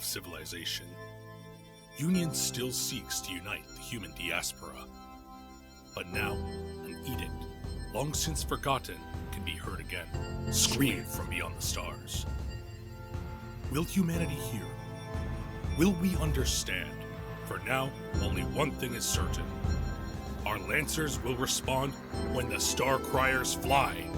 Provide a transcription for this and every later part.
of civilization, Union still seeks to unite the human diaspora. But now, an edict, long since forgotten, can be heard again, scream from beyond the stars. Will humanity hear? Will we understand? For now, only one thing is certain. Our Lancers will respond when the Starcriers fly.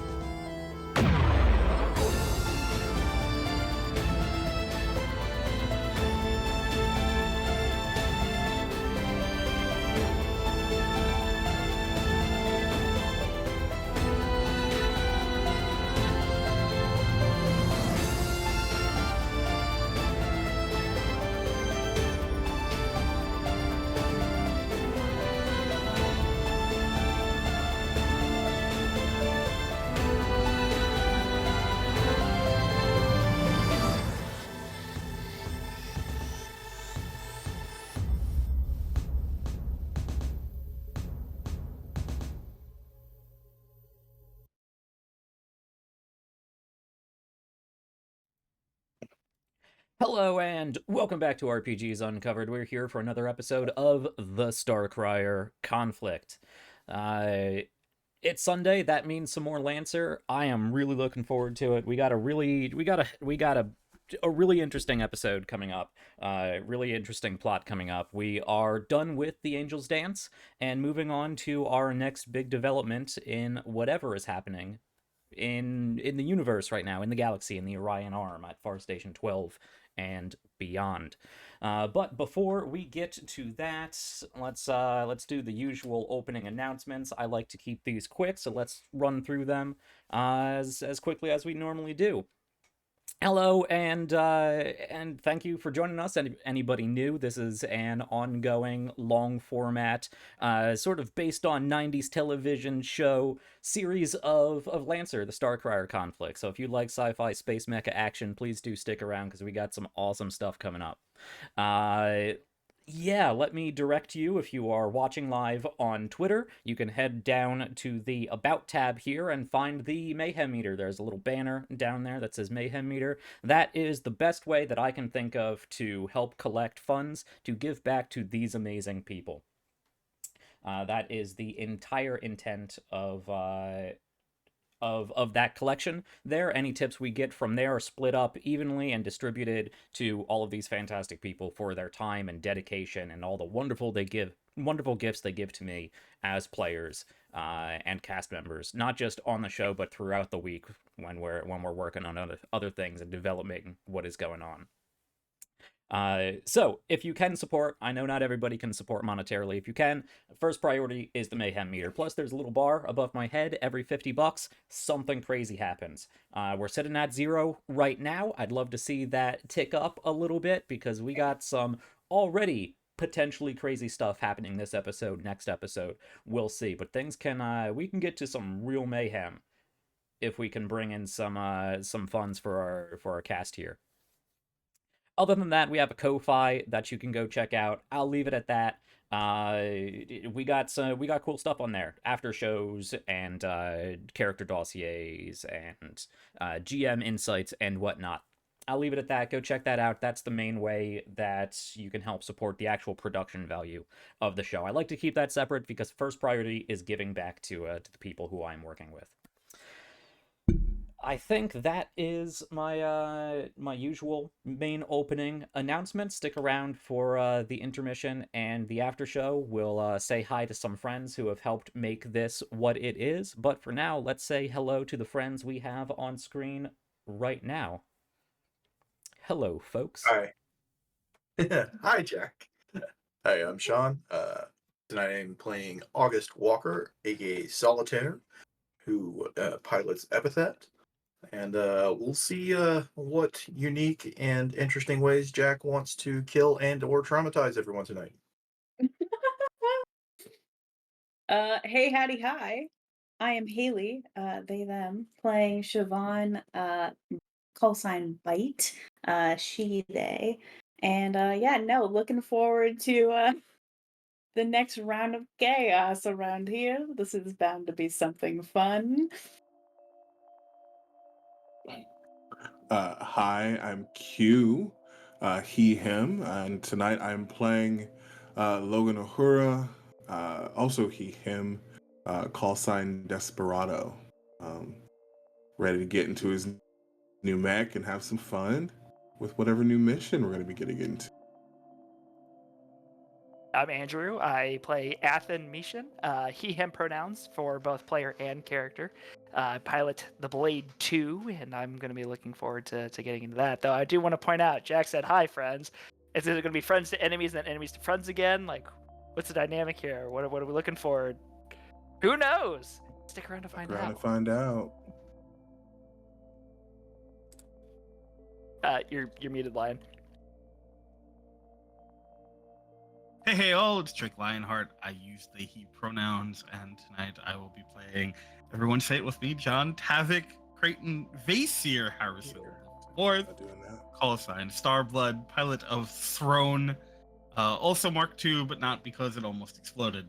Hello and welcome back to RPGs Uncovered. We're here for another episode of the Starcrier Conflict. It's Sunday. That means some more Lancer. I am really looking forward to it. We got a really interesting episode coming up. Really interesting plot coming up. We are done with the Angel's Dance and moving on to our next big development in whatever is happening in the universe right now, in the galaxy, in the Orion Arm at Far Station 12 and beyond. But before we get to that, let's do the usual opening announcements. I like to keep these quick, so let's run through them as quickly as we normally do. Hello, and thank you for joining us. Anybody new, this is an ongoing, long-format, sort of based on 90s television show series of Lancer, the Starcrier Conflict. So if you like sci-fi space mecha action, please do stick around, because we got some awesome stuff coming up. Yeah, let me direct you. If you are watching live on Twitter, you can head down to the About tab here and find the Mayhem Meter. There's a little banner down there that says Mayhem Meter. That is the best way that I can think of to help collect funds to give back to these amazing people. That is the entire intent of that collection there. Any tips we get from there are split up evenly and distributed to all of these fantastic people for their time and dedication and all the wonderful gifts they give to me as players and cast members, not just on the show but throughout the week when we're working on other things and developing what is going on. So if you can support, I know not everybody can support monetarily. If you can, first priority is the Mayhem Meter. Plus there's a little bar above my head. Every $50, something crazy happens. We're sitting at 0 right now. I'd love to see that tick up a little bit, because we got some already potentially crazy stuff happening this episode, next episode. We'll see, but things can, we can get to some real mayhem if we can bring in some funds for our cast here. Other than that, we have a Ko-Fi that you can go check out. I'll leave it at that. We got cool stuff on there, after shows and character dossiers and GM insights and whatnot. I'll leave it at that. Go check that out. That's the main way that you can help support the actual production value of the show. I like to keep that separate because first priority is giving back to the people who I'm working with. I think that is my my usual main opening announcement. Stick around for the intermission and the after show. We'll say hi to some friends who have helped make this what it is. But for now, let's say hello to the friends we have on screen right now. Hello, folks. Hi. Hi, Jack. Hi, I'm Sean. Tonight I'm playing August Walker, aka Solitaire, who pilots Epithet. And we'll see what unique and interesting ways Jack wants to kill and or traumatize everyone tonight. Hey, howdy, hi. I am Haley, they, them, playing Siobhan, call sign Bite, she, they. And yeah, no, looking forward to the next round of chaos around here. This is bound to be something fun. Hi, I'm Q, he, him, and tonight I'm playing Logan Uhura, also he, him, call sign Desperado. Um, Ready to get into his new mech and have some fun with whatever new mission we're going to be getting into. I'm Andrew. I play Athen Mishan, he, him pronouns for both player and character. I pilot the Blade 2, and I'm going to be looking forward to getting into that. Though I do want to point out, Jack said, hi, friends. Is it going to be friends to enemies and then enemies to friends again? Like, what's the dynamic here? What are we looking for? Who knows? Stick around to find out. To find out. You're muted, Lion. Hey all, it's Drake Lionheart. I use they he pronouns, and tonight I will be playing, everyone say it with me, John Tavik Creighton Vasir Harrison. Fourth, call sign Starblood, pilot of Throne, also Mark II, but not because it almost exploded.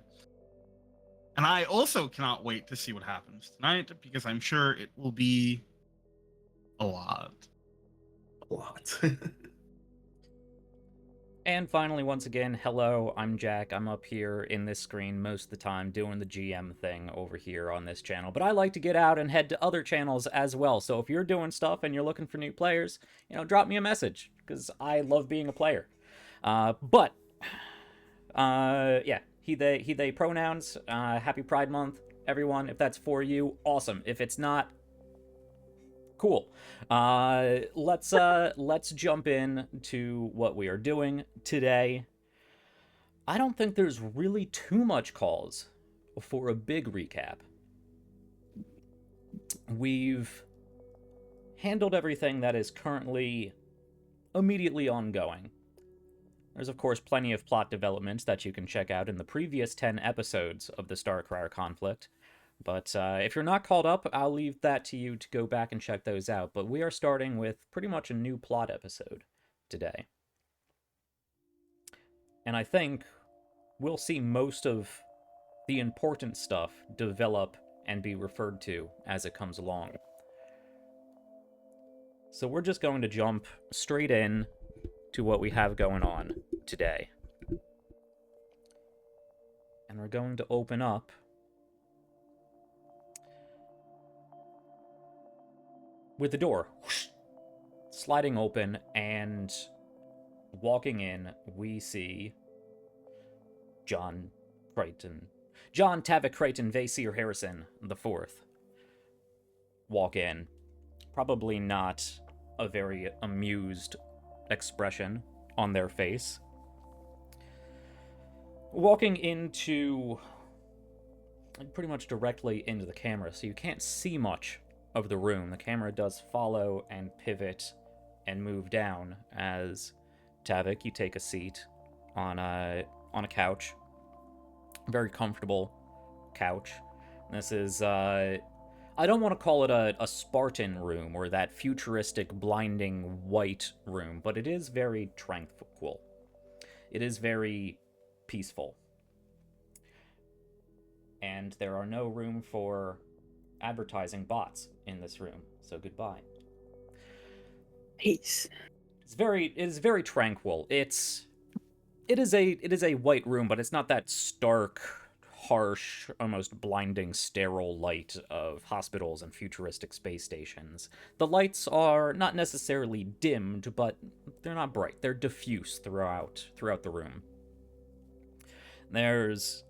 And I also cannot wait to see what happens tonight, because I'm sure it will be a lot. A lot. And finally, once again, hello, I'm Jack. I'm up here in this screen most of the time doing the GM thing over here on this channel. But I like to get out and head to other channels as well. So if you're doing stuff and you're looking for new players, drop me a message, because I love being a player. Yeah, he, they pronouns. Happy Pride Month, everyone. If that's for you, awesome. If it's not, cool. Let's jump in to what we are doing today. I don't think there's really too much calls for a big recap. We've handled everything that is currently immediately ongoing. There's, of course, plenty of plot developments that you can check out in the previous 10 episodes of the Starcrier Conflict. But if you're not caught up, I'll leave that to you to go back and check those out. But we are starting with pretty much a new plot episode today. And I think we'll see most of the important stuff develop and be referred to as it comes along. So we're just going to jump straight in to what we have going on today. And we're going to open up with the door sliding open, and walking in, we see John Tavik Creighton Vasir Harrison IV walk in. Probably not a very amused expression on their face. Walking into pretty much directly into the camera, so you can't see much of the room. The camera does follow and pivot and move down as Tavik, you take a seat on a couch. Very comfortable couch. This is I don't want to call it a Spartan room or that futuristic blinding white room, but it is very tranquil. It is very peaceful. And there are no room for advertising bots in this room, so goodbye. Peace. It is very tranquil. It is a white room, but it's not that stark, harsh, almost blinding, sterile light of hospitals and futuristic space stations. The lights are not necessarily dimmed, but they're not bright. They're diffuse throughout the room. There's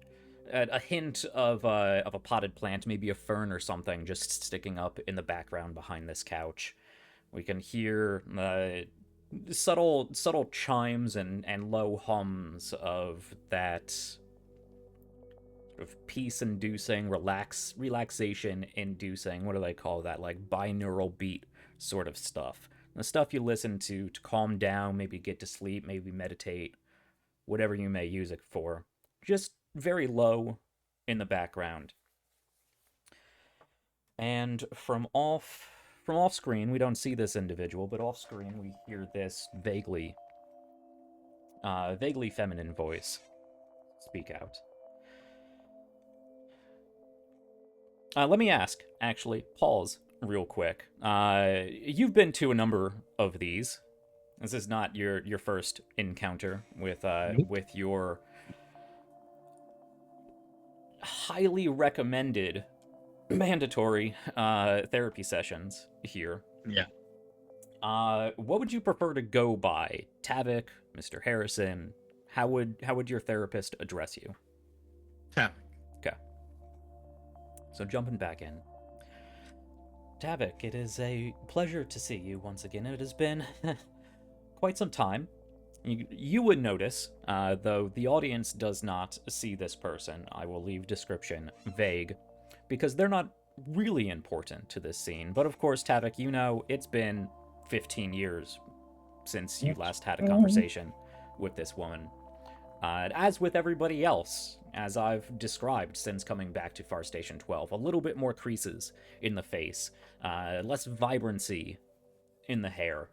a hint of a potted plant, maybe a fern or something, just sticking up in the background behind this couch. We can hear subtle chimes and low hums of that sort of peace-inducing, relaxation-inducing, what do they call that, like binaural beat sort of stuff. The stuff you listen to calm down, maybe get to sleep, maybe meditate, whatever you may use it for. Just very low in the background. And from off screen, we don't see this individual, but off screen we hear this vaguely feminine voice speak out. Let me ask, actually, pause real quick. You've been to a number of these. This is not your first encounter with Nope. with your highly recommended mandatory therapy sessions here. Yeah. What would you prefer to go by? Tavik, Mr. Harrison? How would your therapist address you? Tavik. Okay. So jumping back in. Tavik, it is a pleasure to see you once again. It has been quite some time. You would notice, though the audience does not see this person, I will leave description vague, because they're not really important to this scene. But of course, Tavik, you know, it's been 15 years since you last had a conversation with this woman. As with everybody else, as I've described since coming back to Far Station 12, a little bit more creases in the face, less vibrancy in the hair.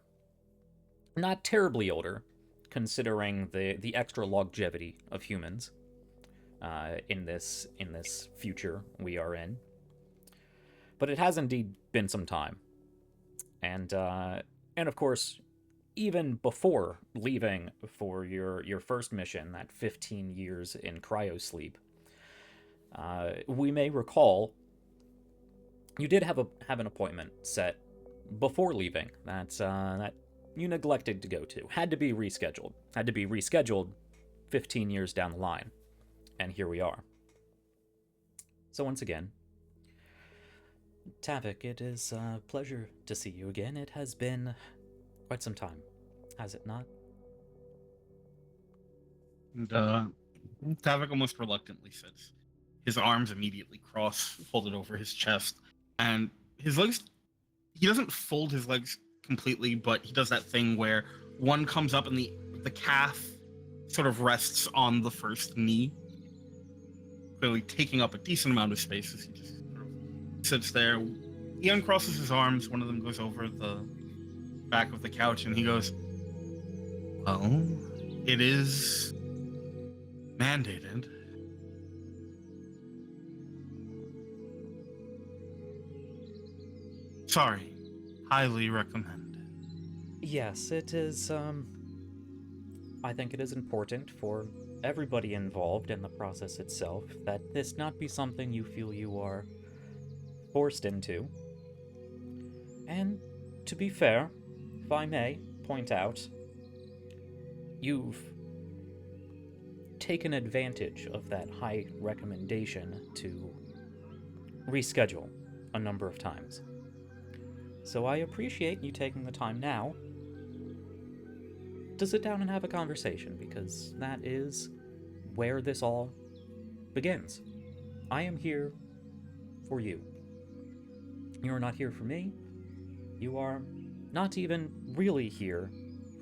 Not terribly older, considering the extra longevity of humans in this future we are in. But it has indeed been some time, and of course, even before leaving for your first mission, that 15 years in cryosleep, we may recall you did have an appointment set before leaving that you neglected to go to. Had to be rescheduled 15 years down the line. And here we are. So once again, Tavik, it is a pleasure to see you again. It has been quite some time, has it not? And Tavik almost reluctantly sits. His arms immediately cross, folded over his chest, and his legs. He doesn't fold his legs completely, but he does that thing where one comes up and the calf sort of rests on the first knee, clearly taking up a decent amount of space as he just sort of sits there. He uncrosses his arms. One of them goes over the back of the couch, and he goes, "Well, it is mandated." Sorry, highly recommend. Yes, it is, I think it is important for everybody involved in the process itself that this not be something you feel you are forced into. And to be fair, if I may point out, you've taken advantage of that high recommendation to reschedule a number of times. So I appreciate you taking the time now to sit down and have a conversation, because that is where this all begins. I am here for you. You are not here for me. You are not even really here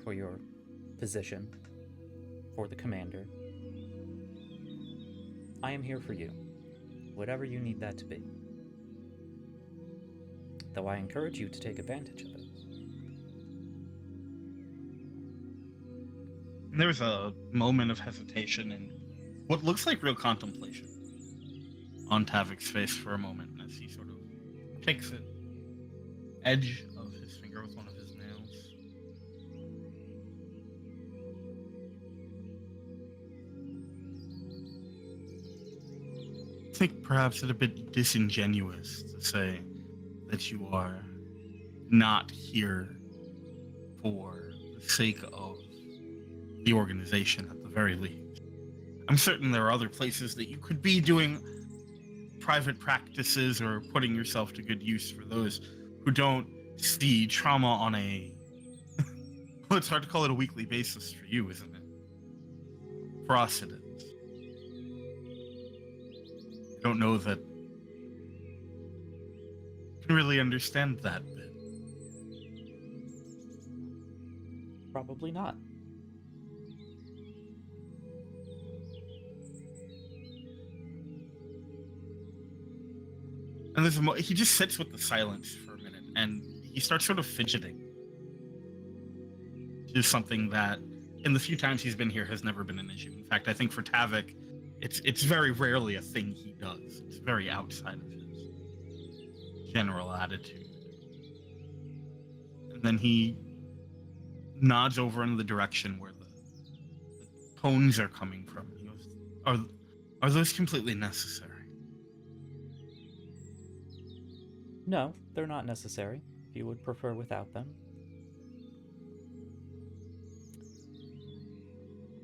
for your position, for the commander. I am here for you, whatever you need that to be. Though I encourage you to take advantage of it. There's a moment of hesitation and what looks like real contemplation on Tavik's face for a moment as he sort of takes the edge of his finger with one of his nails. I think perhaps it's a bit disingenuous to say that you are not here for the sake of the organization at the very least. I'm certain there are other places that you could be doing private practices or putting yourself to good use for those who don't see trauma on a well, it's hard to call it a weekly basis for you, isn't it? For us it is. I don't know that I can really understand that bit. Probably not. And he just sits with the silence for a minute, and he starts sort of fidgeting. Which is something that, in the few times he's been here, has never been an issue. In fact, I think for Tavik, it's very rarely a thing he does. It's very outside of his general attitude. And then he nods over in the direction where the tones are coming from. He goes, are those completely necessary? No, they're not necessary. If you would prefer without them.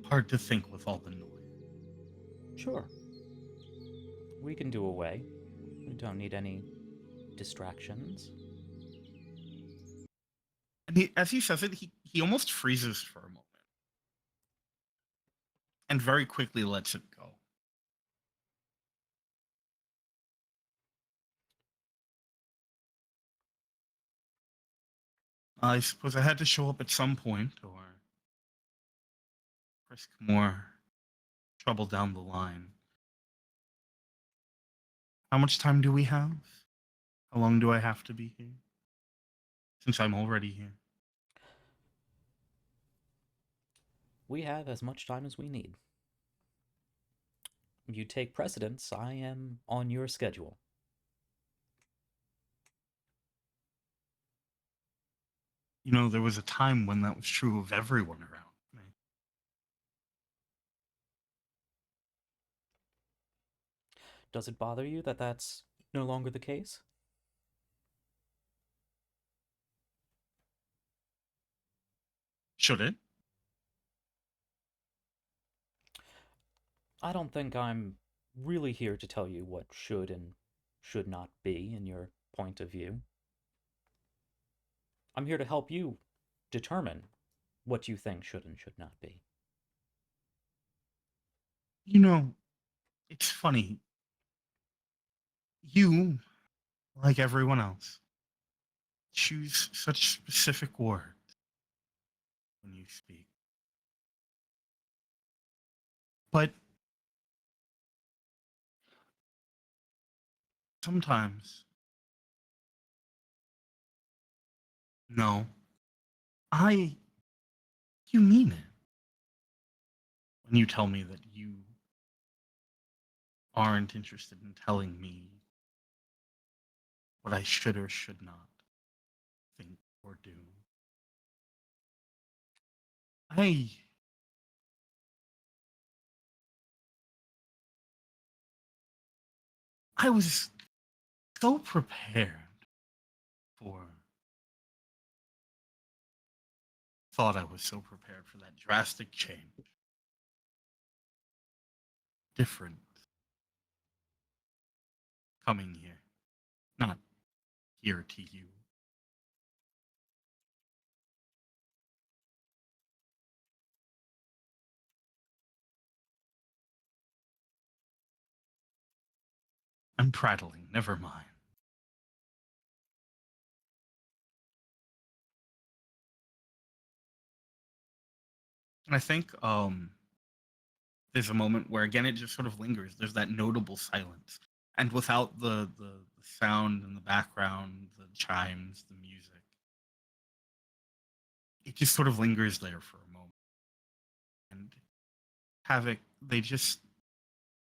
Hard to think with all the noise. Sure. We can do away. We don't need any distractions. And as he says it, he almost freezes for a moment. And very quickly lets it go. I suppose I had to show up at some point, or risk more trouble down the line. How much time do we have? How long do I have to be here? Since I'm already here. We have as much time as we need. You take precedence, I am on your schedule. You know, there was a time when that was true of everyone around me. Does it bother you that that's no longer the case? Should it? I don't think I'm really here to tell you what should and should not be in your point of view. I'm here to help you determine what you think should and should not be. You know, it's funny. You, like everyone else, choose such specific words when you speak. But sometimes, no, you mean it. When you tell me that you aren't interested in telling me what I should or should not think or do. I was so prepared for thought I was so prepared for that drastic change. Different coming here. Not here to you. I'm prattling, never mind. And I think there's a moment where again it just sort of lingers. There's that notable silence. And without the sound in the background, the chimes, the music, it just sort of lingers there for a moment. And Havoc, they just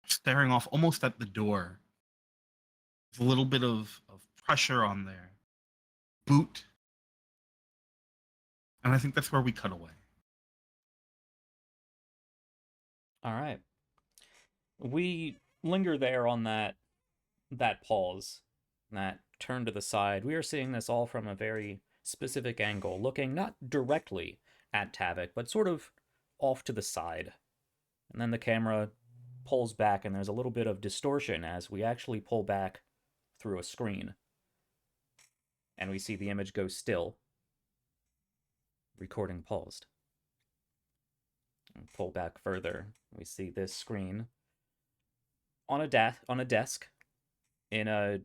staring off almost at the door. There's a little bit of pressure on their boot. And I think that's where we cut away. All right. We linger there on that pause, that turn to the side. We are seeing this all from a very specific angle, looking not directly at Tavik, but sort of off to the side. And then the camera pulls back, and there's a little bit of distortion as we actually pull back through a screen. And we see the image go still. Recording paused. And pull back further. We see this screen on a desk in a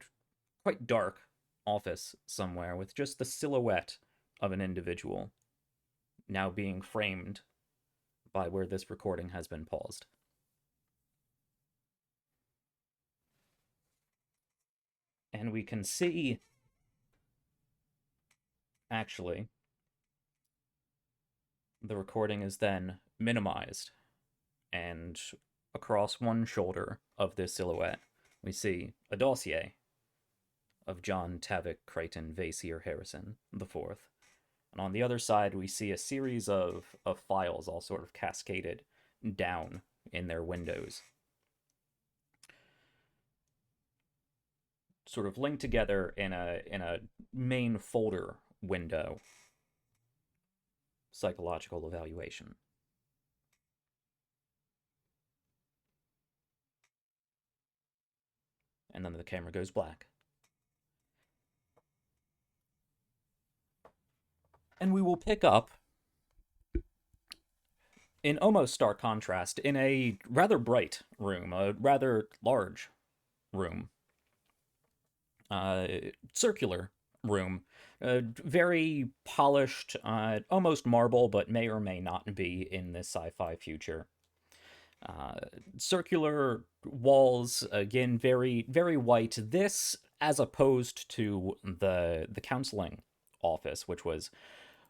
quite dark office somewhere with just the silhouette of an individual now being framed by where this recording has been paused. And we can see, actually, the recording is then minimized, and across one shoulder of this silhouette, we see a dossier of John Tavik Creighton Vasier Harrison IV, And on the other side, we see a series of files all sort of cascaded down in their windows, sort of linked together in a main folder window. Psychological evaluation. And then the camera goes black. And we will pick up, in almost stark contrast, in a rather bright room, a rather large room. Circular room. Very polished, almost marble, but may or may not be in this sci-fi future. Circular walls, again, very, very white. This, as opposed to the counseling office, which was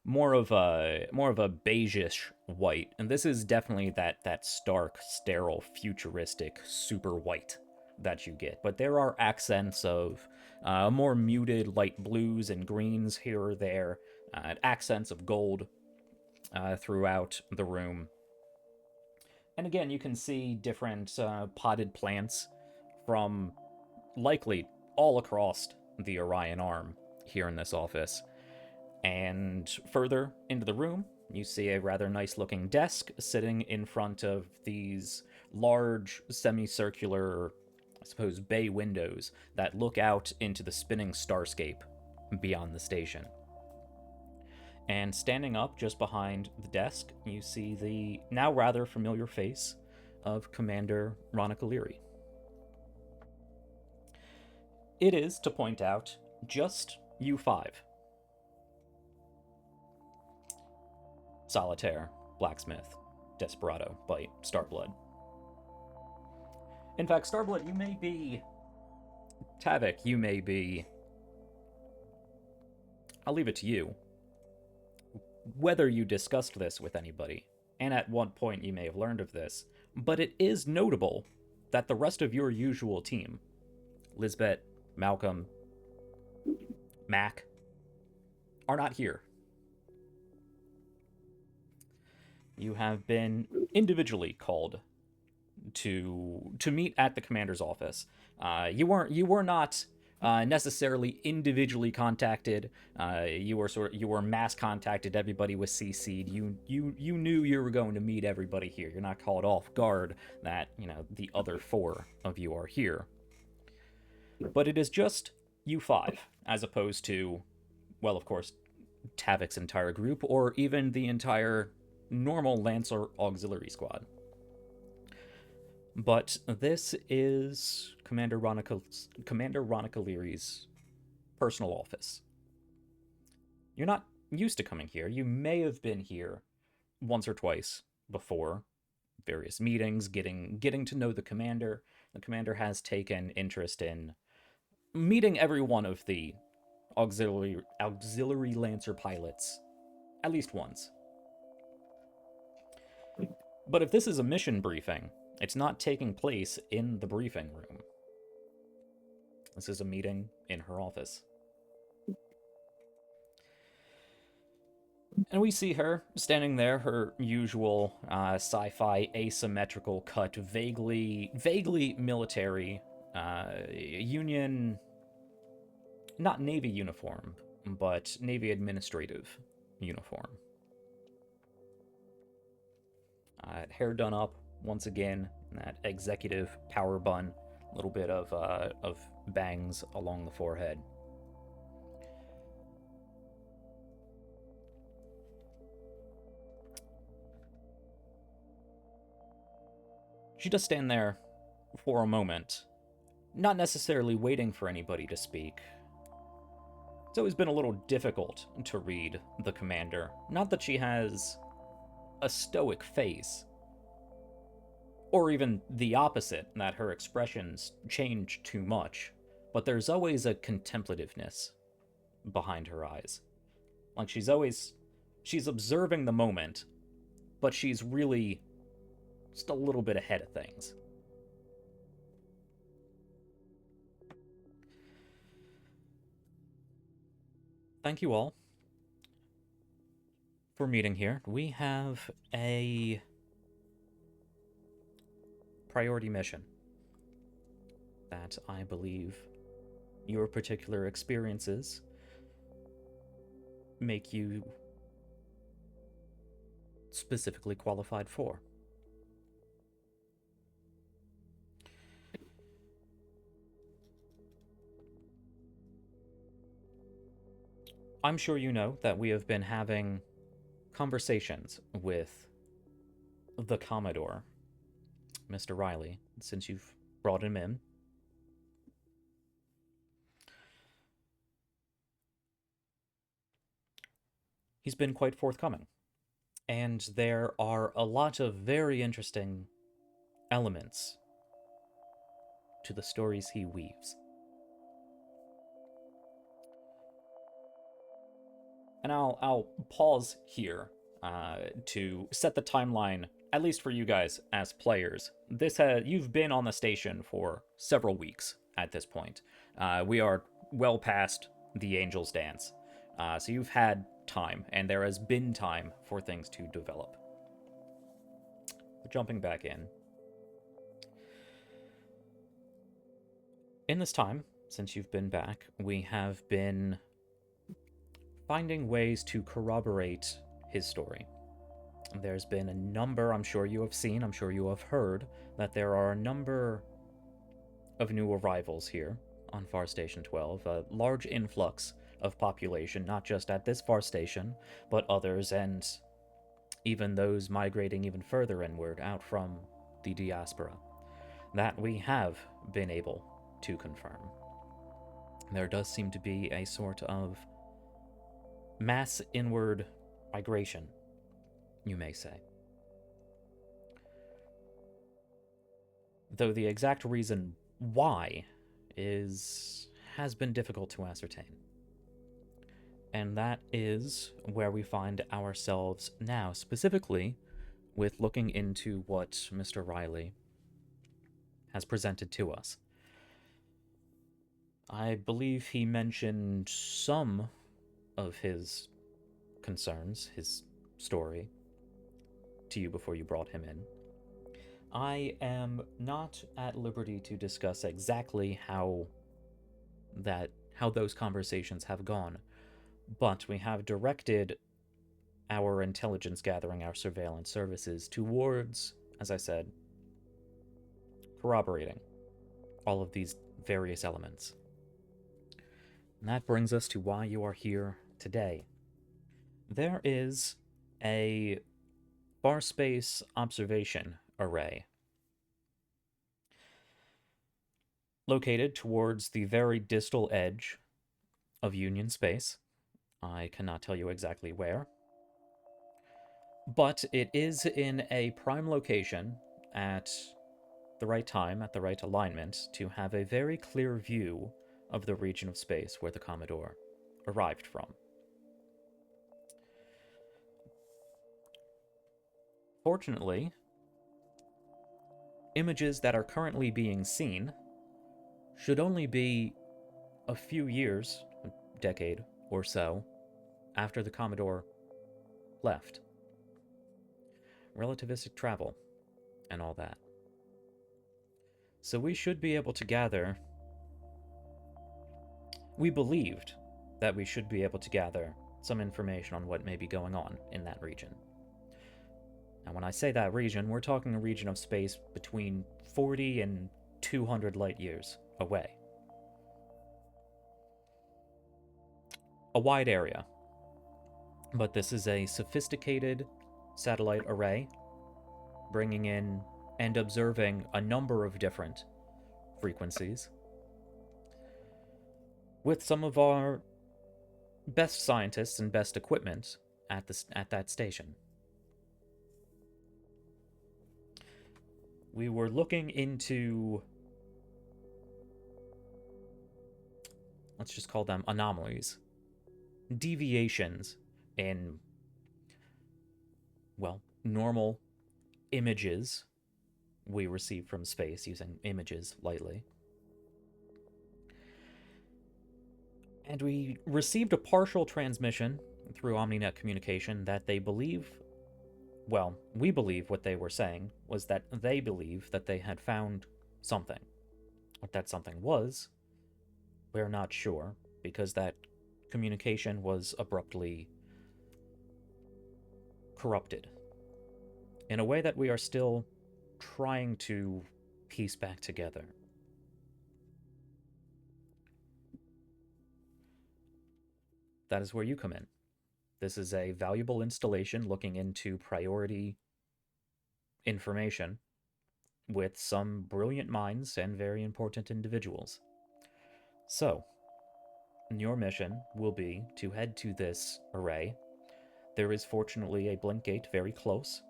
more of a beigeish white, and this is definitely that stark, sterile, futuristic, super white that you get. But there are accents of more muted light blues and greens here or there, accents of gold throughout the room. And again, you can see different potted plants from likely all across the Orion Arm here in this office. And further into the room, you see a rather nice looking desk sitting in front of these large semicircular, I suppose, bay windows that look out into the spinning starscape beyond the station. And standing up just behind the desk, you see the now rather familiar face of Commander Ronica Leary. It is, to point out, just you 5. Solitaire, Blacksmith, Desperado, Bite, Starblood. In fact, Starblood, you may be... Tavik, you may be... I'll leave it to you. Whether you discussed this with anybody, and at what point you may have learned of this, but it is notable that the rest of your usual team, Lisbeth, Malcolm, Mac, are not here. You have been individually called to meet at the commander's office. You were not necessarily individually contacted. You were mass contacted. Everybody was CC'd. You knew you were going to meet everybody here. You're not caught off guard that the other 4 of you are here. But it is just you 5, as opposed to, well, of course, Tavik's entire group, or even the entire normal Lancer auxiliary squad. But this is Commander Ronica Leary's personal office. You're not used to coming here. You may have been here once or twice before, various meetings, getting to know the commander. The commander has taken interest in meeting every one of the auxiliary Lancer pilots at least once. But if this is a mission briefing, it's not taking place in the briefing room. This is a meeting in her office. And we see her standing there, her usual sci-fi asymmetrical cut, vaguely military, Union, not Navy uniform, but Navy administrative uniform. Hair done up once again, that executive power bun, a little bit of bangs along the forehead. She does stand there for a moment, not necessarily waiting for anybody to speak. It's always been a little difficult to read the commander. Not that she has a stoic face, or even the opposite, that her expressions change too much, but there's always a contemplativeness behind her eyes. Like she's observing the moment, but she's really just a little bit ahead of things. Thank you all for meeting here. We have a priority mission that I believe your particular experiences make you specifically qualified for. I'm sure you know that we have been having conversations with the Commodore, Mr. Riley, since you've brought him in. He's been quite forthcoming, and there are a lot of very interesting elements to the stories he weaves. And I'll pause here to set the timeline, at least for you guys as players. You've been on the station for several weeks at this point. We are well past the Angel's Dance, so you've had time, and there has been time for things to develop. Jumping back in. In this time, since you've been back, we have been finding ways to corroborate his story. There's been a number, I'm sure you have seen, I'm sure you have heard, that there are a number of new arrivals here on Far Station 12, a large influx of population, not just at this Far Station, but others, and even those migrating even further inward out from the diaspora. That we have been able to confirm. There does seem to be a sort of mass inward migration, you may say. Though the exact reason why has been difficult to ascertain. And that is where we find ourselves now, specifically with looking into what Mr. Riley has presented to us. I believe he mentioned some of his concerns, his story, to you before you brought him in. I am not at liberty to discuss exactly how those conversations have gone, but we have directed our intelligence gathering, our surveillance services towards, as I said, corroborating all of these various elements. And that brings us to why you are here today. There is a Farspace observation array located towards the very distal edge of Union space. I cannot tell you exactly where, but it is in a prime location at the right time, at the right alignment, to have a very clear view of the region of space where the Commodore arrived from. Fortunately, images that are currently being seen should only be a few years, a decade or so, after the Commodore left. Relativistic travel and all that. So we should be able to gather... We believed that we should be able to gather some information on what may be going on in that region. Now, when I say that region, we're talking a region of space between 40 and 200 light years away. A wide area. But this is a sophisticated satellite array, bringing in and observing a number of different frequencies, with some of our best scientists and best equipment at that station. We were looking into, let's just call them anomalies, deviations in, well, normal images we receive from space, using images lightly. And we received a partial transmission through OmniNet communication that they believe, well, we believe what they were saying was that they believe that they had found something. What that something was, we're not sure, because that communication was abruptly corrupted in a way that we are still trying to piece back together. That is where you come in. This is a valuable installation looking into priority information with some brilliant minds and very important individuals. So, your mission will be to head to this array. There is fortunately a blink gate very close.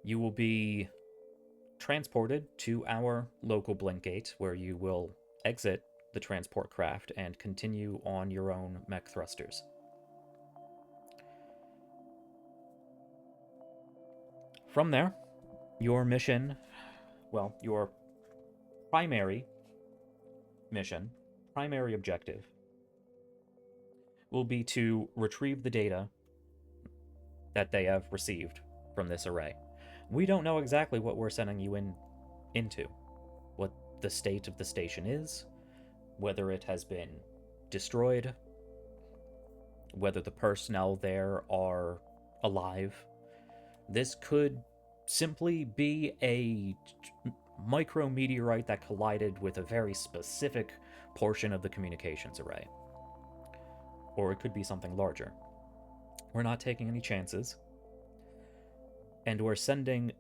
You will be transported to our local blink gate, where you will exit the transport craft and continue on your own mech thrusters. From there, your mission, well, your primary mission, primary objective, will be to retrieve the data that they have received from this array. We don't know exactly what we're sending you into, what the state of the station is, whether it has been destroyed, whether the personnel there are alive. This could simply be a micrometeorite that collided with a very specific portion of the communications array. Or it could be something larger. We're not taking any chances. And we're sending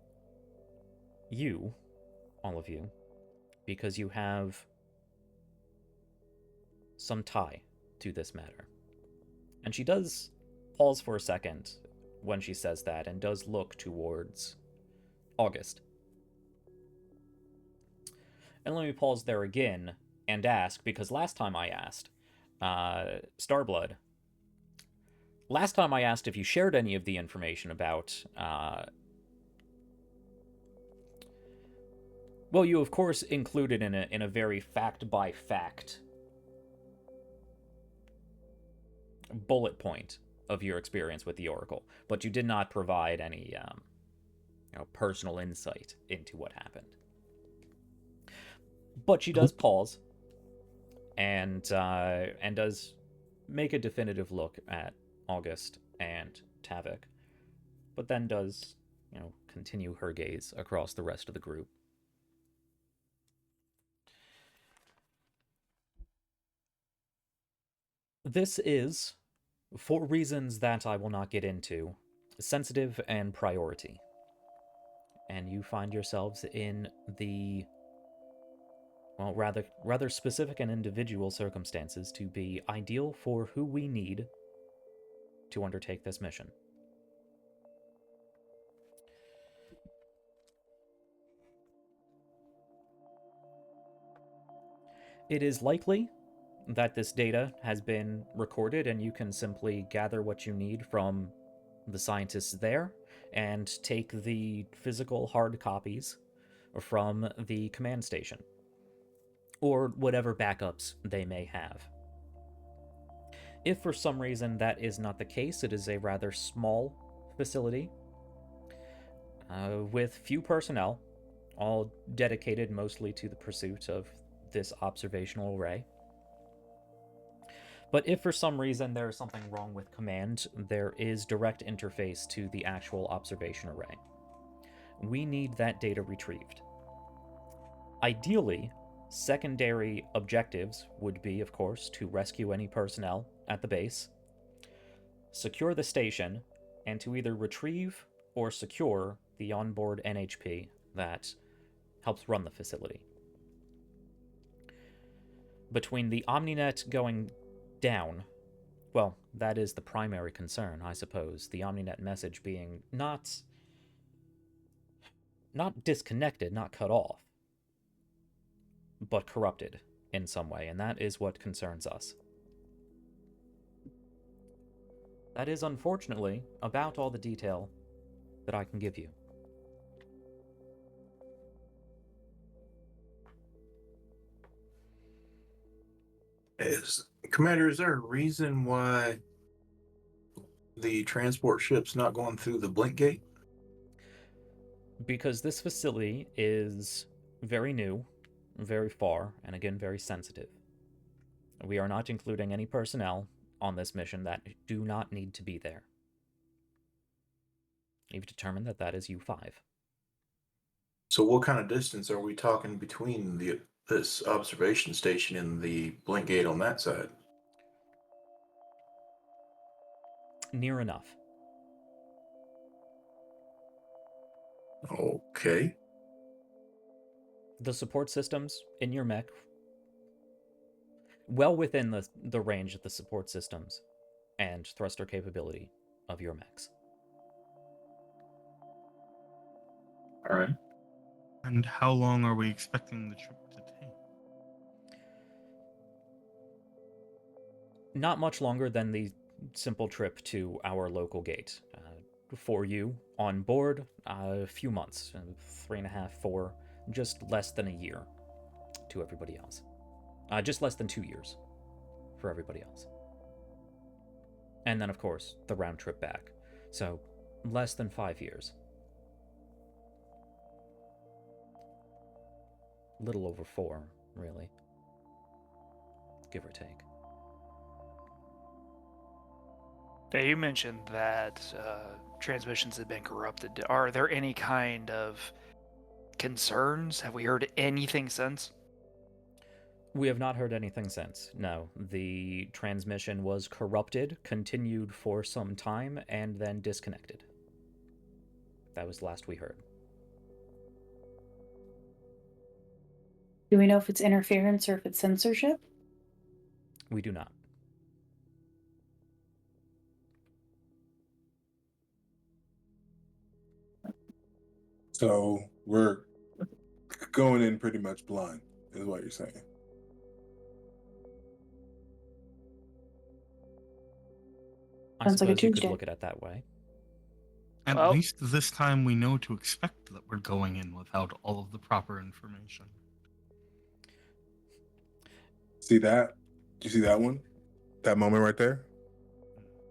you, all of you, because you have some tie to this matter. And she does pause for a second when she says that, and does look towards August. And let me pause there again and ask, because last time I asked, Starblood, last time I asked if you shared any of the information about, well, you of course included in a very fact-by-fact bullet point of your experience with the Oracle, but you did not provide any personal insight into what happened. But she does pause and does make a definitive look at August and Tavik, but then does, continue her gaze across the rest of the group. This is, for reasons that I will not get into, sensitive and priority. And you find yourselves in the, well, rather specific and individual circumstances to be ideal for who we need to undertake this mission. It is likely that this data has been recorded and you can simply gather what you need from the scientists there and take the physical hard copies from the command station, or whatever backups they may have. If for some reason that is not the case, it is a rather small facility with few personnel, all dedicated mostly to the pursuit of this observational array. But if for some reason there is something wrong with command, there is direct interface to the actual observation array. We need that data retrieved. Ideally, secondary objectives would be, of course, to rescue any personnel at the base, secure the station, and to either retrieve or secure the onboard NHP that helps run the facility. Between the OmniNet going down, well, that is the primary concern, I suppose. The OmniNet message being not disconnected, not cut off, but corrupted in some way, and that is what concerns us. That is, unfortunately, about all the detail that I can give you. Is Commander, is there a reason why the transport ship's not going through the blink gate? Because this facility is very new, very far, and again, very sensitive. We are not including any personnel on this mission that do not need to be there. You've determined that that is U5. So what kind of distance are we talking between this observation station and the blink gate on that side? Near enough. Okay. The support systems in your mech, well within the range of the support systems and thruster capability of your mechs. All right. And how long are we expecting the trip to take? Not much longer than the simple trip to our local gate. For you, on board, a few months, 3.5, 4, just less than a year to everybody else. Just less than 2 years for everybody else. And then, of course, the round trip back. So, less than 5 years. Little over 4, really. Give or take. Now, you mentioned that transmissions have been corrupted. Are there any kind of concerns? Have we heard anything since? We have not heard anything since. No. The transmission was corrupted, continued for some time, and then disconnected. That was the last we heard. Do we know if it's interference or if it's censorship? We do not. So we're going in pretty much blind, is what you're saying. I Sounds like a suppose you could Tuesday. look at it that way. At Well- least this time we know to expect that we're going in without all of the proper information. See that? Do you see that one? That moment right there?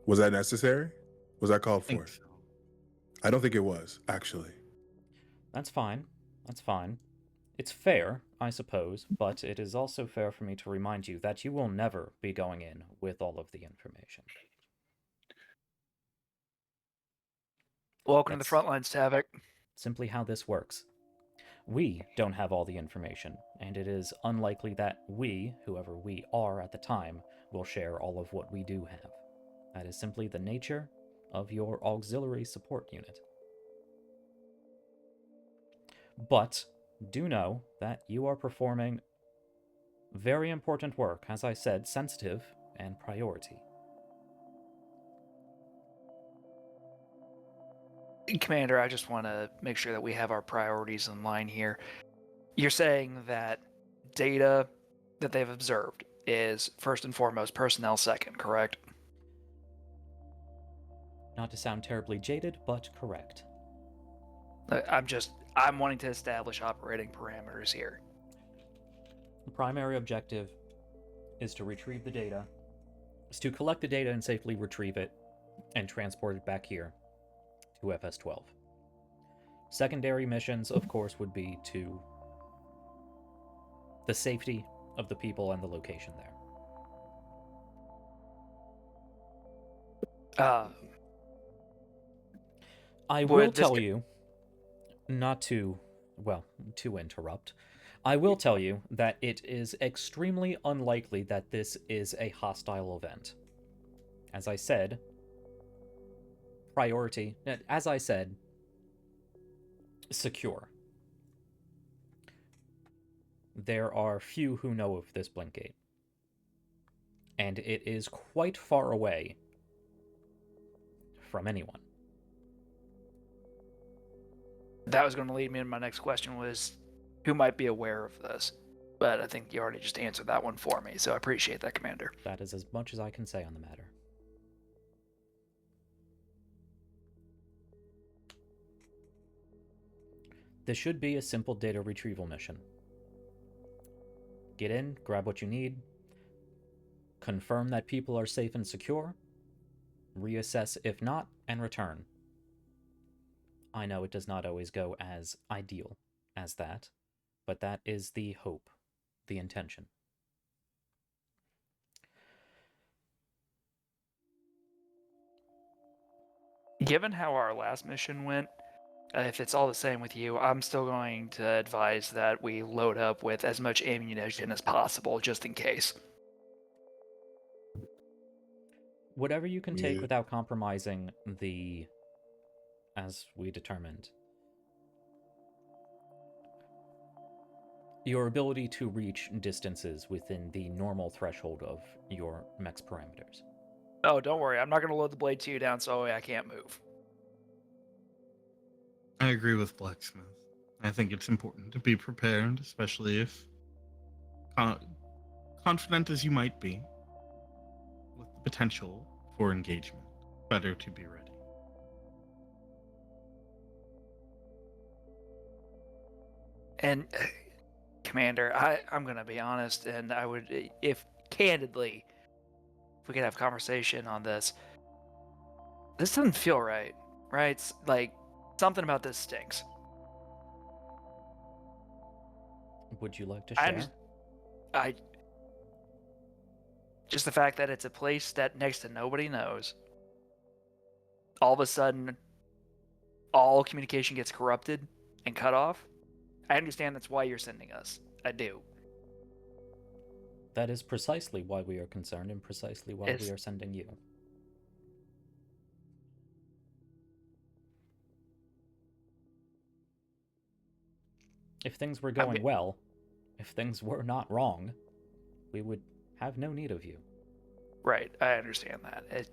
Was that necessary? Was that I called think for? so. I don't think it was, actually. That's fine. That's fine. It's fair, I suppose, but it is also fair for me to remind you that you will never be going in with all of the information. Welcome to the That's front lines, Tavik. simply how this works. We don't have all the information, and it is unlikely that we, whoever we are at the time, will share all of what we do have. That is simply the nature of your auxiliary support unit. But do know that you are performing very important work, as I said, sensitive and priority. Commander, I just want to make sure that we have our priorities in line here. You're saying that data that they've observed is first and foremost personnel second, correct? Not to sound terribly jaded, but correct. I'm wanting to establish operating parameters here. The primary objective is to retrieve the data, is to collect the data and safely retrieve it, and transport it back here to FS-12. Secondary missions, of course, would be to the safety of the people and the location there. I will tell you, not to, well, to interrupt, I will tell you that it is extremely unlikely that this is a hostile event. As I said, priority, as I said, secure. There are few who know of this blink gate, and it is quite far away from anyone. That was going to lead me to my next question was who might be aware of this? But I think you already just answered that one for me, so I appreciate that, Commander. That is as much as I can say on the matter. This should be a simple data retrieval mission. Get in, grab what you need, confirm that people are safe and secure, reassess if not, and return. I know it does not always go as ideal as that, but that is the hope, the intention. Given how our last mission went, if it's all the same with you, I'm still going to advise that we load up with as much ammunition as possible, just in case. Whatever you can take Yeah. without compromising the, as we determined, your ability to reach distances within the normal threshold of your mech's parameters. Oh, don't worry. I'm not going to load the Blade 2 down so I can't move. I agree with Blacksmith. I think it's important to be prepared, especially if confident as you might be with the potential for engagement. Better to be ready. And, Commander, I'm going to be honest, and I would, if candidly, if we could have conversation on this doesn't feel right, right? It's like, something about this stinks. Would you like to share? I just the fact that it's a place that next to nobody knows. All of a sudden, all communication gets corrupted and cut off. I understand that's why you're sending us. I do. That is precisely why we are concerned and precisely why we are sending you. If things were going well, if things were not wrong, we would have no need of you. Right, I understand that.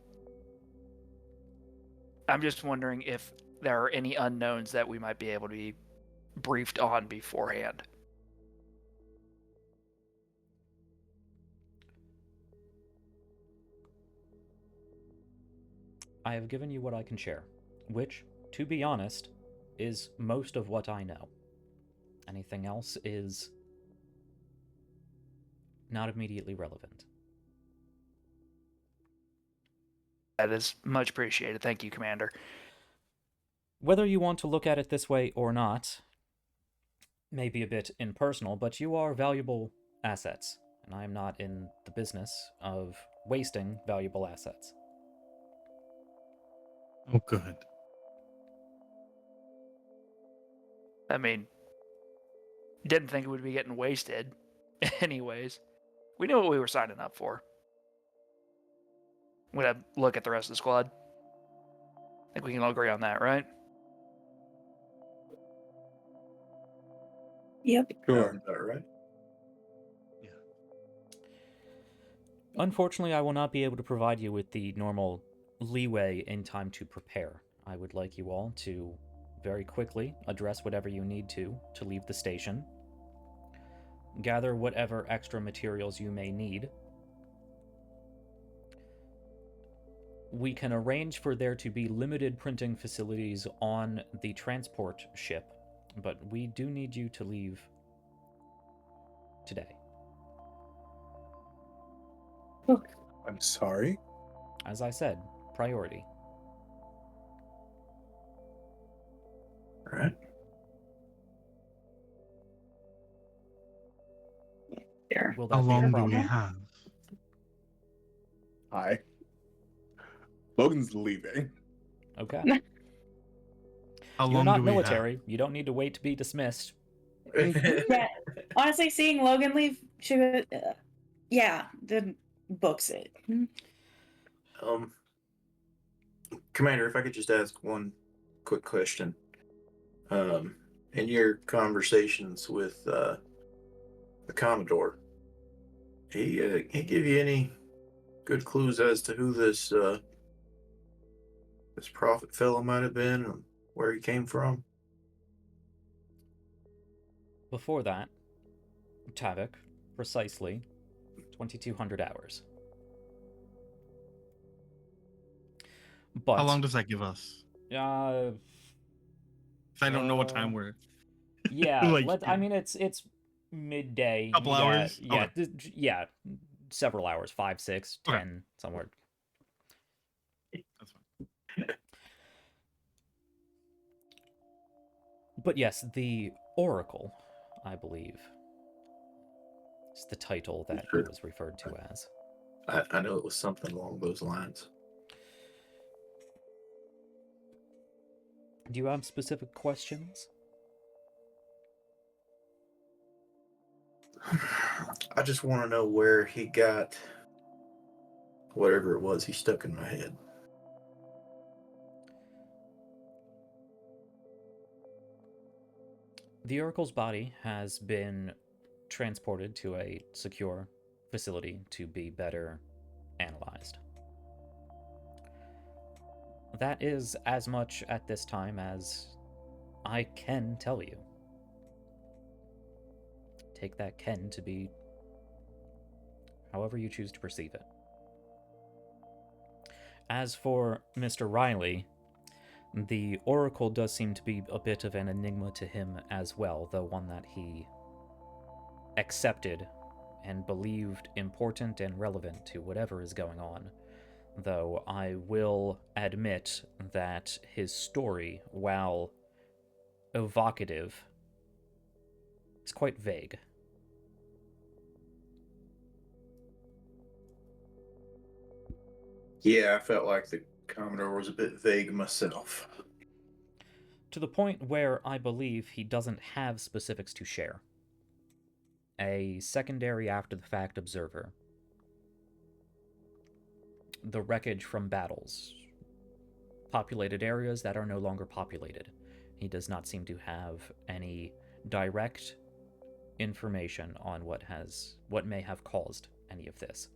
I'm just wondering if there are any unknowns that we might be able to be briefed on beforehand. I have given you what I can share, which, to be honest, is most of what I know. Anything else is not immediately relevant. That is much appreciated. Thank you, Commander. Whether you want to look at it this way or not may be a bit impersonal, but you are valuable assets, and I am not in the business of wasting valuable assets. Oh, good. I mean, didn't think it would be getting wasted. Anyways, we knew what we were signing up for. I'm going to look at the rest of the squad. I think we can all agree on that, right? Yep. Sure. Sounds about right. Unfortunately, I will not be able to provide you with the normal leeway in time to prepare. I would like you all to very quickly address whatever you need to leave the station. Gather whatever extra materials you may need. We can arrange for there to be limited printing facilities on the transport ship, but we do need you to leave today. I'm sorry. As I said, priority. All right. There. Will How that be a long do problem? we have? Hi. Logan's leaving. Okay. How You're long not do we military. You don't need to wait to be dismissed. Yeah. Honestly, seeing Logan leave should, yeah, then books it. Commander, if I could just ask one quick question. In your conversations with the Commodore, he give you any good clues as to who this prophet fellow might have been, and where he came from? Before that, Tavik, precisely 2,200 hours. But How long does that give us? 'Cause I don't know what time we're. Yeah, Like, I mean, it's midday. Couple hours? Yeah, Okay. yeah. several hours, 5, 6, Okay. 10, somewhere. That's fine. But yes, the Oracle, I believe, is the title that Sure. it was referred to as. I know it was something along those lines. Do you have specific questions? I just want to know where he got whatever it was he stuck in my head. The Oracle's body has been transported to a secure facility to be better analyzed. That is as much at this time as I can tell you. Take that "can" to be however you choose to perceive it. As for Mr. Riley, the Oracle does seem to be a bit of an enigma to him as well, though one that he accepted and believed important and relevant to whatever is going on. Though I will admit that his story, while evocative, is quite vague. Yeah, I felt like the Commodore was a bit vague myself. To the point where I believe he doesn't have specifics to share. A secondary after-the-fact observer. The wreckage from battles. Populated areas that are no longer populated. He does not seem to have any direct information on what may have caused any of this.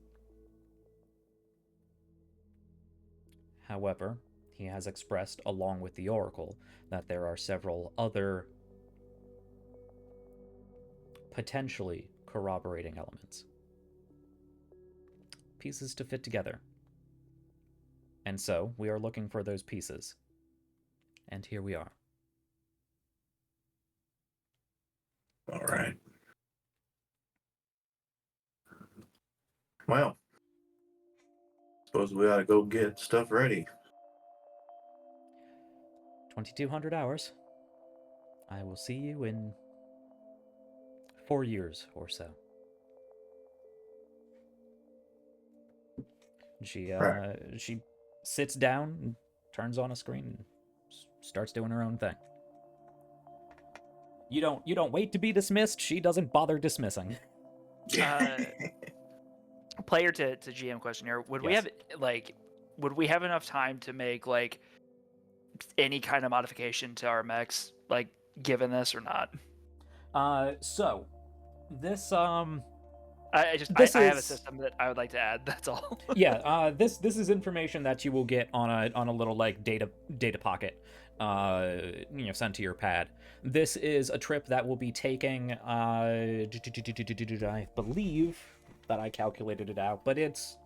However, he has expressed, along with the Oracle, that there are several other potentially corroborating elements. Pieces to fit together. And so, we are looking for those pieces. And here we are. All right. Well, suppose we ought to go get stuff ready. 2200 hours. I will see you in 4 years or so. She sits down and turns on a screen and starts doing her own thing. You don't wait to be dismissed. She doesn't bother dismissing. Player to GM question here. Would Yes. would we have enough time to make like any kind of modification to our mechs, like given this or not? So this I have a system that I would like to add. That's all. yeah, this is information that you will get on a little like data pocket, sent to your pad. This is a trip that will be taking I believe that I calculated it out, but it's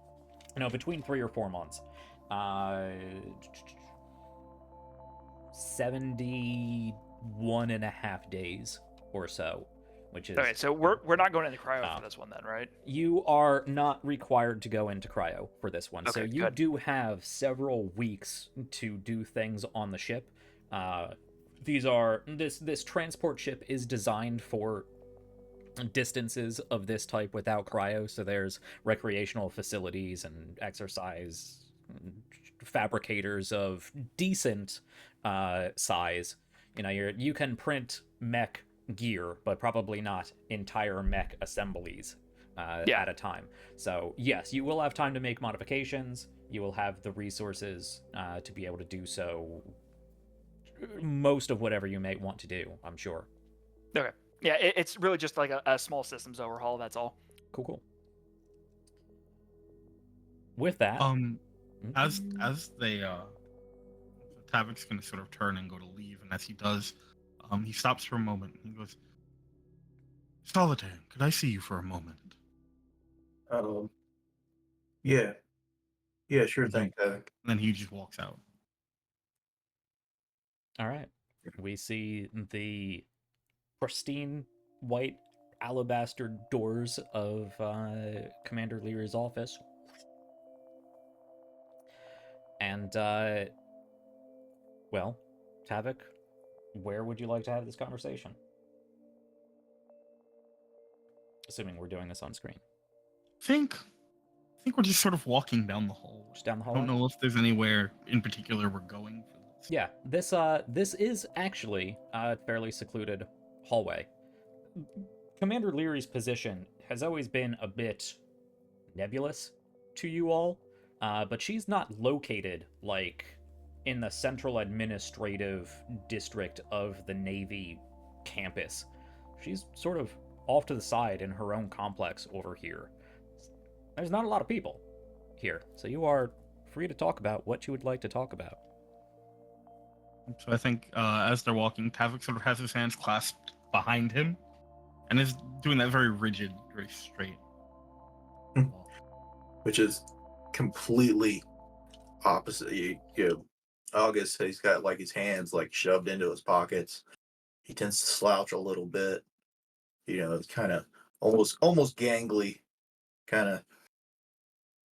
between 3 or 4 months. 71.5 days or so, which is Okay, so we're not going into cryo for this one then, right? You are not required to go into cryo for this one. So Okay, you good. do have several weeks to do things on the ship. This transport ship is designed for distances of this type without cryo. So there's recreational facilities and exercise fabricators of decent size. You can print mech gear, but probably not entire mech assemblies at a time. So yes, you will have time to make modifications. You will have the resources to be able to do so. Most of whatever you may want to do, I'm sure. Okay. Yeah, it's really just like a small systems overhaul. That's all. Cool. With that, as they Tavik's gonna sort of turn and go to leave, and as he does, he stops for a moment. He goes, "Solitaire, could I see you for a moment?" Yeah, sure thing. And then he just walks out. all right. We see the pristine white alabaster doors of Commander Leary's office. And, well, Tavik, where would you like to have this conversation? Assuming we're doing this on screen. I think we're just sort of walking down the hall. Just down the I hallway? don't know if there's anywhere in particular we're going for this. Yeah, this is actually a fairly secluded hallway. Commander Leary's position has always been a bit nebulous to you all, but she's not located, like, in the central administrative district of the Navy campus. She's sort of off to the side in her own complex over here. There's not a lot of people here, so you are free to talk about what you would like to talk about. So I think as they're walking, Tavik sort of has his hands clasped behind him and is doing that very rigid, very straight. Which is completely opposite. You know, August, he's got like his hands like shoved into his pockets. He tends to slouch a little bit. You know, it's kind of almost gangly, kind of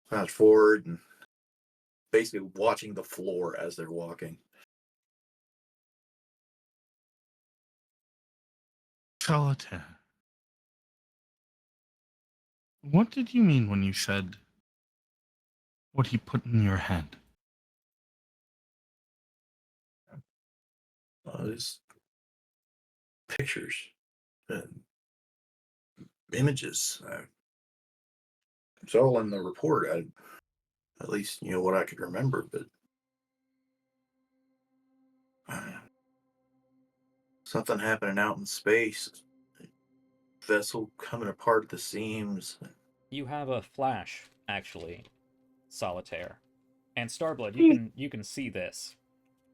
slouch forward and basically watching the floor as they're walking. Solitaire. What did you mean when you said what he put in your head? There's pictures and images. It's all in the report. At least, you know, what I could remember, but something happening out in space. Vessel coming apart at the seams. You have a flash, actually, Solitaire. And Starblood, you can see this.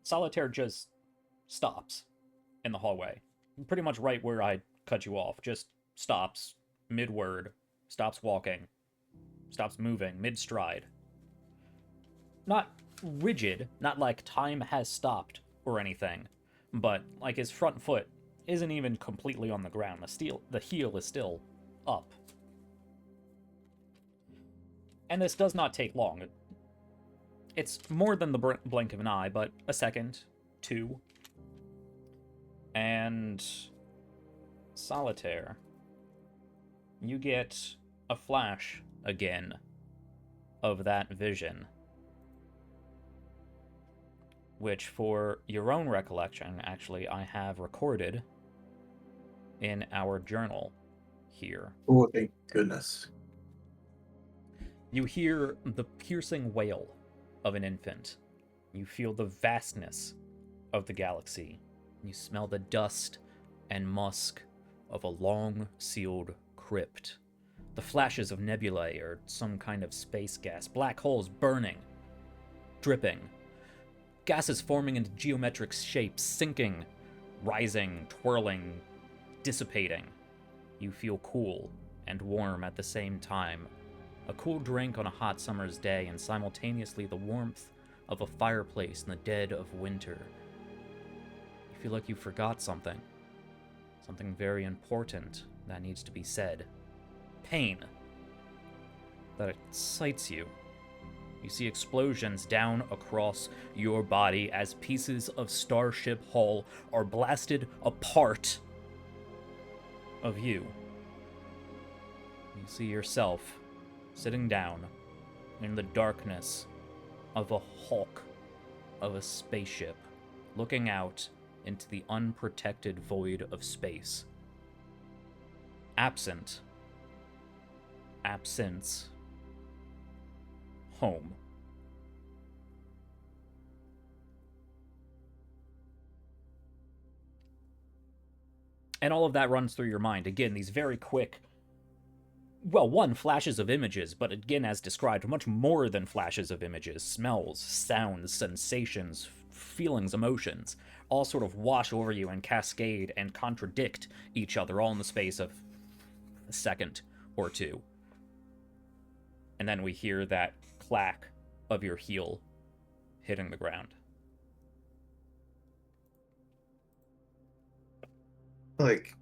Solitaire just stops in the hallway. Pretty much right where I cut you off. Just stops mid-word, stops walking, stops moving mid-stride. Not rigid, not like time has stopped or anything, but like his front foot isn't even completely on the ground. The heel is still up. And this does not take long. It's more than the blink of an eye, but a second, two. And Solitaire, you get a flash again of that vision, which for your own recollection, actually, I have recorded in our journal here. Oh, thank goodness. You hear the piercing wail of an infant. You feel the vastness of the galaxy. You smell the dust and musk of a long-sealed crypt. The flashes of nebulae or some kind of space gas. Black holes burning, dripping. Gases forming into geometric shapes, sinking, rising, twirling, dissipating. You feel cool and warm at the same time. A cool drink on a hot summer's day, and simultaneously the warmth of a fireplace in the dead of winter. You feel like you forgot something. Something very important that needs to be said. Pain that excites you. You see explosions down across your body as pieces of Starship Hull are blasted apart of you. You see yourself sitting down in the darkness of a hulk of a spaceship, looking out into the unprotected void of space. Absence, home. And all of that runs through your mind. Again, these very quick, well, one, flashes of images, but again, as described, much more than flashes of images. Smells, sounds, sensations, feelings, emotions, all sort of wash over you and cascade and contradict each other, all in the space of a second or two. And then we hear that clack of your heel hitting the ground. Like,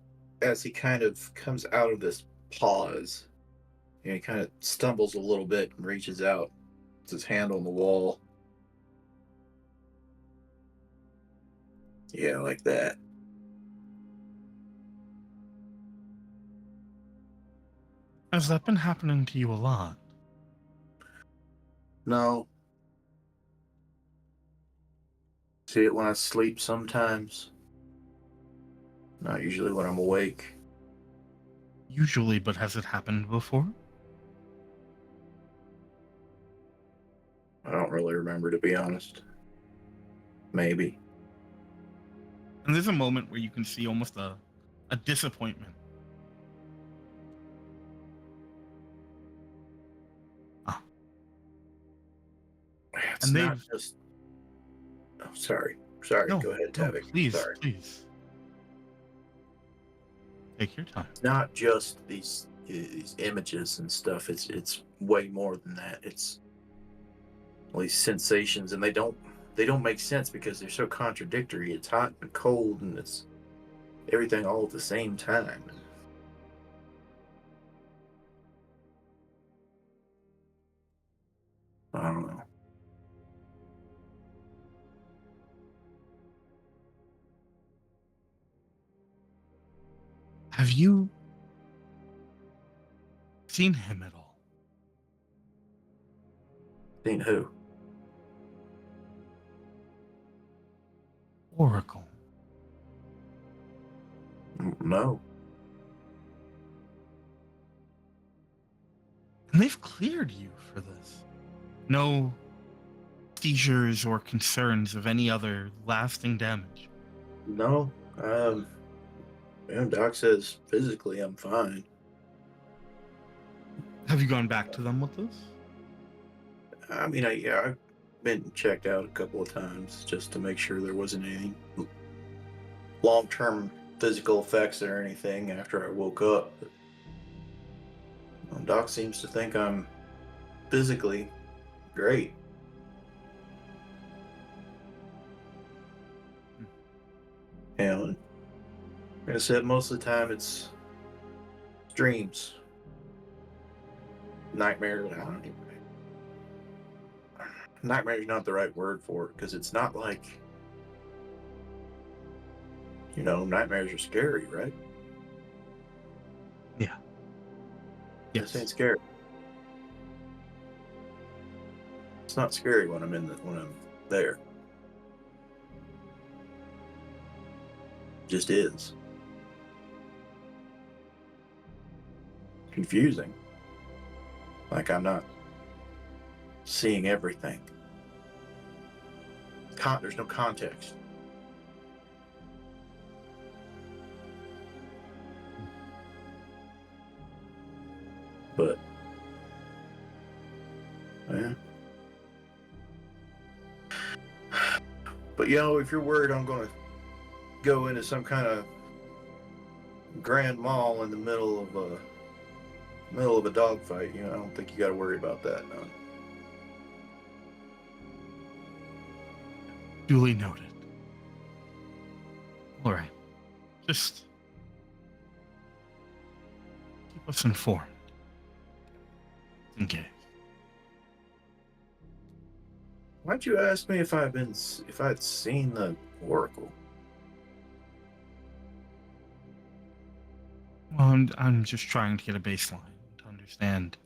as he kind of comes out of this pause, he kind of stumbles a little bit and reaches out, puts his hand on the wall. Yeah, like that. Has that been happening to you a lot? No. See it when I sleep sometimes. Not usually when I'm awake. Usually, but has it happened before? I don't really remember, to be honest. Maybe. And there's a moment where you can see almost a disappointment. Ah. It's And not they've... just. Oh, sorry. Sorry, No, go ahead, no, Tavik. please, Sorry. please. Take your time. It's not just these images and stuff. It's way more than that. It's all these sensations, and they don't make sense because they're so contradictory. It's hot and cold, and it's everything all at the same time. I don't know. Have you seen him at all? Seen who? Oracle. No. And they've cleared you for this. No seizures or concerns of any other lasting damage. No. Doc says physically I'm fine. Have you gone back to them with this? I mean, I've been checked out a couple of times just to make sure there wasn't any long-term physical effects or anything after I woke up. But Doc seems to think I'm physically great. And like I said, most of the time it's dreams, nightmares. I don't even. Nightmare's not the right word for it because it's not like, nightmares are scary, right? Yeah. Yes. This ain't scary. It's not scary when when I'm there. It just is. Confusing. Like I'm not seeing everything. There's no context. But yeah. But if you're worried I'm gonna go into some kind of grand mall in the middle of a dogfight, I don't think you got to worry about that. No. Duly noted. All right. Just keep us informed. Okay. Why'd you ask me if I'd seen the Oracle? Well, I'm just trying to get a baseline to understand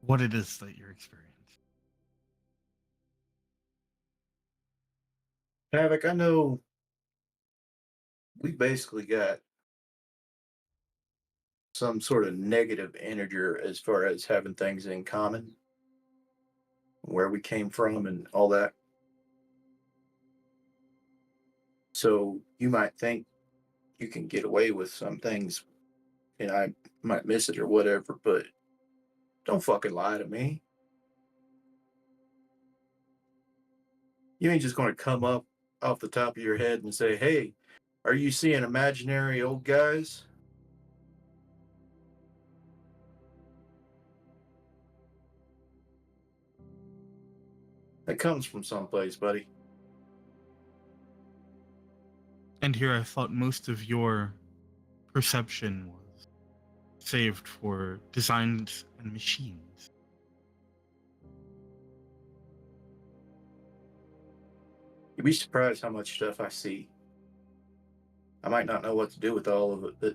what it is that you're experiencing. Havoc, I know we basically got some sort of negative integer as far as having things in common, where we came from and all that. So you might think you can get away with some things and I might miss it or whatever, but don't fucking lie to me. You ain't just going to come up off the top of your head and say, hey, are you seeing imaginary old guys? That comes from someplace, buddy. And here I thought most of your perception was saved for designs and machines. You'd be surprised how much stuff I see. I might not know what to do with all of it, but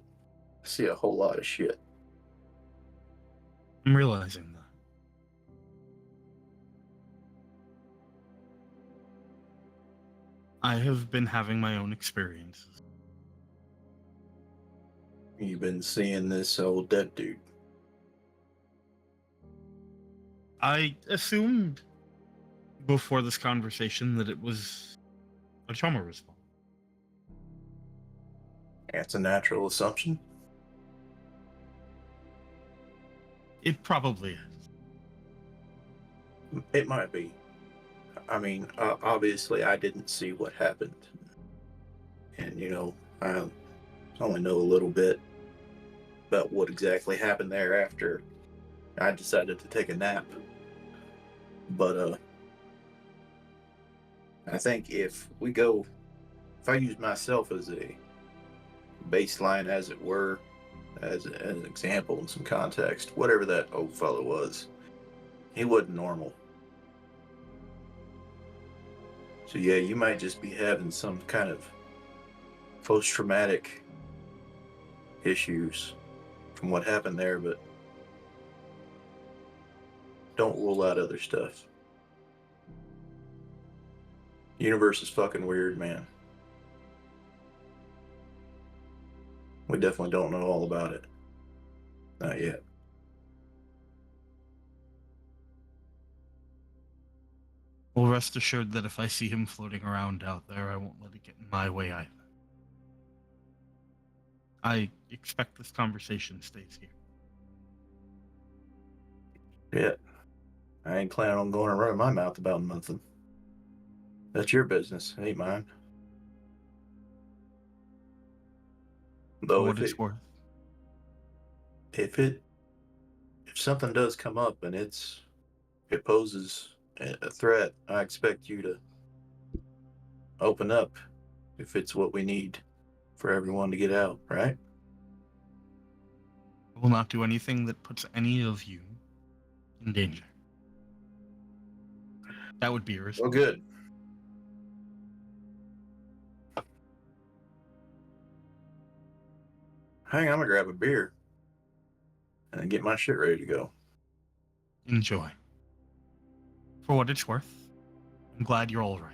I see a whole lot of shit. I'm realizing that. I have been having my own experiences. You've been seeing this old dead dude. I assumed before this conversation that it was a trauma response. That's a natural assumption. It probably is. It might be. I mean, obviously, I didn't see what happened. And, I only know a little bit about what exactly happened there after I decided to take a nap. But, I think if I use myself as a baseline, as it were, as an example in some context, whatever that old fellow was, he wasn't normal. So yeah, you might just be having some kind of post-traumatic issues from what happened there, but don't rule out other stuff. The universe is fucking weird, man. We definitely don't know all about it. Not yet. Well, rest assured that if I see him floating around out there, I won't let it get in my way either. I expect this conversation stays here. Yeah. I ain't planning on going and running my mouth about nothing. That's your business, it ain't mine. For Though what it's worth. if something does come up and it poses a threat, I expect you to open up if it's what we need for everyone to get out, right? I will not do anything that puts any of you in danger. That would be irresponsible. Well, good. Hang on, I'm gonna grab a beer and get my shit ready to go. Enjoy. For what it's worth, I'm glad you're all right.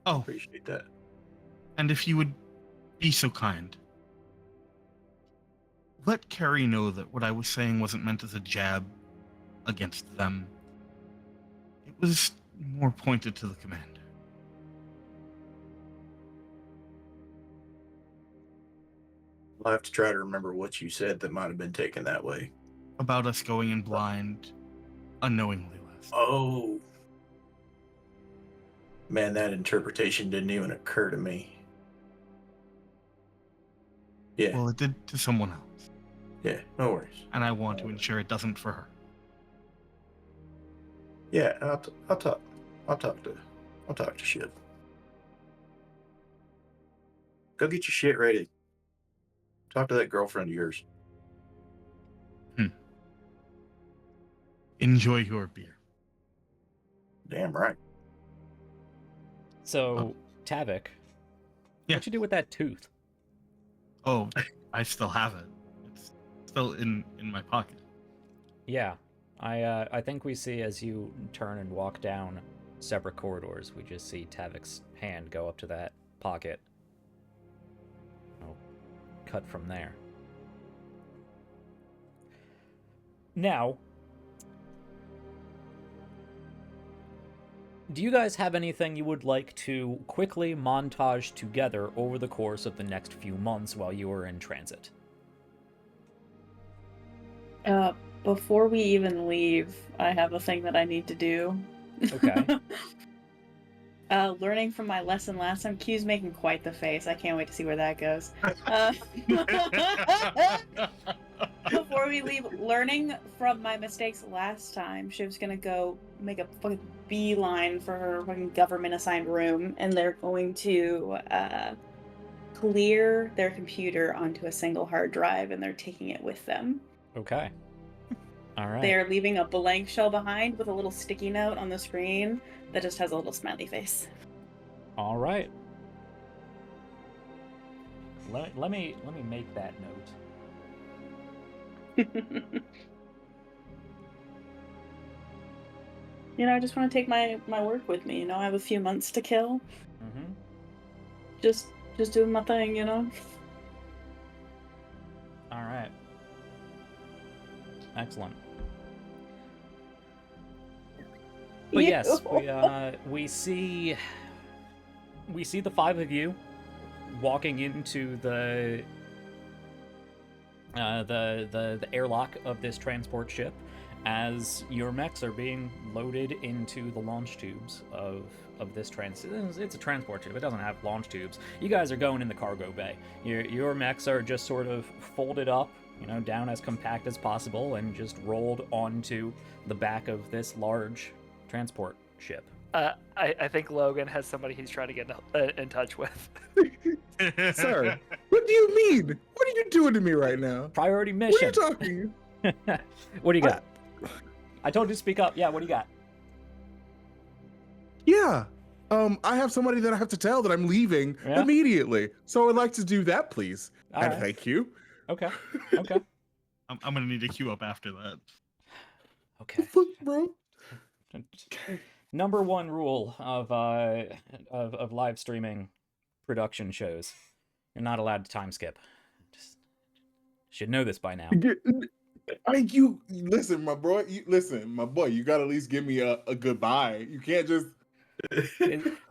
Oh, Appreciate that. and if you would be so kind, let Carrie know that what I was saying wasn't meant as a jab against them. It was more pointed to the commander. I'll have to try to remember what you said that might have been taken that way. About us going in blind unknowingly last. Oh. Man, that interpretation didn't even occur to me. Yeah. Well, it did to someone else, Yeah, no worries. and I want to ensure it doesn't for her. Yeah, I'll talk to Shiv. Go get your shit ready. Talk to that girlfriend of yours. Enjoy your beer. Damn right. So, Tavik, Yeah. what'd you do with that tooth? Oh, I still have it. It's still in my pocket. Yeah, I think we see as you turn and walk down separate corridors, we just see Tavik's hand go up to that pocket. Oh, cut from there. Now, do you guys have anything you would like to quickly montage together over the course of the next few months while you are in transit? Before we even leave, I have a thing that I need to do. Okay. Learning from my lesson last time. Q's making quite the face. I can't wait to see where that goes. Before we leave, learning from my mistakes last time, Shiv's gonna go make a fucking beeline for her fucking government-assigned room, and they're going to clear their computer onto a single hard drive, and they're taking it with them. Okay. All right. They're leaving a blank shell behind with a little sticky note on the screen that just has a little smiley face. All right. Let me make that note. You know, I just want to take my work with me. You know, I have a few months to kill. Mm-hmm. Just doing my thing. You know. All right. Excellent. But yes, we see the five of you walking into the airlock of this transport ship as your mechs are being loaded into the launch tubes of this it's a transport ship. It doesn't have launch tubes. You guys are going in the cargo bay. Your mechs are just sort of folded up, you know, down as compact as possible and just rolled onto the back of this large transport ship. I think Logan has somebody he's trying to get in touch with. Sir, what do you mean? What are you doing to me right now? Priority What are you mission. talking? What do you got? I told you to speak up. Yeah, what do you got? Yeah. I have somebody that I have to tell that I'm leaving immediately. So I'd like to do that, please. All and right. thank you. Okay. I'm gonna need to queue up after that. Okay. Fuck, bro. Number one rule of live streaming production shows: you're not allowed to time skip. Just should know this by now. You listen, my bro. My boy. You gotta at least give me a goodbye. You can't just.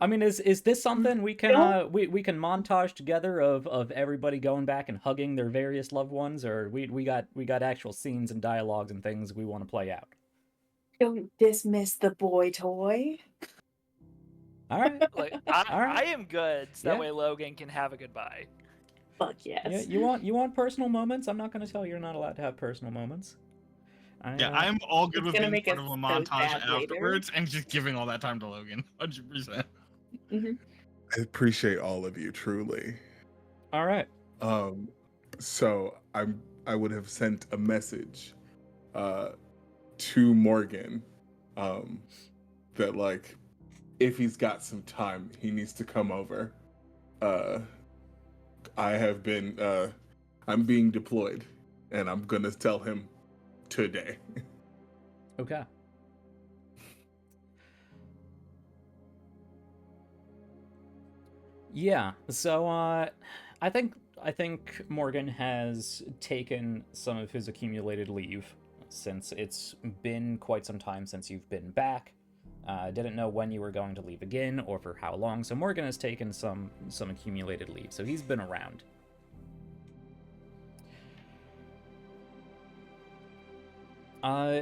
I mean, is this something we can we can montage together of everybody going back and hugging their various loved ones, or we got actual scenes and dialogues and things we want to play out? Don't dismiss the boy toy. All right. Like, All right. I am good, so Yeah. that way Logan can have a goodbye. Fuck yes. Yeah, you want personal moments? I'm not going to tell you you're not allowed to have personal moments. I'm all good It's with gonna being make part of us a so montage sad later. afterwards and just giving all that time to Logan. 100%. I appreciate all of you, truly. All right. So I would have sent a message to Morgan that, like, if he's got some time, he needs to come over. I have been I'm being deployed, and I'm gonna tell him today. Okay. Yeah. So I think Morgan has taken some of his accumulated leave since it's been quite some time since you've been back. Didn't know when you were going to leave again or for how long. So Morgan has taken some accumulated leave. So he's been around.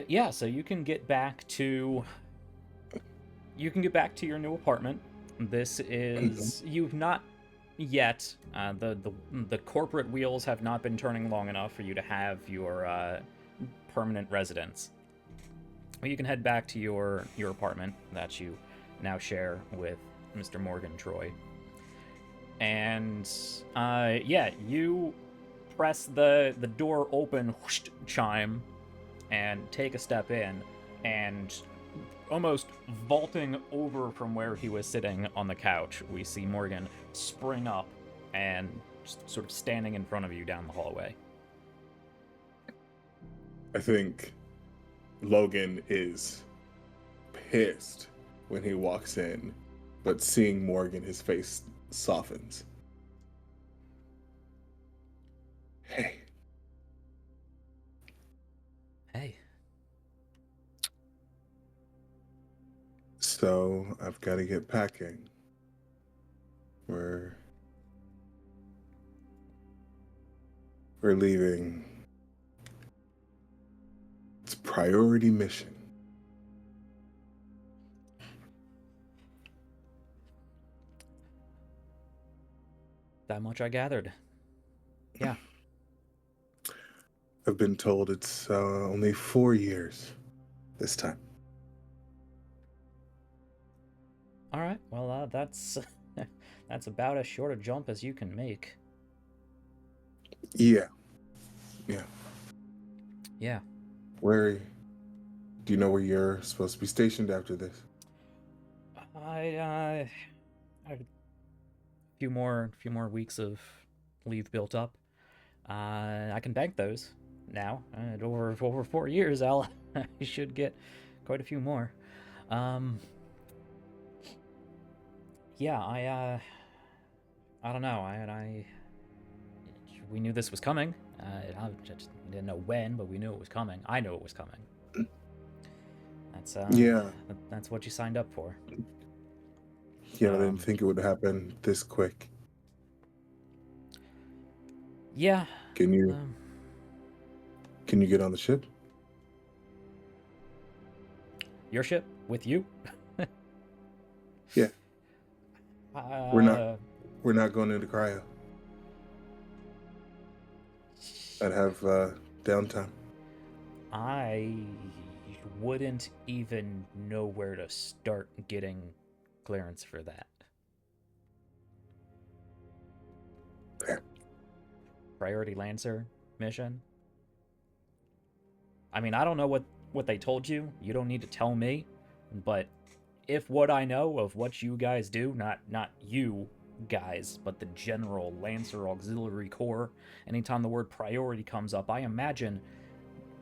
Yeah, so you can get back to your new apartment. This is you've not yet the corporate wheels have not been turning long enough for you to have your permanent residence. You can head back to your apartment that you now share with Mr. Morgan Troy. And yeah, you press the door open whoosh, chime and take a step in, and almost vaulting over from where he was sitting on the couch, we see Morgan spring up and just sort of standing in front of you down the hallway. I think Logan is pissed when he walks in, but seeing Morgan, his face softens. Hey. Hey. So I've got to get packing. We're leaving. It's a priority mission. That much I gathered. Yeah. I've been told it's only 4 years this time. All right. Well, that's that's about as short a jump as you can make. Yeah. Yeah. Where do you know where you're supposed to be stationed after this? I had a few more weeks of leave built up. I can bank those now. Over 4 years, I should get quite a few more. Yeah, I don't know. We knew this was coming. I just didn't know when, but we knew it was coming. I knew it was coming. That's Yeah. That's what you signed up for. Yeah, I didn't think it would happen this quick. Yeah. Can you get on the ship? Your ship with you? Yeah. We're not going into cryo. I'd have downtime. I wouldn't even know where to start getting clearance for that. Fair. Priority Lancer mission? I mean, I don't know what they told you. You don't need to tell me. But if what I know of what you guys do, not you guys, but the general Lancer Auxiliary Corps, anytime the word priority comes up, I imagine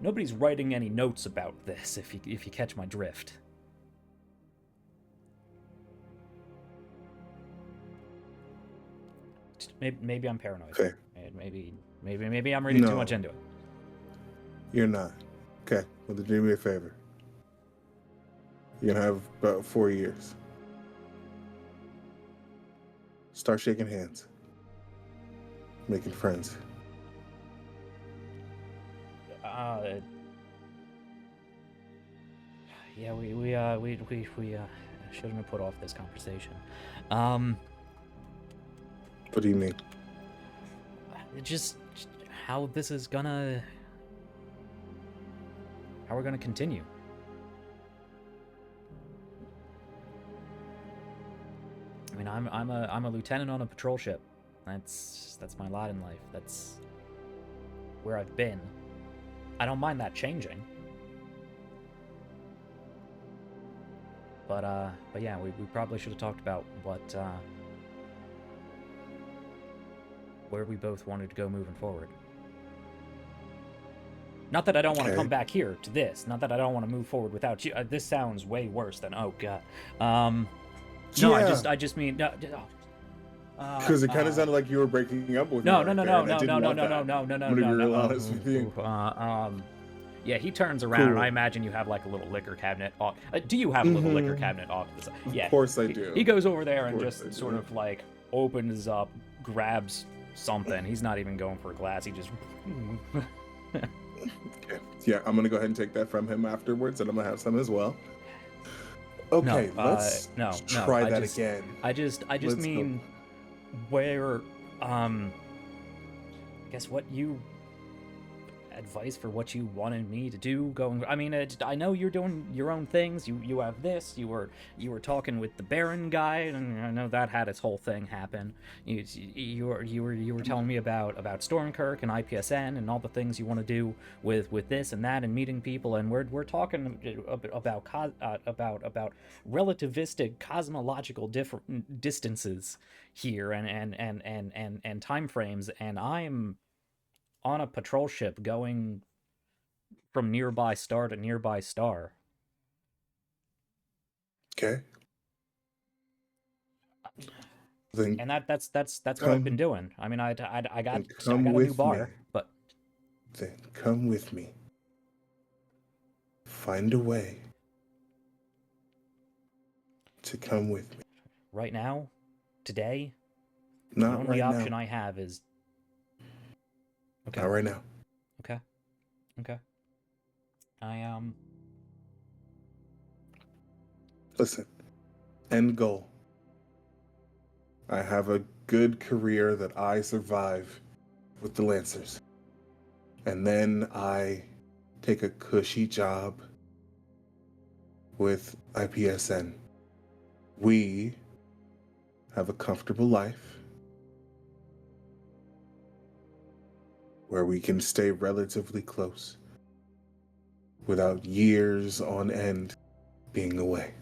nobody's writing any notes about this, if you catch my drift. Maybe I'm paranoid. Okay. Maybe I'm reading too much into it. You're not. Okay. Well, then do me a favor. You're gonna have about 4 years. Start shaking hands. Making friends. Yeah, we shouldn't have put off this conversation. What do you mean? Just how this is gonna... How we're gonna continue. I mean, I'm a lieutenant on a patrol ship. That's my lot in life. That's where I've been. I don't mind that changing. But yeah, we probably should have talked about where we both wanted to go moving forward. Not that I don't want to come back here to this. Not that I don't want to move forward without you. This sounds way worse than, oh god. No, Yeah. I just mean no. Because it kind of sounded like you were breaking up with me. No. I'm gonna be real honest with you. Yeah, he turns around, and I imagine you have like a little liquor cabinet off. Do you have a little liquor cabinet off to the side? Yeah, of course I do. He goes over there and just sort of like opens up, grabs something. He's not even going for a glass. He just. Okay. Yeah, I'm gonna go ahead and take that from him afterwards, and I'm gonna have some as well. Okay, let's try that again. I just mean where I guess what you advice for what you wanted me to do going. I mean, I know you're doing your own things. You have this. You were talking with the Baron guy, and I know that had its whole thing happen. You were telling me about Stormkirk and IPSN and all the things you want to do with this and that and meeting people, and we're talking about relativistic cosmological distances here and time frames, and I'm on a patrol ship going from nearby star to nearby star. Okay. And that's what I've been doing. I mean, I got a new bar, but then come with me. Find a way to come with me. Right now, today, Not the only right option now. I have is. Okay. Not right now. Okay. Listen, end goal. I have a good career that I survive with the Lancers. and then I take a cushy job with IPSN. We have a comfortable life where we can stay relatively close without years on end being away.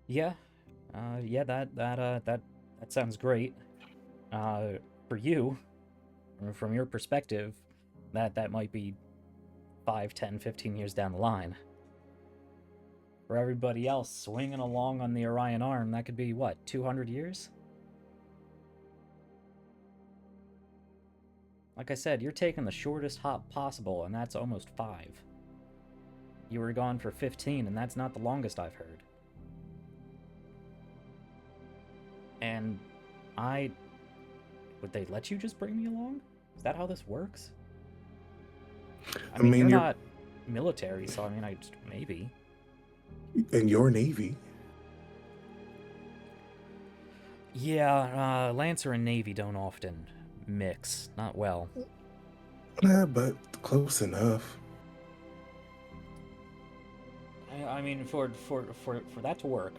Yeah, that sounds great. For you, from your perspective, that might be 5, 10, 15 years down the line. For everybody else swinging along on the Orion Arm, that could be, what, 200 years? Like I said, you're taking the shortest hop possible, and that's almost 5. You were gone for 15, and that's not the longest I've heard. And would they let you just bring me along? Is that how this works? I mean, you're not military, so I mean, maybe. And your Navy. Yeah, Lancer and Navy don't often mix. Not well. Yeah, but close enough. I mean, for that to work,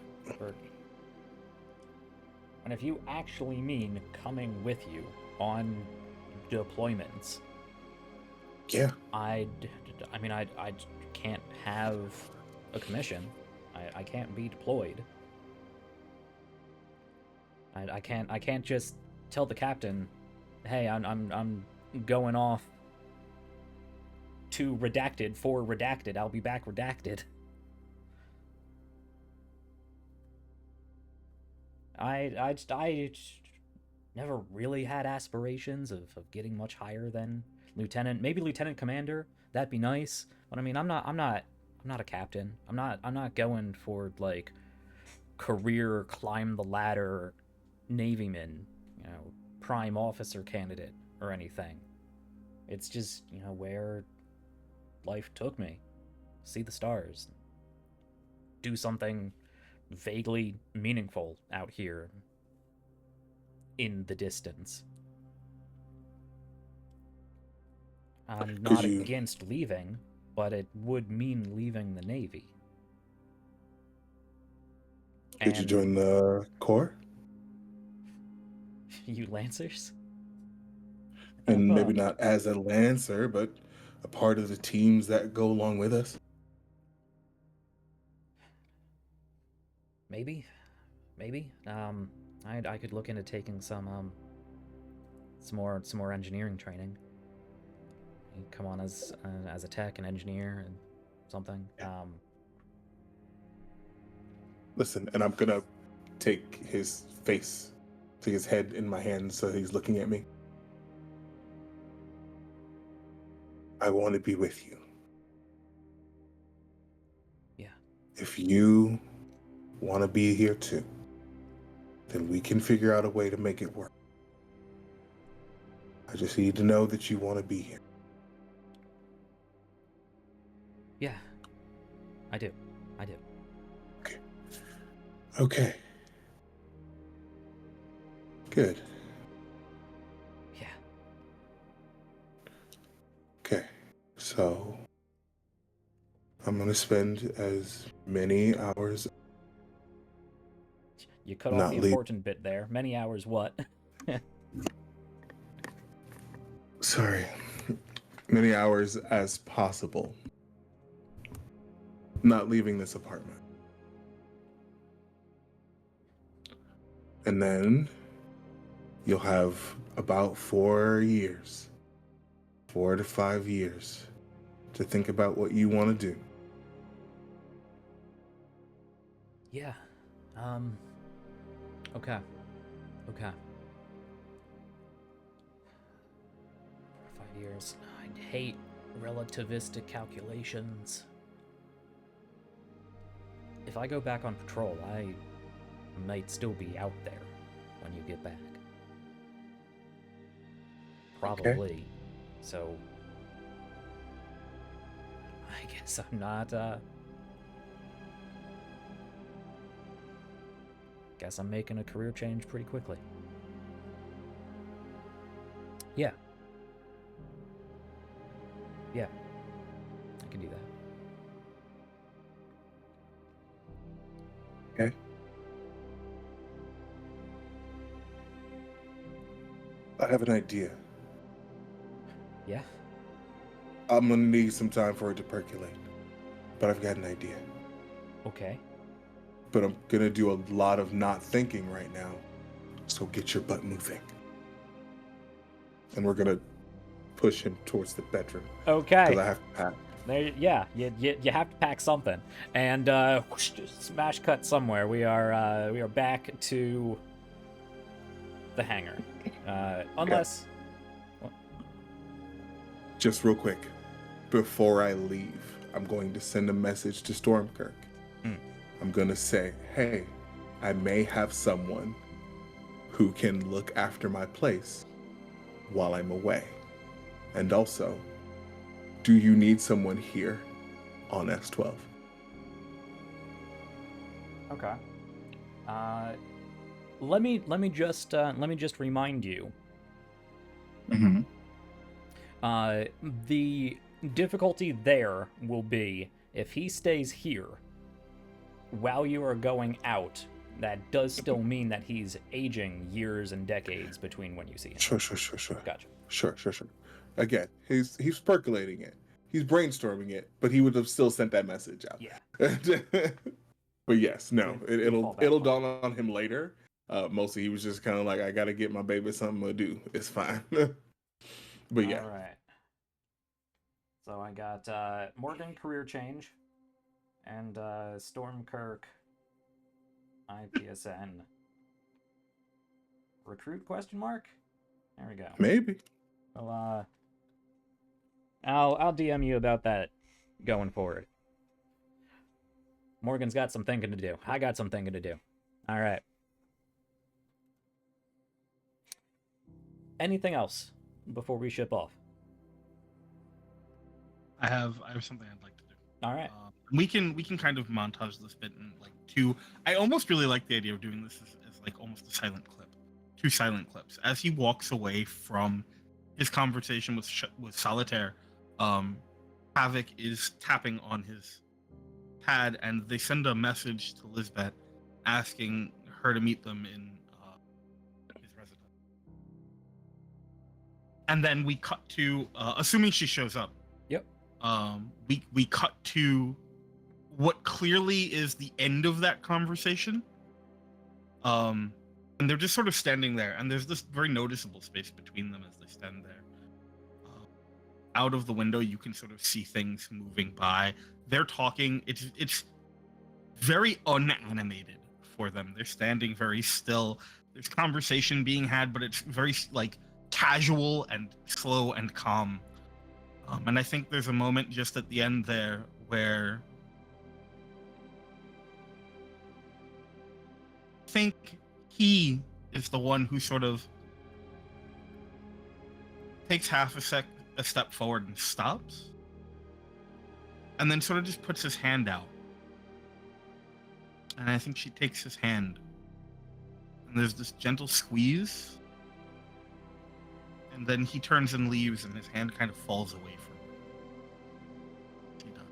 and if you actually mean coming with you on deployments, yeah, I can't have a commission. I can't be deployed. I can't just tell the captain, hey, I'm going off to redacted for redacted. I'll be back redacted. I never really had aspirations of getting much higher than lieutenant. Maybe lieutenant commander. That'd be nice. But I mean, I'm not a captain. I'm not going for like career climb the ladder navyman, prime officer candidate or anything. It's just, where life took me. See the stars. Do something vaguely meaningful out here in the distance. I'm not against leaving, but it would mean leaving the Navy. Could you join the Corps? You Lancers? And maybe not as a Lancer, but a part of the teams that go along with us. Maybe. I could look into taking some more engineering training. You come on as a tech, an engineer, and something. Yeah. Listen, and I'm gonna take his head in my hand so he's looking at me. I want to be with you. Yeah. If you want to be here too, then we can figure out a way to make it work. I just need to know that you want to be here. Yeah. I do. Okay. Good. Yeah. Okay. So I'm going to spend as many hours. You cut off the important bit there. Many hours what? Sorry. Many hours as possible. Not leaving this apartment. And then you'll have about 4 years, 4 to 5 years to think about what you want to do. Yeah. Okay. 5 years. I hate relativistic calculations. If I go back on patrol, I might still be out there when you get back. Probably. Okay. So I guess I'm not guess I'm making a career change pretty quickly. Yeah. Yeah. I can do that. Okay. I have an idea. Yeah. I'm gonna need some time for it to percolate, but I've got an idea. Okay. But I'm gonna do a lot of not thinking right now, so get your butt moving. And we're gonna push him towards the bedroom. Okay. Because I have to pack. There, yeah, you have to pack something, and whoosh, just smash cut somewhere. We are back to the hangar, unless. Just real quick, before I leave, I'm going to send a message to Stormkirk. I'm gonna say, hey, I may have someone who can look after my place while I'm away. And also, do you need someone here on S12? Okay. Let me just remind you. Mm-hmm. The difficulty there will be if he stays here while you are going out. That does still mean that he's aging years and decades between when you see him. Sure. Gotcha. Sure. Again, he's percolating it. He's brainstorming it, but he would have still sent that message out. Yeah. But yes, no, It'll it'll dawn on him later. Mostly he was just kind of like, I gotta get my baby something to do. It's fine. But yeah. All right. So I got Morgan career change, and Stormkirk IPSN recruit question mark. There we go. Maybe. Well, I'll DM you about that going forward. Morgan's got some thinking to do. I got some thinking to do. All right. Anything else before we ship off? I have something I'd like to do. All right. We can kind of montage this bit in like two. I almost really like the idea of doing this as like almost a silent clip, 2 silent clips as he walks away from his conversation with Solitaire. Havoc is tapping on his pad, and they send a message to Lisbeth asking her to meet them in his residence. And then we cut to, assuming she shows up. Yep. We cut to what clearly is the end of that conversation. And they're just sort of standing there, and there's this very noticeable space between them as they stand there. Out of the window, you can sort of see things moving by. They're talking. It's very unanimated for them. They're standing very still. There's conversation being had, but it's very like casual and slow and calm. And I think there's a moment just at the end there where I think he is the one who sort of takes half a step forward and stops, and then sort of just puts his hand out. And I think she takes his hand, and there's this gentle squeeze, and then he turns and leaves, and his hand kind of falls away from her. He does.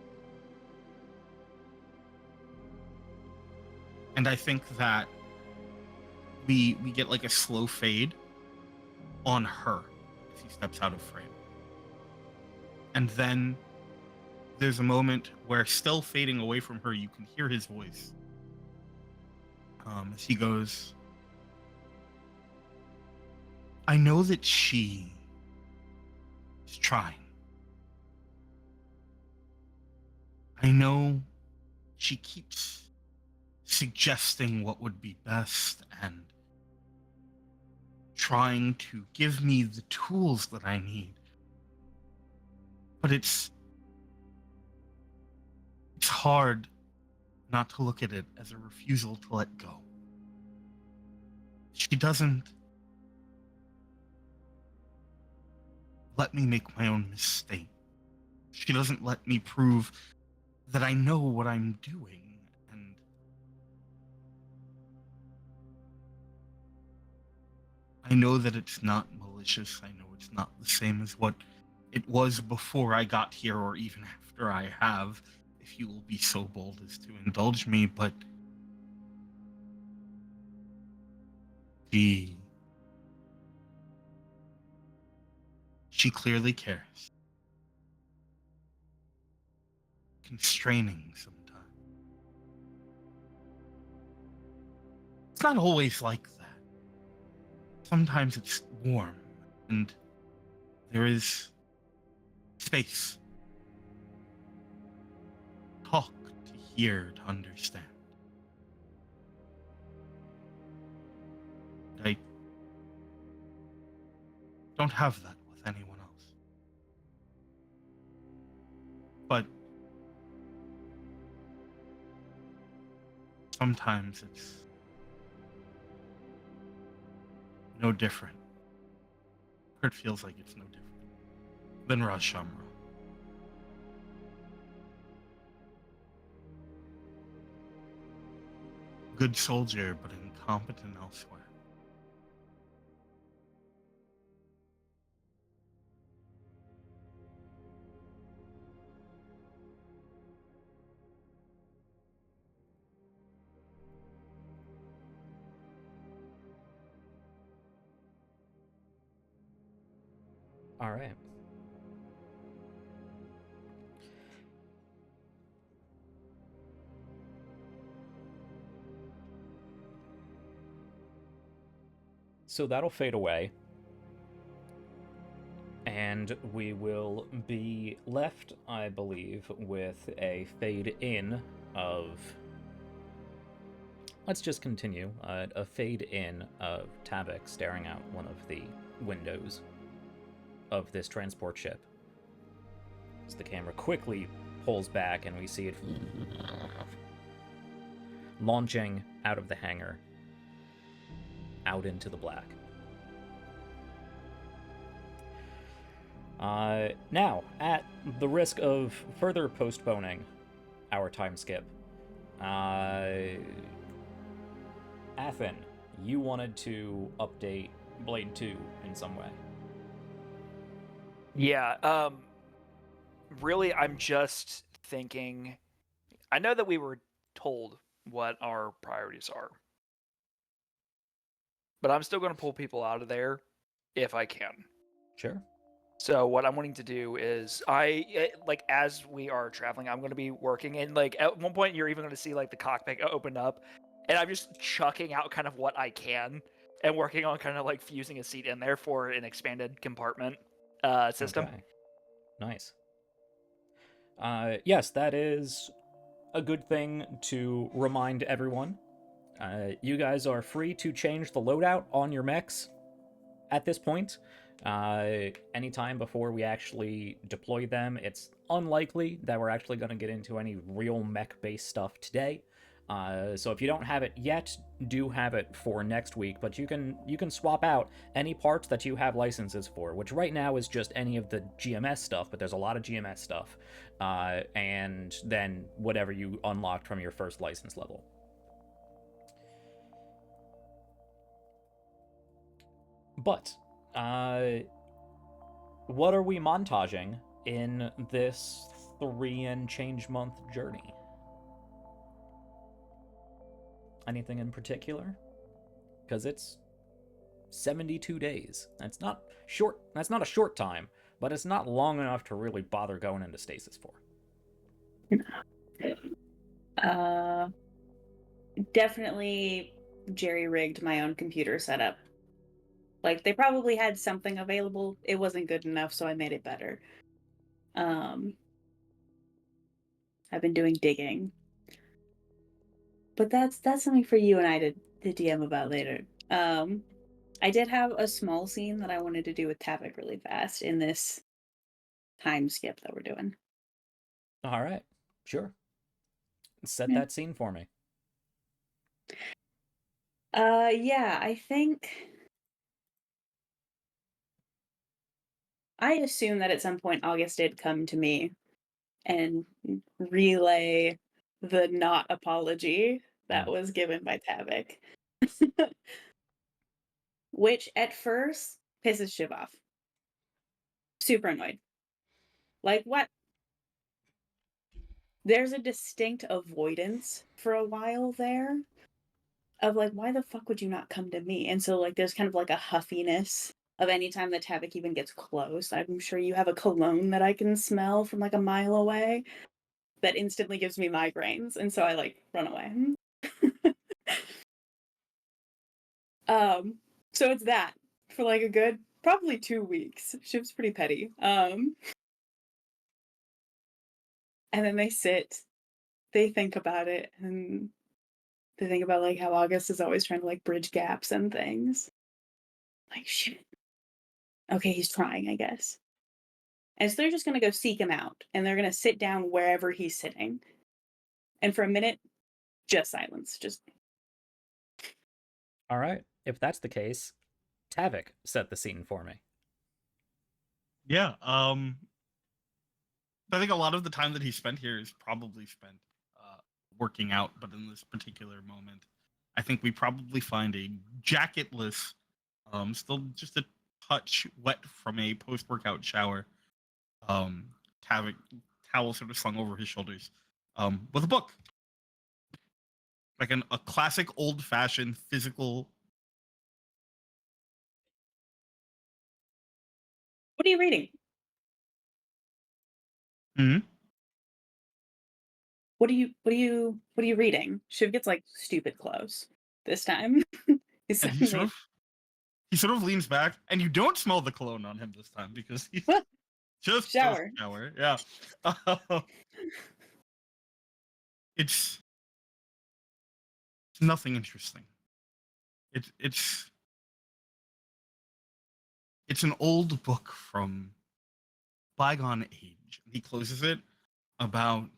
And I think that we get like a slow fade on her as he steps out of frame. And then there's a moment where, still fading away from her, you can hear his voice. As he goes, I know that she is trying. I know she keeps suggesting what would be best and trying to give me the tools that I need. But it's hard not to look at it as a refusal to let go. She doesn't let me make my own mistake. She doesn't let me prove that I know what I'm doing. And I know that it's not malicious. I know it's not the same as what it was before I got here or even after I have, if you will be so bold as to indulge me, but she clearly cares. Constraining sometimes. It's not always like that. Sometimes it's warm, and there is space. Talk to hear to understand. I don't have that with anyone else. But sometimes it's no different. Or it feels like it's no different than Rashamra. Good soldier, but incompetent elsewhere. All right. So that'll fade away. And we will be left, I believe, with a fade in of... Let's just continue. A fade in of Tavik staring out one of the windows of this transport ship. As the camera quickly pulls back and we see it launching out of the hangar, out into the black. Now, at the risk of further postponing our time skip, Athen, you wanted to update Blade 2 in some way. Yeah, really, I'm just thinking... I know that we were told what our priorities are. But I'm still going to pull people out of there if I can. Sure. So what I'm wanting to do is as we are traveling, I'm going to be working, and like at one point you're even going to see like the cockpit open up, and I'm just chucking out kind of what I can and working on kind of like fusing a seat in there for an expanded compartment system. Okay. Nice. Yes, that is a good thing to remind everyone. You guys are free to change the loadout on your mechs at this point. Anytime before we actually deploy them. It's unlikely that we're actually going to get into any real mech-based stuff today. So if you don't have it yet, do have it for next week, but you can swap out any parts that you have licenses for, which right now is just any of the GMS stuff, but there's a lot of GMS stuff, and then whatever you unlocked from your first license level. But, what are we montaging in this 3 and change month journey? Anything in particular? Because it's 72 days. That's not short. That's not a short time, but it's not long enough to really bother going into stasis for. Definitely jerry-rigged my own computer setup. Like, they probably had something available. It wasn't good enough, so I made it better. I've been doing digging. But that's something for you and I to DM about later. I did have a small scene that I wanted to do with Tavik really fast in this time skip that we're doing. All right, sure. Set Yeah. that scene for me. Yeah, I think I assume that at some point August did come to me and relay the not apology that was given by Tavik. which at first pisses Shiv off. Super annoyed. Like, what? There's a distinct avoidance for a while there of like, why the fuck would you not come to me? And so like there's kind of like a huffiness of any time that Tavik even gets close. I'm sure you have a cologne that I can smell from like a mile away that instantly gives me migraines, and so I like run away. So it's that for like a good probably 2 weeks. Shiv's pretty petty. And then they sit, they think about it, and they think about like how August is always trying to like bridge gaps and things. Like, shit. Okay, he's trying, I guess. And so they're just gonna go seek him out, and they're gonna sit down wherever he's sitting. And for a minute, just silence. Just All right. If that's the case, Tavik set the scene for me. Yeah. I think a lot of the time that he spent here is probably spent working out, but in this particular moment, I think we probably find a jacketless, still just a touch wet from a post-workout shower, Tavik, towel sort of slung over his shoulders, with a book, like a classic old-fashioned physical. what are you reading? Hmm? What are you reading? Shiv gets like stupid close this time. He's And suddenly he sort of leans back, and you don't smell the cologne on him this time because he's just shower. shower. Yeah. It's nothing interesting. It's an old book from bygone age. He closes it about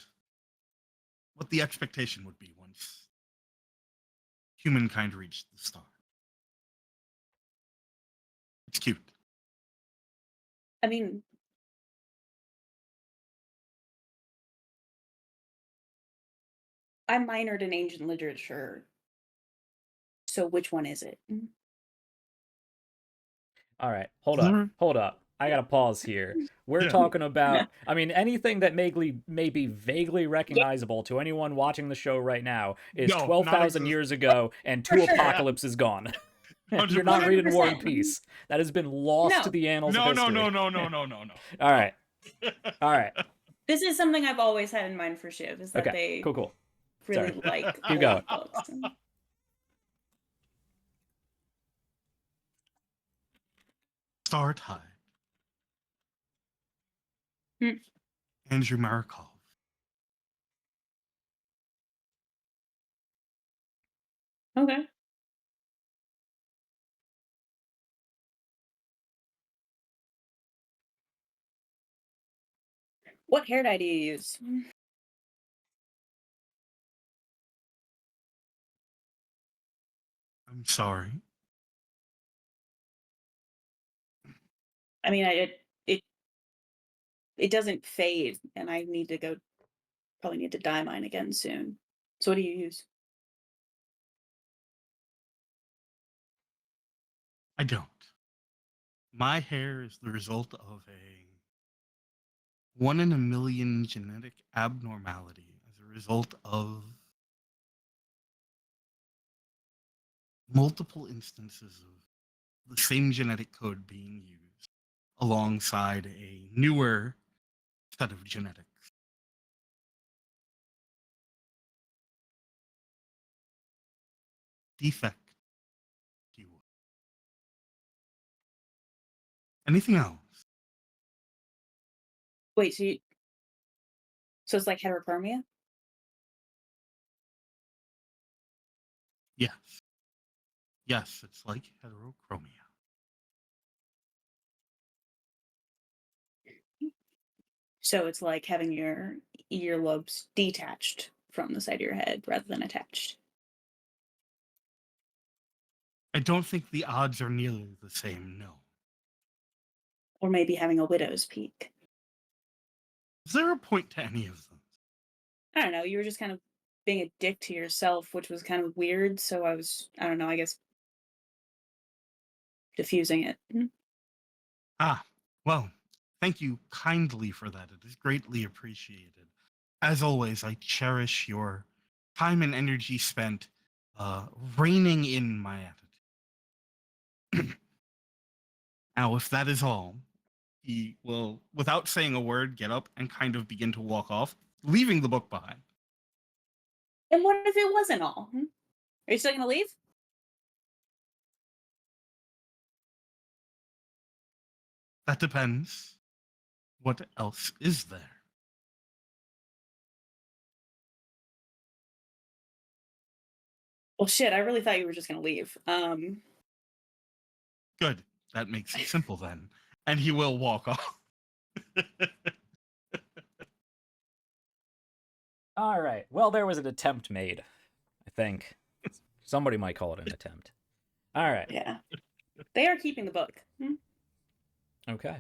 what the expectation would be once humankind reached the star. It's cute. I mean, I minored in ancient literature. So which one is it? All right, hold up. I gotta pause here. We're Yeah. talking about, I mean, anything that may be vaguely recognizable to anyone watching the show right now is No, 12,000 not years ago, and For two sure. apocalypses gone. You're not 100%. reading War and 100%. Peace. That has been lost to No. the annals No, of no, history. no. All right, all right. This is something I've always had in mind for Shiv, is that Okay, they cool. really Sorry. like Keep old going. books. Star Tide. Hmm. Andrew Markov. Okay. What hair dye do you use? I'm sorry. I mean, it doesn't fade, and I need to go. Probably need to dye mine again soon. So what do you use? I don't. My hair is the result of a 1 in a million genetic abnormality as a result of multiple instances of the same genetic code being used alongside a newer set of genetics. Defect, if you will. Anything else? Wait, so it's like heterochromia? Yes. Yes, it's like heterochromia. So it's like having your earlobes detached from the side of your head rather than attached. I don't think the odds are nearly the same, no. Or maybe having a widow's peak. Is there a point to any of them? I don't know, you were just kind of being a dick to yourself, which was kind of weird, so I don't know, I guess diffusing it. Ah, well, thank you kindly for that. It is greatly appreciated. As always, I cherish your time and energy spent reining in my attitude. Now, if that is all, he will, without saying a word, get up and kind of begin to walk off, leaving the book behind. And what if it wasn't all? Are you still gonna leave? That depends. What else is there? Well, shit, I really thought you were just gonna leave. Good. That makes it simple then. And he will walk off. All right. Well, there was an attempt made, I think. Somebody might call it an attempt. All right. Yeah. They are keeping the book. Okay.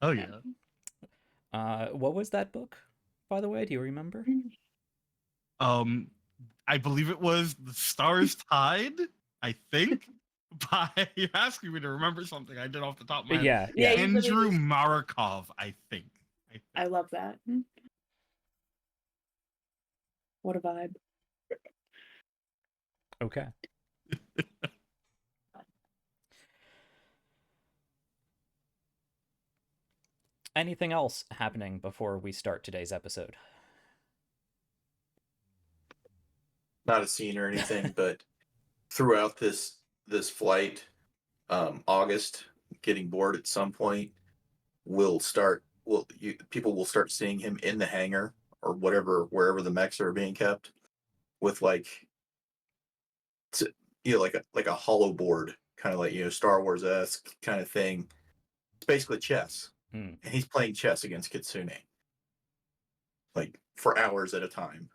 Oh, yeah. What was that book, by the way? Do you remember? I believe it was The Stars Tide, I think. You're asking me to remember something I did off the top of my head. Yeah. Yeah, you really Andrew just- Marakov, I think. I love that. What a vibe. Okay. Anything else happening before we start today's episode? Not a scene or anything, but throughout this flight, August getting bored at some point people will start seeing him in the hangar or wherever the mechs are being kept with like like a hollow board, kind of like Star Wars-esque kind of thing. It's basically chess, and he's playing chess against Kitsune like for hours at a time.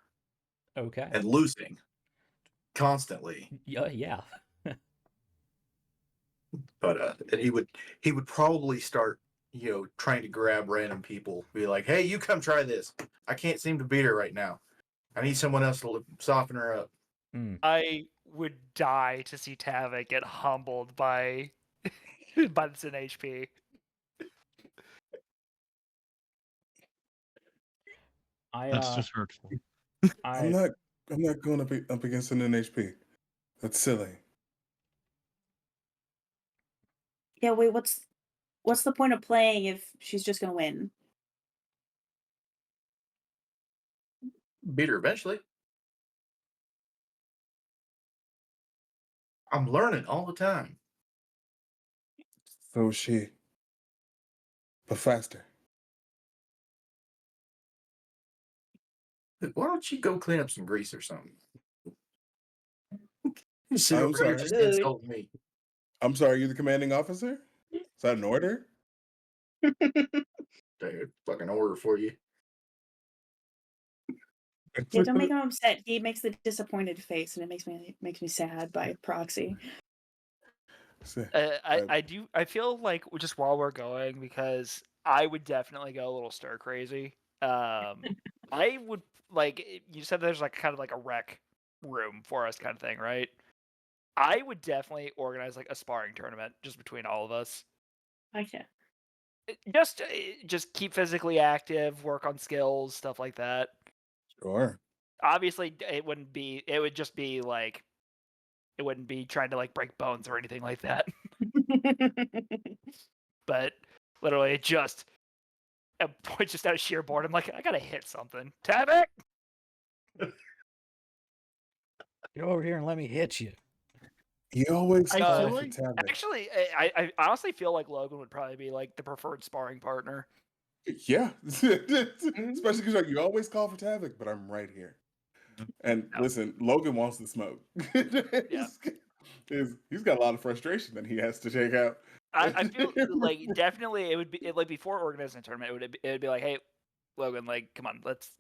Okay. And losing constantly. Yeah. But and he would probably start trying to grab random people, be like, hey, you come try this. I can't seem to beat her right now. I need someone else to soften her up. I would die to see Tavik get humbled by by this in HP. That's just hurtful. I'm not going up against an NHP. That's silly. Yeah, wait, what's the point of playing if she's just gonna win? Beat her eventually. I'm learning all the time. So is she. But faster. Why don't you go clean up some grease or something? You sit I'm over there sorry. just insult me. I'm sorry, you're the commanding officer? Is that an order? Dude, fucking order for you. Yeah, don't make him upset. He makes the disappointed face, and it makes me sad by proxy. I feel like just while we're going, because I would definitely go a little stir crazy. I would you said there's like kind of like a rec room for us kind of thing, right? I would definitely organize like a sparring tournament just between all of us. Okay. Just keep physically active, work on skills, stuff like that. Sure. Obviously, it wouldn't be. It would just be like, it wouldn't be trying to like break bones or anything like that. But literally, just a point just out of sheer boredom. Like, I gotta hit something. Tavik! Get over here and let me hit you. You always I call feel for like- Tavik. Actually, I honestly feel like Logan would probably be like the preferred sparring partner. Yeah. Especially because you always call for Tavik, but I'm right here. And listen, Logan wants the smoke. He's got a lot of frustration that he has to take out. I feel like definitely it would be like before organizing a tournament, it would be like, hey, Logan, like, come on, let's.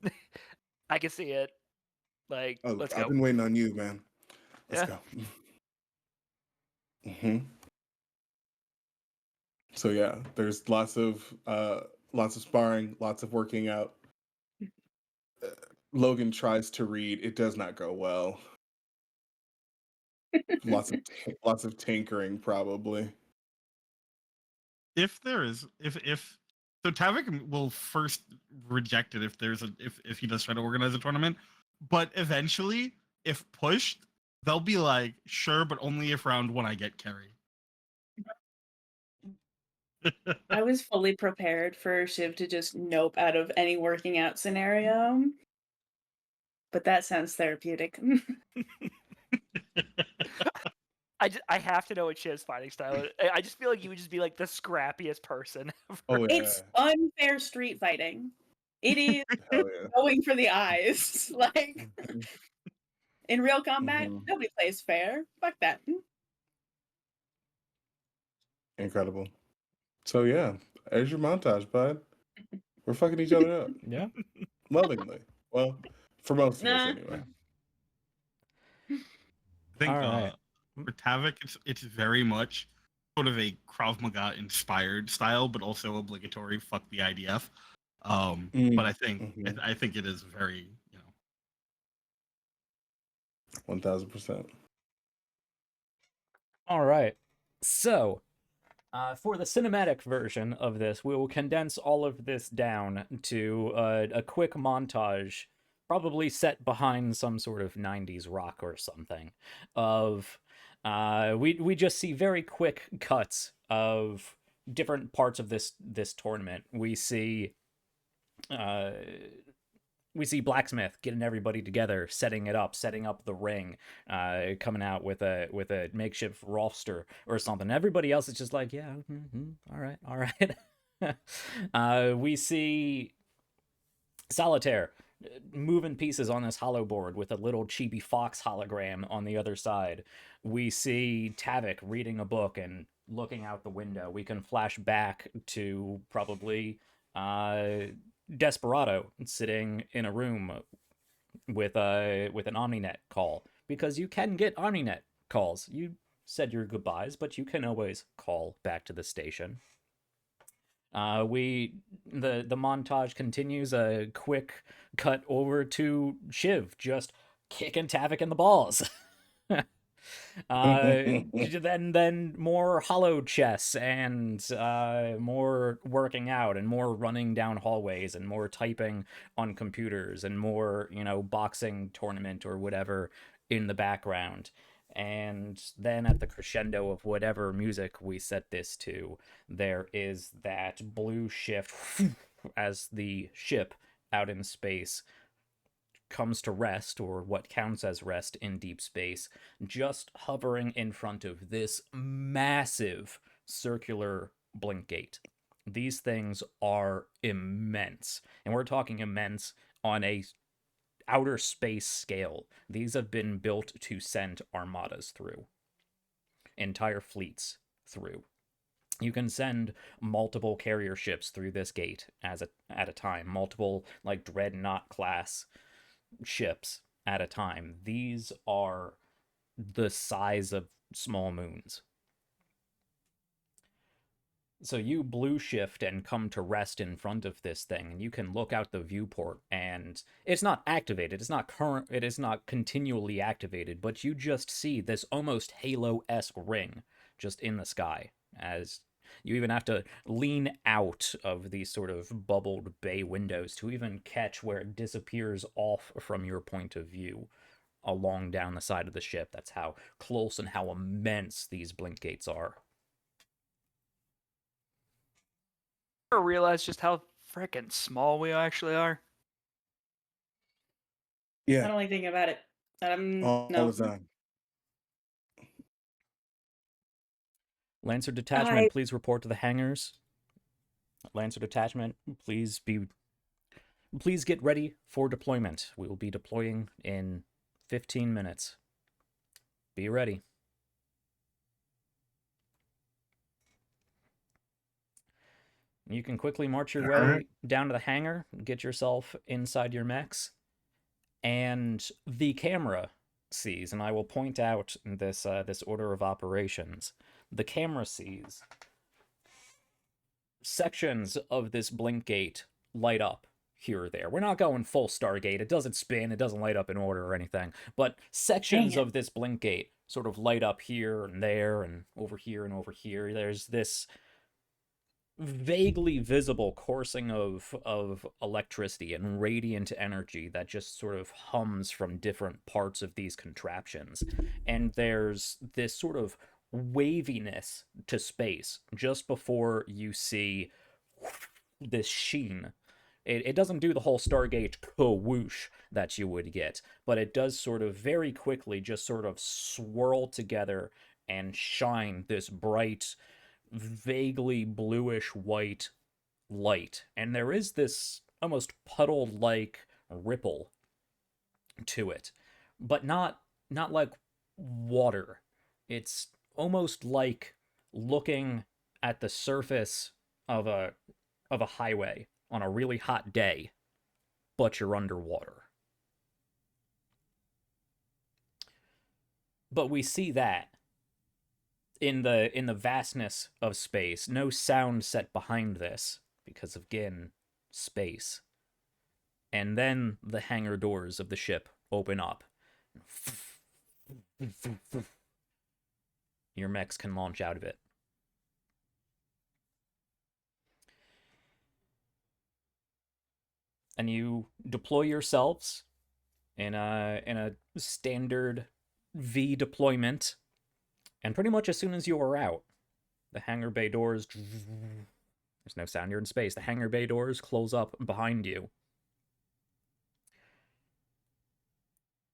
I can see it. Like, let's go. I've been waiting on you, man. Let's Yeah. go. So yeah, there's lots of sparring, lots of working out. Logan tries to read; it does not go well. lots of tinkering, probably. if there is, if so, Tavik will first reject it if there's a if he does try to organize a tournament, but eventually, if pushed, they'll be like, sure, but only if round one I get carry. I was fully prepared for Shiv to just nope out of any working out scenario. But that sounds therapeutic. I have to know what Shiv's fighting style is. I just feel like you would just be like the scrappiest person ever. Oh yeah. It's unfair street fighting. It is Hell yeah. going for the eyes. Like in real combat, Mhm. nobody plays fair. Fuck that. Incredible. So yeah, there's your montage, bud. We're fucking each other up. Yeah. Lovingly. Well, for most of us Nah. anyway. I think All right. for Tavik, it's very much sort of a Krav Maga inspired style, but also obligatory. Fuck the IDF. But I think I think it is very 1000%. All right. So, for the cinematic version of this, we will condense all of this down to a quick montage, probably set behind some sort of 90s rock or something, of we just see very quick cuts of different parts of this tournament. We see Blacksmith getting everybody together, setting up the ring, coming out with a makeshift roster or something. Everybody else is just like, yeah, all right. We see Solitaire moving pieces on this hollow board with a little chibi fox hologram on the other side. We see Tavik reading a book and looking out the window. We can flash back to probably Desperado sitting in a room with an OmniNet call, because you can get OmniNet calls. You said your goodbyes, but you can always call back to the station. The montage continues, a quick cut over to Shiv just kicking Tavik in the balls. Then more hollow chess and more working out and more running down hallways and more typing on computers and more, boxing tournament or whatever in the background. And then at the crescendo of whatever music we set this to, there is that blue shift as the ship out in space comes to rest, or what counts as rest in deep space, just hovering in front of this massive circular blink gate. These things are immense, and we're talking immense on a outer space scale. These have been built to send armadas through, entire fleets through. You can send multiple carrier ships through this gate at a time, multiple like dreadnought class ships at a time. These are the size of small moons. So you blue shift and come to rest in front of this thing, and you can look out the viewport, and it's not activated, it is not continually activated, but you just see this almost Halo-esque ring just in the sky, as you even have to lean out of these sort of bubbled bay windows to even catch where it disappears off from your point of view along down the side of the ship. That's how close and how immense these blink gates are. I never realized just how freaking small we actually are. I Yeah, don't like thinking about it. all No. the time. Lancer Detachment, please report to the hangars. Lancer Detachment, please get ready for deployment. We will be deploying in 15 minutes. Be ready. You can quickly march your way down to the hangar, get yourself inside your mechs, and the camera sees, and I will point out this order of operations. The camera sees sections of this blink gate light up here or there. We're not going full Stargate. It doesn't spin, it doesn't light up in order or anything, but sections of this blink gate sort of light up here and there and over here and over here. There's this vaguely visible coursing of electricity and radiant energy that just sort of hums from different parts of these contraptions. And there's this sort of waviness to space just before you see this sheen. It doesn't do the whole Stargate whoosh that you would get, but it does sort of very quickly just sort of swirl together and shine this bright, vaguely bluish white light. And there is this almost puddle-like ripple to it, but not like water. It's almost like looking at the surface of a highway on a really hot day, but you're underwater. But we see that in the vastness of space, no sound set behind this because of, again, space. And then the hangar doors of the ship open up. Your mechs can launch out of it. And you deploy yourselves in a standard V deployment. And pretty much as soon as you are out, the hangar bay doors... There's no sound, you're in space. The hangar bay doors close up behind you.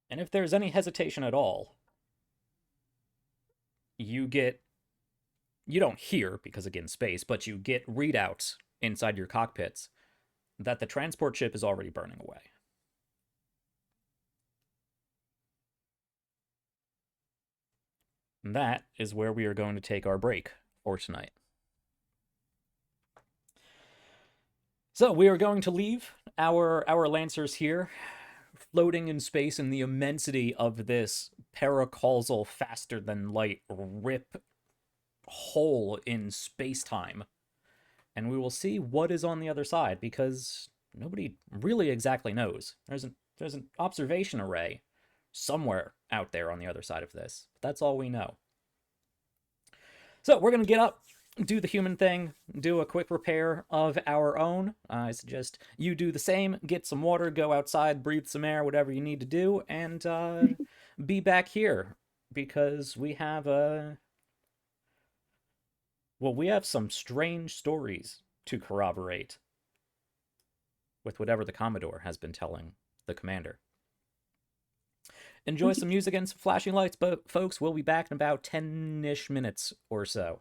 And if there's any hesitation at all, you don't hear, because again, space, but you get readouts inside your cockpits that the transport ship is already burning away. And that is where we are going to take our break for tonight. So we are going to leave our Lancers here, floating in space in the immensity of this paracausal, faster-than-light rip hole in space-time. And we will see what is on the other side, because nobody really exactly knows. There's an observation array somewhere out there on the other side of this. But that's all we know. So we're going to get up, do the human thing, do a quick repair of our own. I suggest you do the same, get some water, go outside, breathe some air, whatever you need to do, and be back here, because we have we have some strange stories to corroborate with whatever the Commodore has been telling the commander. Enjoy some music and some flashing lights, but folks, we'll be back in about 10-ish minutes or so.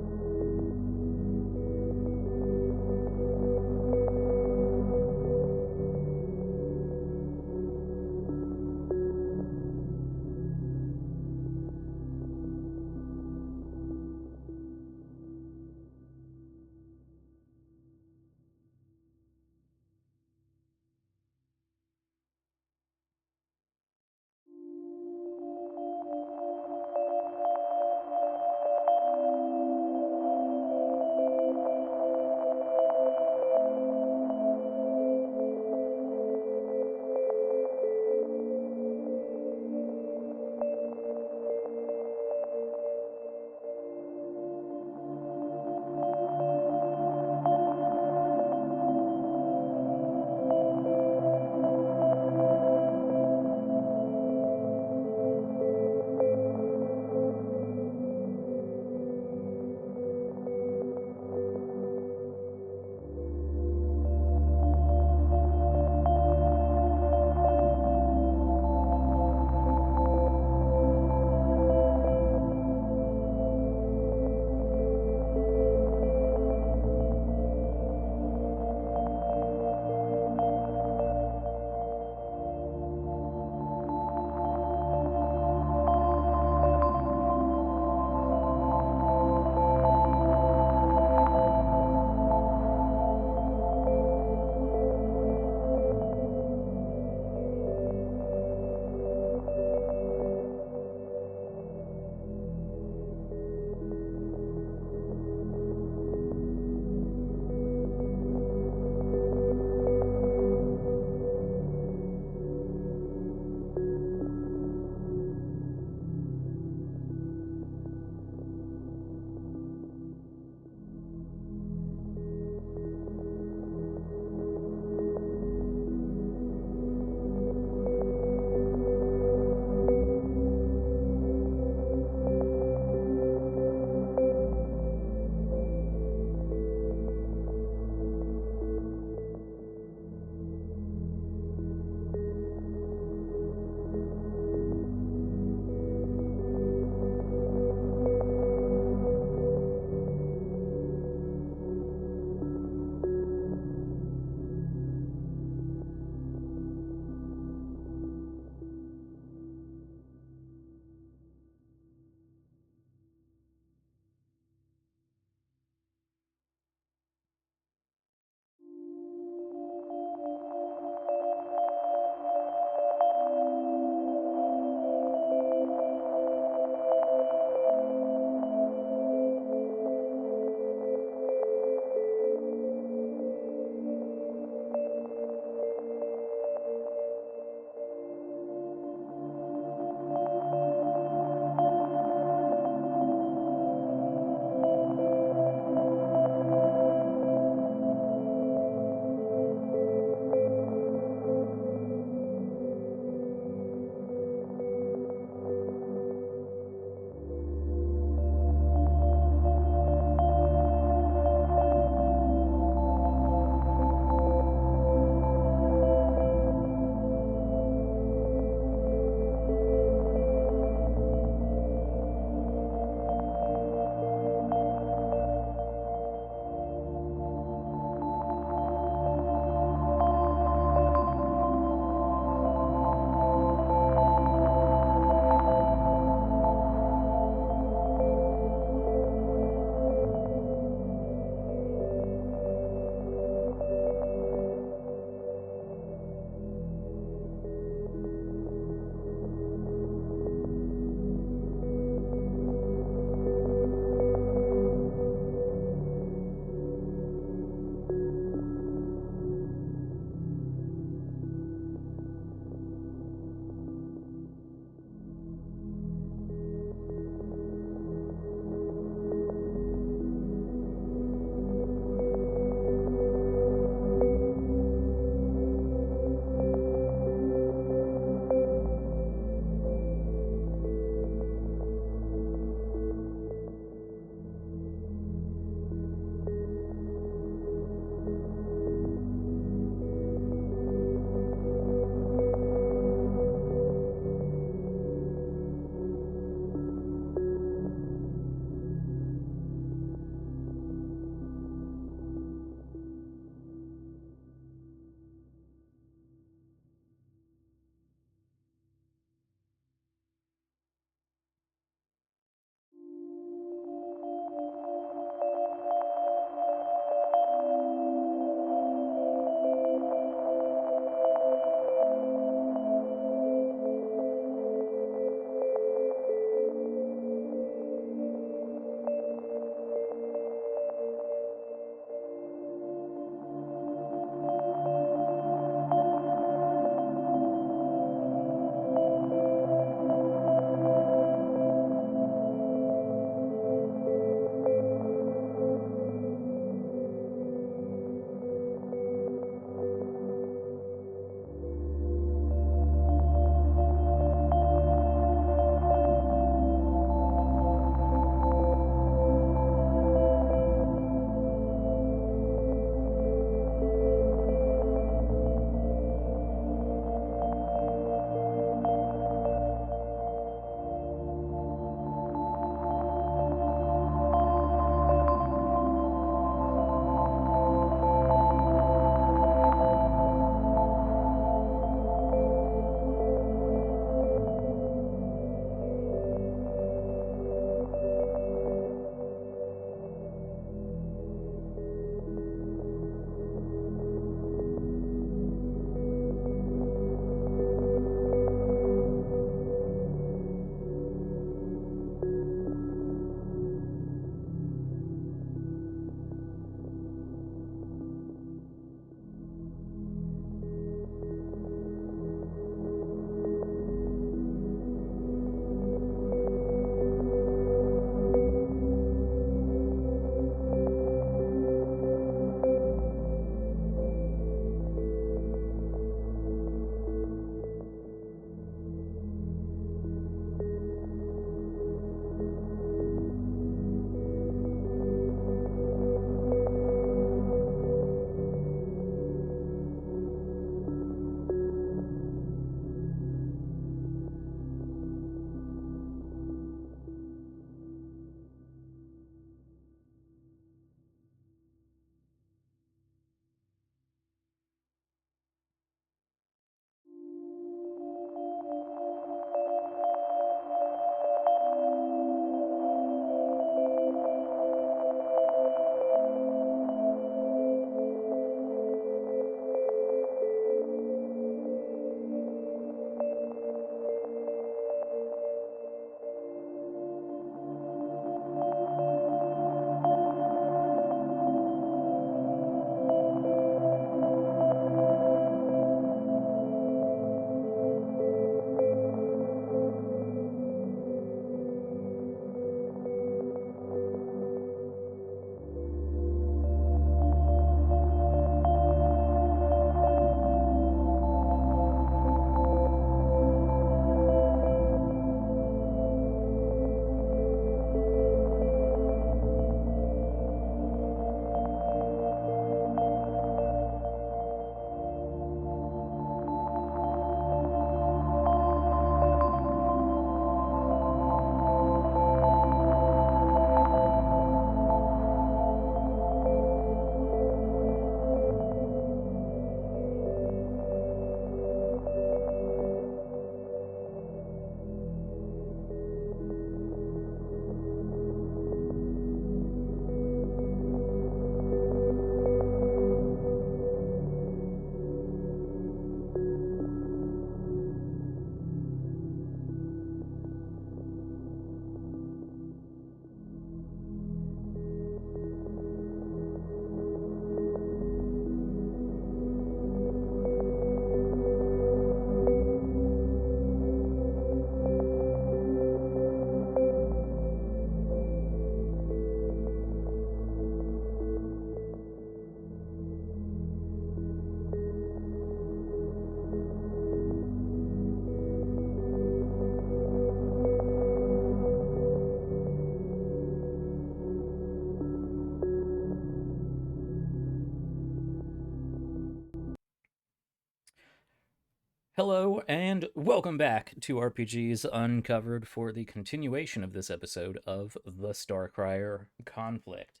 Hello, and welcome back to RPGs Uncovered for the continuation of this episode of the Starcrier Conflict.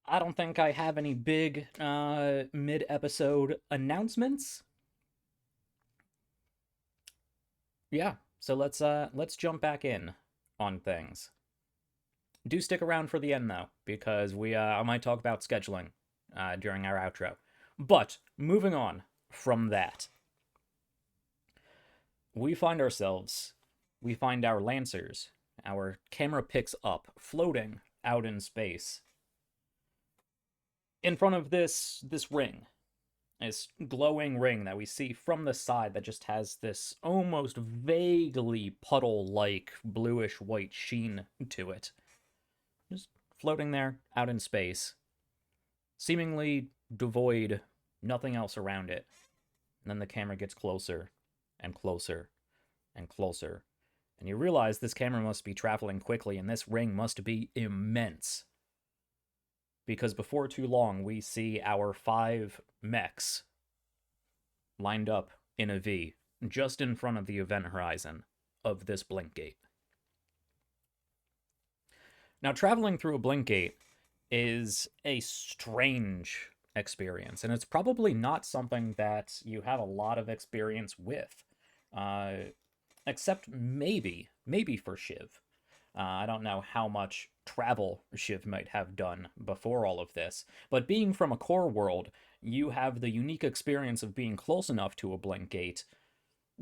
I don't think I have any big mid-episode announcements. Yeah, so let's jump back in on things. Do stick around for the end though, because I might talk about scheduling during our outro. But moving on from that, we find our Lancers, our camera picks up, floating out in space in front of this ring, this glowing ring that we see from the side that just has this almost vaguely puddle-like bluish-white sheen to it. Just floating there out in space, seemingly devoid, nothing else around it. And then the camera gets closer and closer and closer. And you realize this camera must be traveling quickly, and this ring must be immense. Because before too long, we see our 5 mechs lined up in a V, just in front of the event horizon of this blink gate. Now, traveling through a blink gate is a strange experience, and it's probably not something that you have a lot of experience with, except maybe for Shiv. I don't know how much travel Shiv might have done before all of this, but being from a core world, you have the unique experience of being close enough to a blink gate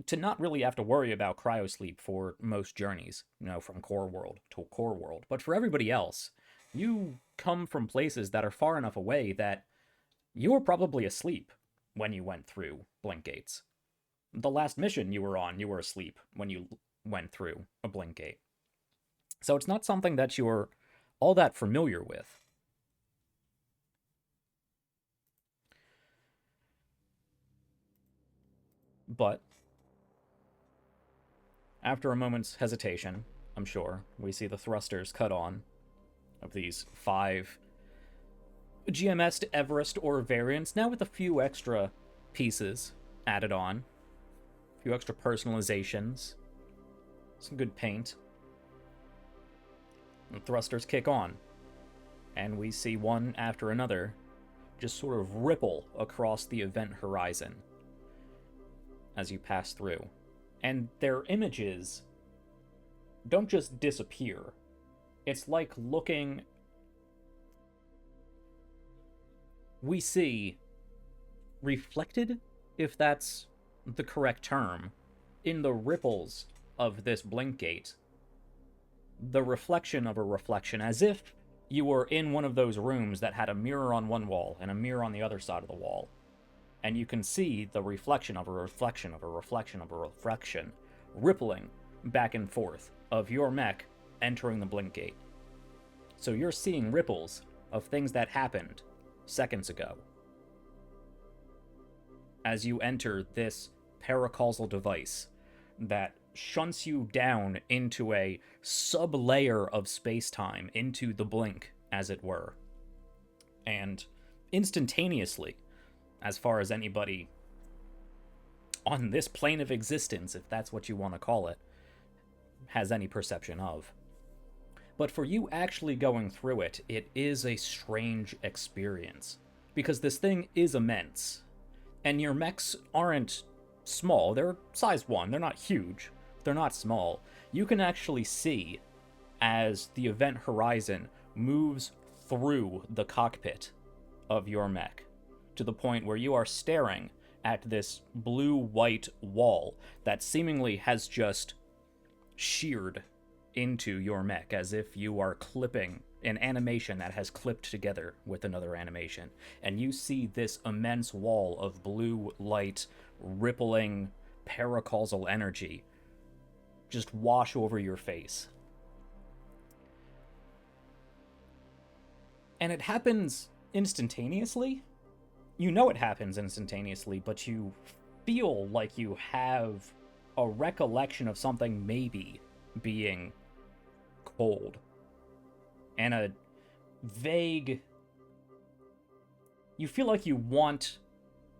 to not really have to worry about cryosleep for most journeys, from core world to core world. But for everybody else, you come from places that are far enough away that you were probably asleep when you went through blink gates. The last mission you were on, you were asleep when you went through a blink gate. So it's not something that you're all that familiar with. But after a moment's hesitation, I'm sure, we see the thrusters cut on of these 5 GMS to Everest or variants, now with a few extra pieces added on, a few extra personalizations, some good paint. The thrusters kick on, and we see one after another just sort of ripple across the event horizon as you pass through. And their images don't just disappear. It's like looking... We see reflected, if that's the correct term, in the ripples of this blink gate, the reflection of a reflection, as if you were in one of those rooms that had a mirror on one wall and a mirror on the other side of the wall. And you can see the reflection of a reflection of a reflection of a reflection rippling back and forth of your mech entering the blink gate. So you're seeing ripples of things that happened seconds ago as you enter this paracausal device that shunts you down into a sub-layer of space-time, into the blink, as it were. And instantaneously, as far as anybody on this plane of existence, if that's what you want to call it, has any perception of. But for you actually going through it, it is a strange experience. Because this thing is immense. And your mechs aren't small. They're size 1. They're not huge. They're not small. You can actually see as the event horizon moves through the cockpit of your mech to the point where you are staring at this blue-white wall that seemingly has just sheared into your mech, as if you are clipping an animation that has clipped together with another animation. And you see this immense wall of blue light, rippling, paracausal energy just wash over your face. And it happens instantaneously. You know it happens instantaneously, but you feel like you have a recollection of something maybe being cold. And a vague... You feel like you want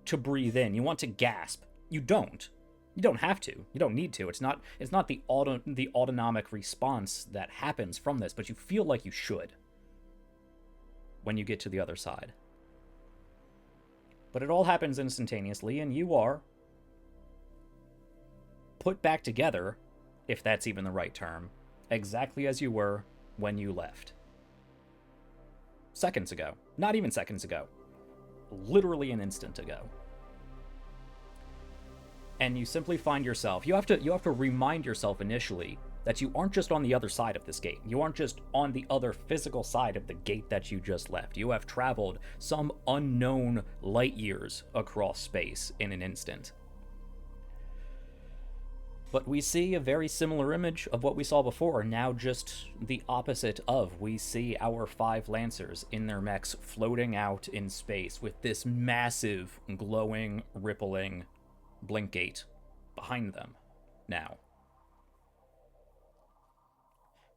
to breathe in. You want to gasp. You don't. You don't have to. You don't need to. It's not the autonomic response that happens from this, but you feel like you should when you get to the other side. But it all happens instantaneously, and you are put back together, if that's even the right term, exactly as you were when you left. Seconds ago. Not even seconds ago. Literally an instant ago. And you simply find yourself, you have to remind yourself initially that you aren't just on the other side of this gate. You aren't just on the other physical side of the gate that you just left. You have traveled some unknown light years across space in an instant. But we see a very similar image of what we saw before, now just the opposite of. We see our 5 Lancers in their mechs floating out in space with this massive, glowing, rippling blink gate behind them now.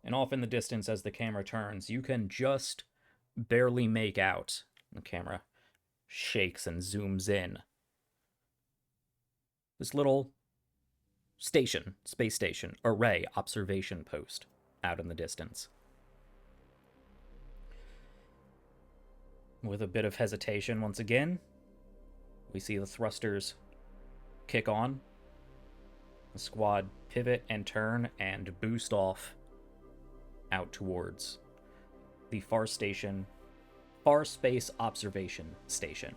And off in the distance as the camera turns, you can just barely make out. The camera shakes and zooms in. This little station, space station, array, observation post out in the distance. With a bit of hesitation once again, we see the thrusters kick on. The squad pivot and turn and boost off out towards the Far Space Observation Station.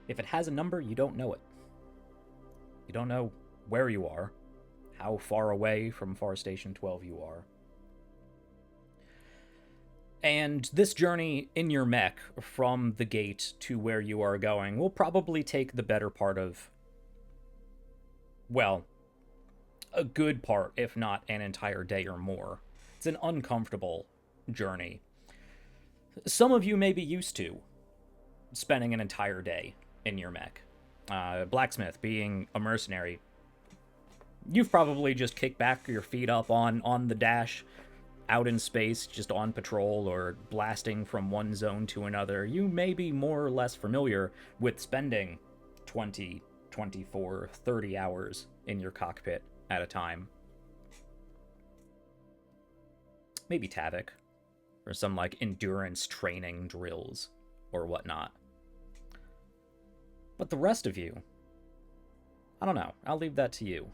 If it has a number, you don't know it. You don't know where you are, how far away from Far Station 12 you are. And this journey in your mech from the gate to where you are going will probably take the better part of, well, a good part, if not an entire day or more. It's an uncomfortable journey. Some of you may be used to spending an entire day in your mech. Blacksmith, being a mercenary, you've probably just kicked back your feet up on the dash, out in space, just on patrol or blasting from one zone to another. You may be more or less familiar with spending 20, 24, 30 hours in your cockpit at a time. Maybe Tavik, or some like endurance training drills or whatnot. But the rest of you, I don't know. I'll leave that to you.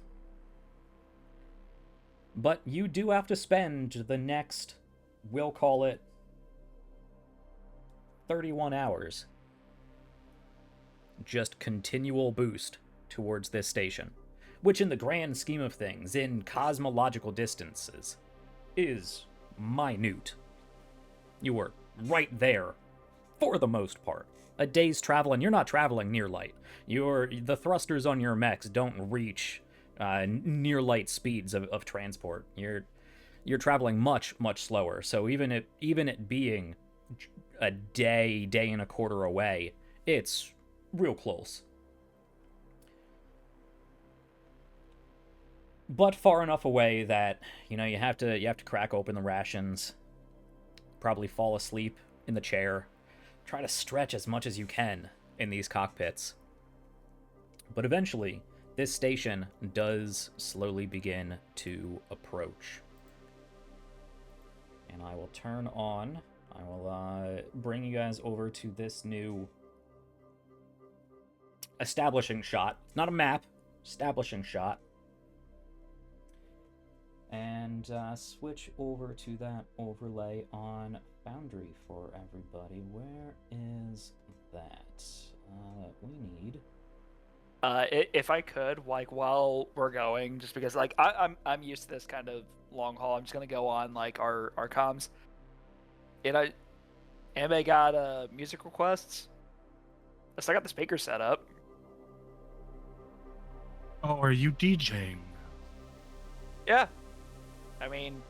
But you do have to spend the next, we'll call it, 31 hours. Just continual boost towards this station, which in the grand scheme of things, in cosmological distances, is minute. You were right there, for the most part. A day's travel, and you're not traveling near light. The thrusters on your mechs don't reach near light speeds of transport. You're traveling much slower. So even it being a day and a quarter away, it's real close. But far enough away that you have to crack open the rations, probably fall asleep in the chair, try to stretch as much as you can in these cockpits. But eventually, this station does slowly begin to approach. And I will bring you guys over to this new establishing shot. Not a map, establishing shot. And switch over to that overlay on Foundry for everybody. Where is that? We need... If I could, like, while we're going, just because, like, I'm used to this kind of long haul. I'm just gonna go on like our comms. And anybody got music requests? I still got the speaker set up. Oh, are you DJing? Yeah. I mean,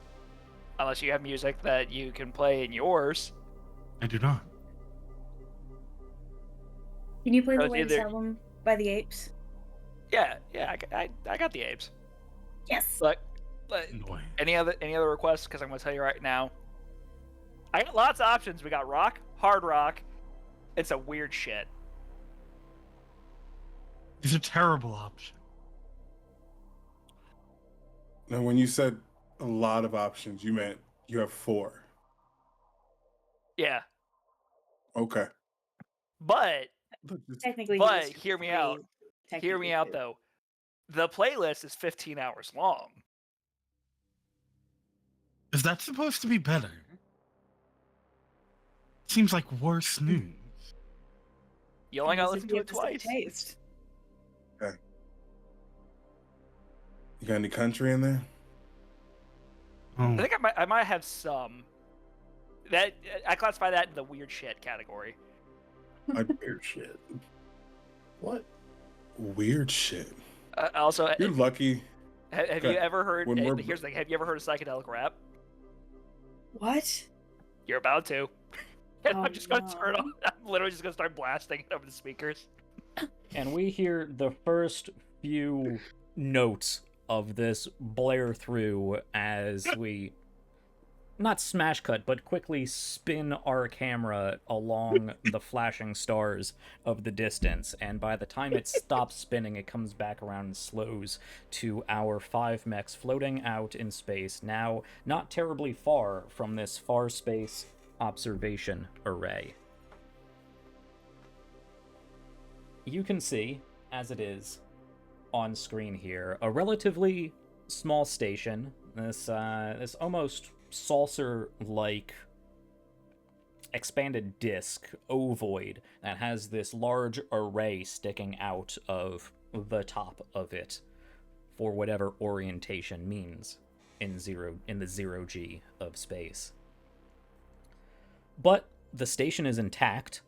unless you have music that you can play in yours. I do not. Can you play the Either- latest album by the Apes? Yeah, I got the apes. Yes. Look, Annoying. any other requests? Because I'm gonna tell you right now, I got lots of options. We got rock, hard rock, and some weird shit. These are terrible options. Now, when you said a lot of options, you meant you have 4. Yeah, Okay. but Technically, he but was hear me three, out. Hear technically me out two. though. The playlist is 15 hours long. Is that supposed to be better? Seems like worse news. You only gotta Depends if listen you to have it the same twice. taste. Okay. You got any country in there? I Oh, think I might have some. That I classify that in the weird shit category. Weird shit. What? Weird shit. Also, You're lucky. have Okay. you ever heard? When we're- Here's the thing: have you ever heard of psychedelic rap? What? You're about to. And Oh, I'm just gonna turn no. on. I'm literally just gonna start blasting it over the speakers. And we hear the first few notes of this blare through as we not smash cut, but quickly spin our camera along the flashing stars of the distance. And by the time it stops spinning, it comes back around and slows to our 5 mechs floating out in space, now not terribly far from this far space observation array. You can see, as it is on screen here, a relatively small station. This almost saucer-like expanded disc, ovoid, that has this large array sticking out of the top of it for whatever orientation means in the 0G of space. But the station is intact.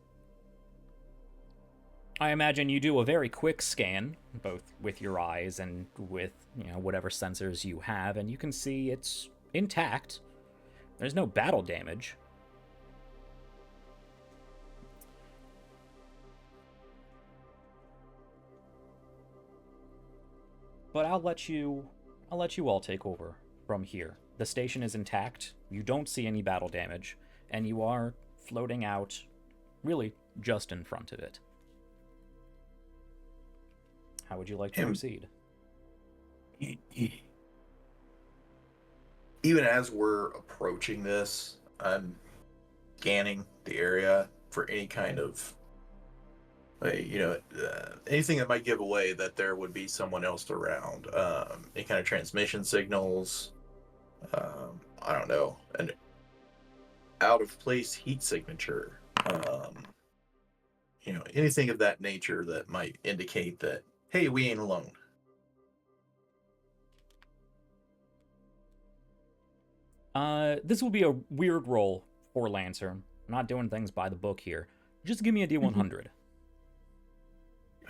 I imagine you do a very quick scan, both with your eyes and with, whatever sensors you have, and you can see it's intact. There's no battle damage. But I'll let you all take over from here. The station is intact. You don't see any battle damage, and you are floating out really just in front of it. How would you like to proceed? Even as we're approaching this, I'm scanning the area for any kind of, anything that might give away that there would be someone else around. Any kind of transmission signals. I don't know, an out of place heat signature. Anything of that nature that might indicate that, hey, we ain't alone. This will be a weird roll for Lancer. I'm not doing things by the book here. Just give me a D100.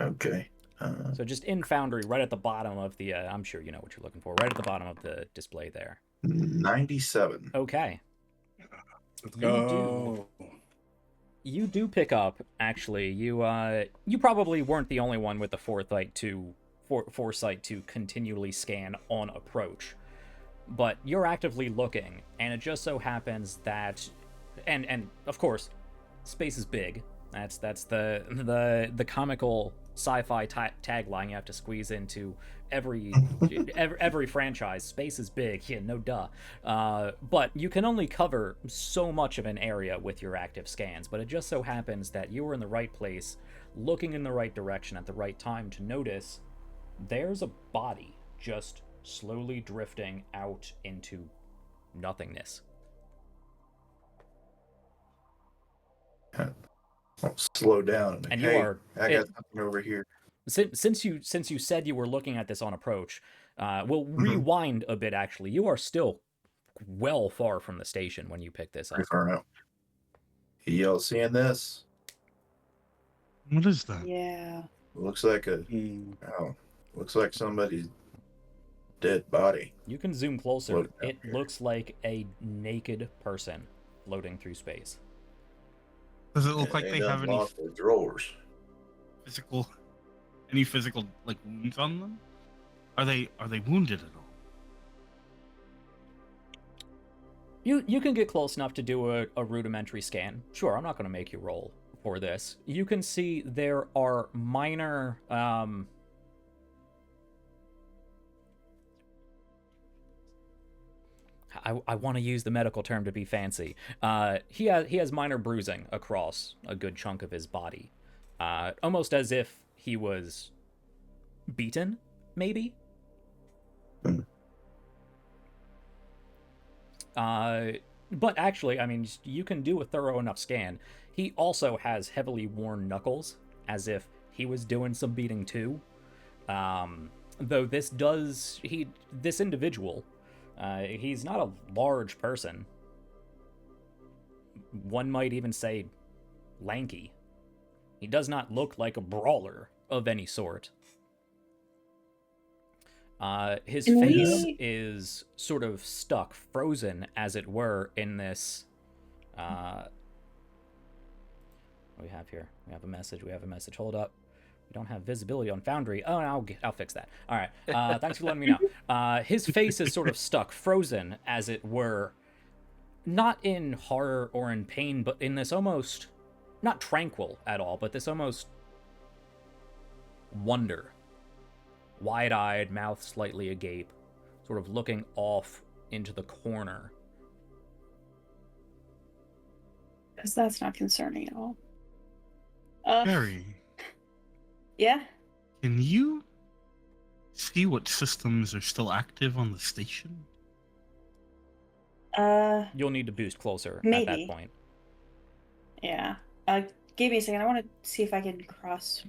Okay. So just in Foundry, right at the bottom of the, I'm sure you know what you're looking for, right at the bottom of the display there. 97. Okay. Let's go. You do pick up, actually. You probably weren't the only one with the foresight to continually scan on approach. But you're actively looking, and it just so happens that, and of course, space is big. That's the comical sci-fi tagline you have to squeeze into every franchise. Space is big, yeah, no duh. But you can only cover so much of an area with your active scans. But it just so happens that you were in the right place, looking in the right direction at the right time to notice there's a body just slowly drifting out into nothingness. I'll slow down. And hey, you are. I got something over here. Since you said you were looking at this on approach, we'll rewind a bit. Actually, you are still well far from the station when you pick this up. Pretty far out. Y'all seeing this? what is that? Yeah. Looks like looks like somebody's dead body. You can zoom closer. Floating out It here. looks like a naked person floating through space. Does it look like And they done have any lost their drawers. physical like wounds on them? Are they wounded at all? You can get close enough to do a rudimentary scan. Sure, I'm not going to make you roll for this. You can see there are minor I want to use the medical term to be fancy. He has minor bruising across a good chunk of his body, almost as if he was beaten, maybe. But actually, I mean, you can do a thorough enough scan. He also has heavily worn knuckles, as if he was doing some beating too. Though this individual, he's not a large person. One might even say lanky. He does not look like a brawler of any sort. His face is sort of stuck, frozen, as it were, in this. What do we have here? We have a message. Hold up. We don't have visibility on Foundry. Oh, I'll fix that. All right. Thanks for letting me know. His face is sort of stuck, frozen, as it were, not in horror or in pain, but in this almost, not tranquil at all, but this almost wonder. Wide-eyed, mouth slightly agape, sort of looking off into the corner. Because that's not concerning at all. Harry, Yeah? can you see what systems are still active on the station? You'll need to boost closer Maybe. at that point. Yeah. Give me a second. I want to see if I can cross.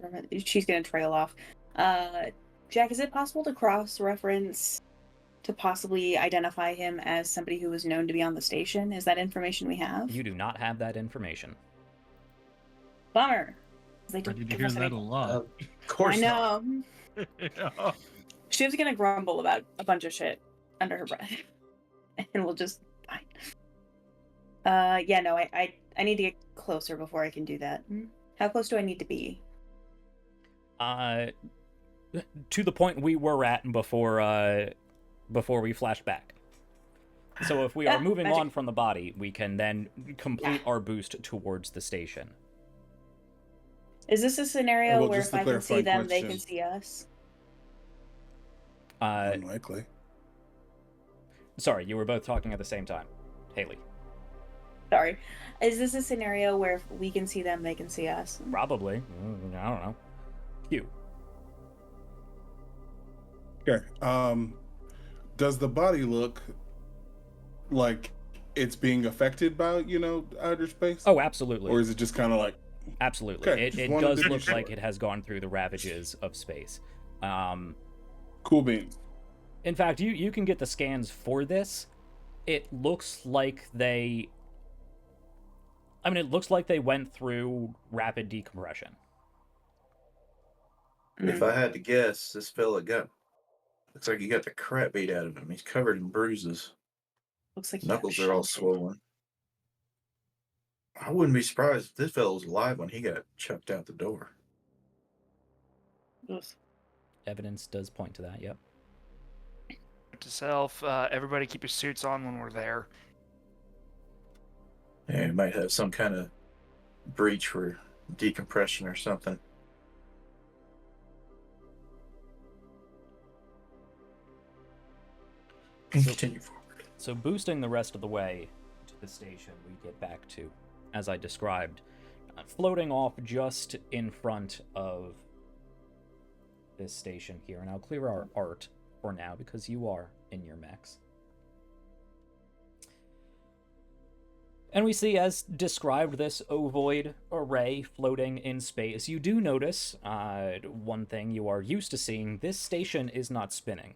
She's going to trail off. Jack, is it possible to cross-reference to possibly identify him as somebody who was known to be on the station? Is that information we have? You do not have that information. Bummer. I did hear that a lot. Of course I not. know. She was going to grumble about a bunch of shit under her breath. And we'll just... Fine. Yeah, no, I need to get closer before I can do that. How close do I need to be? To the point we were at before we flashed back. So if we are moving magic. on from the body, we can then complete our boost towards the station. Is this a scenario Well, where just if to I can see clarify them, they can question. see us? Unlikely. Sorry, you were both talking at the same time. Haley. Sorry. Is this a scenario where if we can see them, they can see us? Probably. I don't know. You. Okay. Does the body look like it's being affected by, outer space? Oh, absolutely. Or is it just kind of like... Absolutely. Okay, It just wanted does to be look sure. like it has gone through the ravages of space. Cool beans. In fact, you can get the scans for this. It looks like they... it looks like they went through rapid decompression. If I had to guess, this fella looks like he got the crap beat out of him. He's covered in bruises. Looks like Knuckles are all swollen. I wouldn't be surprised if this fella was alive when he got chucked out the door. Evidence does point to that, yep. To self, everybody keep your suits on when we're there. Yeah, he might have some kind of breach for decompression or something. Continue forward. So boosting the rest of the way to the station, we get back to, as I described, floating off just in front of this station here. And I'll clear our art for now because you are in your mechs. And we see, as described, this ovoid array floating in space. You do notice one thing you are used to seeing. This station is not spinning.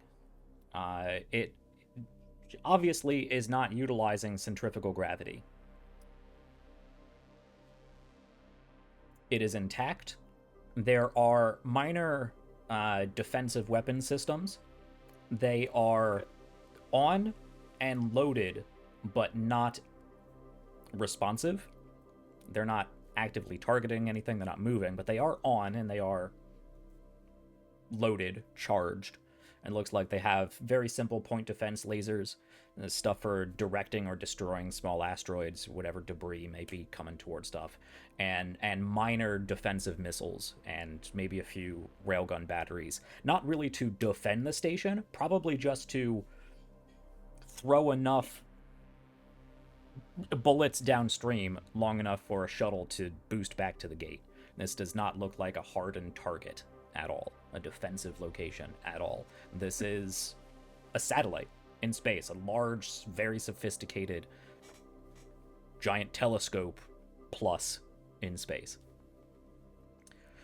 It obviously is not utilizing centrifugal gravity. It is intact. There are minor defensive weapon systems. They are on and loaded, but not responsive. They're not actively targeting anything. They're not moving, but they are on and they are loaded, charged. And looks like they have very simple point defense lasers, stuff for directing or destroying small asteroids, whatever debris may be coming toward stuff, and minor defensive missiles, and maybe a few railgun batteries. Not really to defend the station, probably just to throw enough bullets downstream long enough for a shuttle to boost back to the gate. This does not look like a hardened target at all, a defensive location at all. This is a satellite in space, a large, very sophisticated, giant telescope plus in space.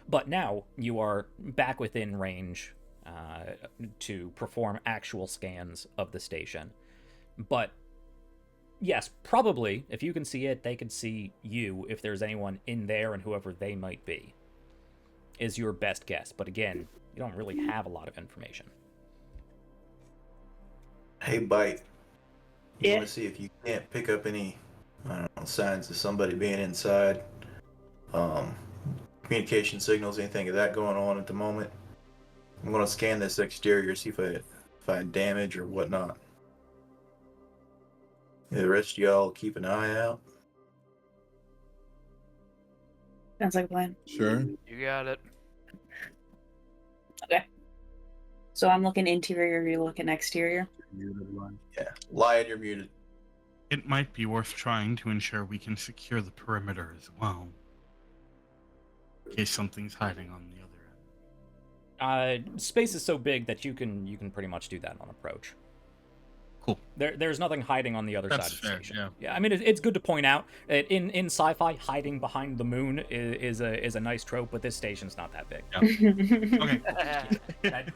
But now you are back within range to perform actual scans of the station. But yes, probably, if you can see it, they can see you, if there's anyone in there, and whoever they might be, is your best guess. But again, you don't really have a lot of information. Hey, Bite. You Yeah. want to see if you can't pick up any, I don't know, signs of somebody being inside? Communication signals, anything of that going on at the moment? I'm going to scan this exterior, see if I find damage or whatnot. Yeah, the rest of y'all keep an eye out. Sounds like a plan. Sure. You got it. So I'm looking interior, you're looking exterior. Yeah, Lion, you're muted. It might be worth trying to ensure we can secure the perimeter as well, in case something's hiding on the other end. Space is so big that you can pretty much do that on approach. Cool. There's nothing hiding on the other That's side of the fair, station. yeah. I mean, it's good to point out in sci-fi, hiding behind the moon is a nice trope, but this station's not that big. Okay.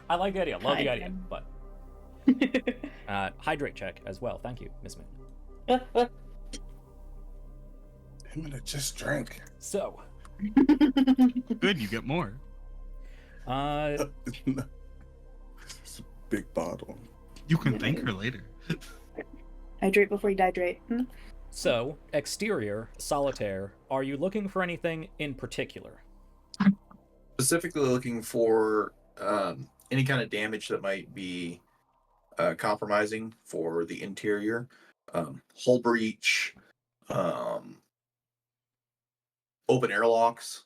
I like the idea. Love the Hide idea, them. but hydrate check as well. Thank you, Miss Moon. I'm gonna just drink. So, Good, you get more. It's a big bottle. You can thank her later. Hydrate before you dehydrate. so exterior solitaire. Are you looking for anything in particular? Specifically looking for any kind of damage that might be compromising for the interior. Hull breach, open airlocks,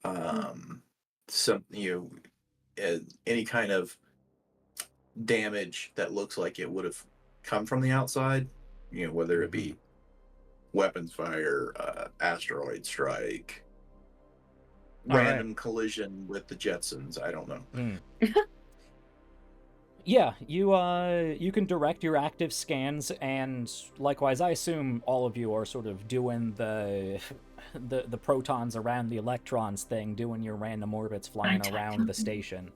some any kind of damage that looks like it would have come from the outside, whether it be weapons fire, asteroid strike, All right. random collision with the Jetsons, I don't know. Yeah, you can direct your active scans, and likewise, I assume all of you are sort of doing the protons around the electrons thing, doing your random orbits, flying around the station,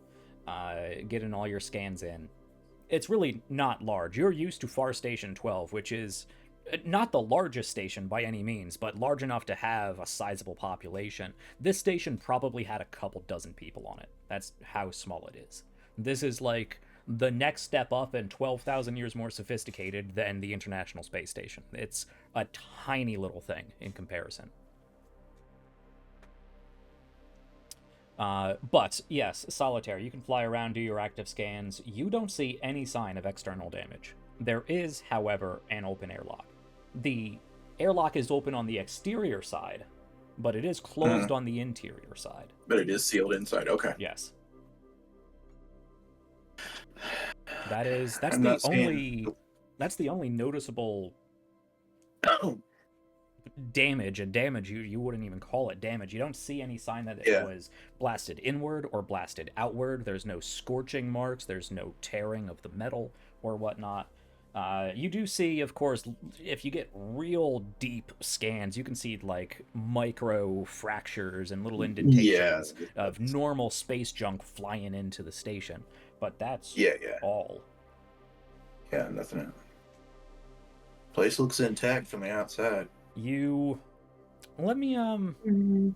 getting all your scans in. It's really not large. You're used to Far Station 12, which is not the largest station by any means, but large enough to have a sizable population. This station probably had a couple dozen people on it. That's how small it is. This is like the next step up and 12,000 years more sophisticated than the International Space Station. It's a tiny little thing in comparison. But yes, Solitaire, you can fly around, do your active scans. You don't see any sign of external damage. There is, however, an open airlock. The airlock is open on the exterior side, but it is closed on the interior side. But it is sealed inside. Okay. Yes. That's I'm the not seeing- only noticeable damage, and damage you wouldn't even call it damage. You don't see any sign that it was blasted inward or blasted outward. There's no scorching marks, there's no tearing of the metal or whatnot. You do see, of course, if you get real deep scans, you can see like micro fractures and little indentations of normal space junk flying into the station. But that's all. Yeah, nothing. Place looks intact from the outside. Let me No,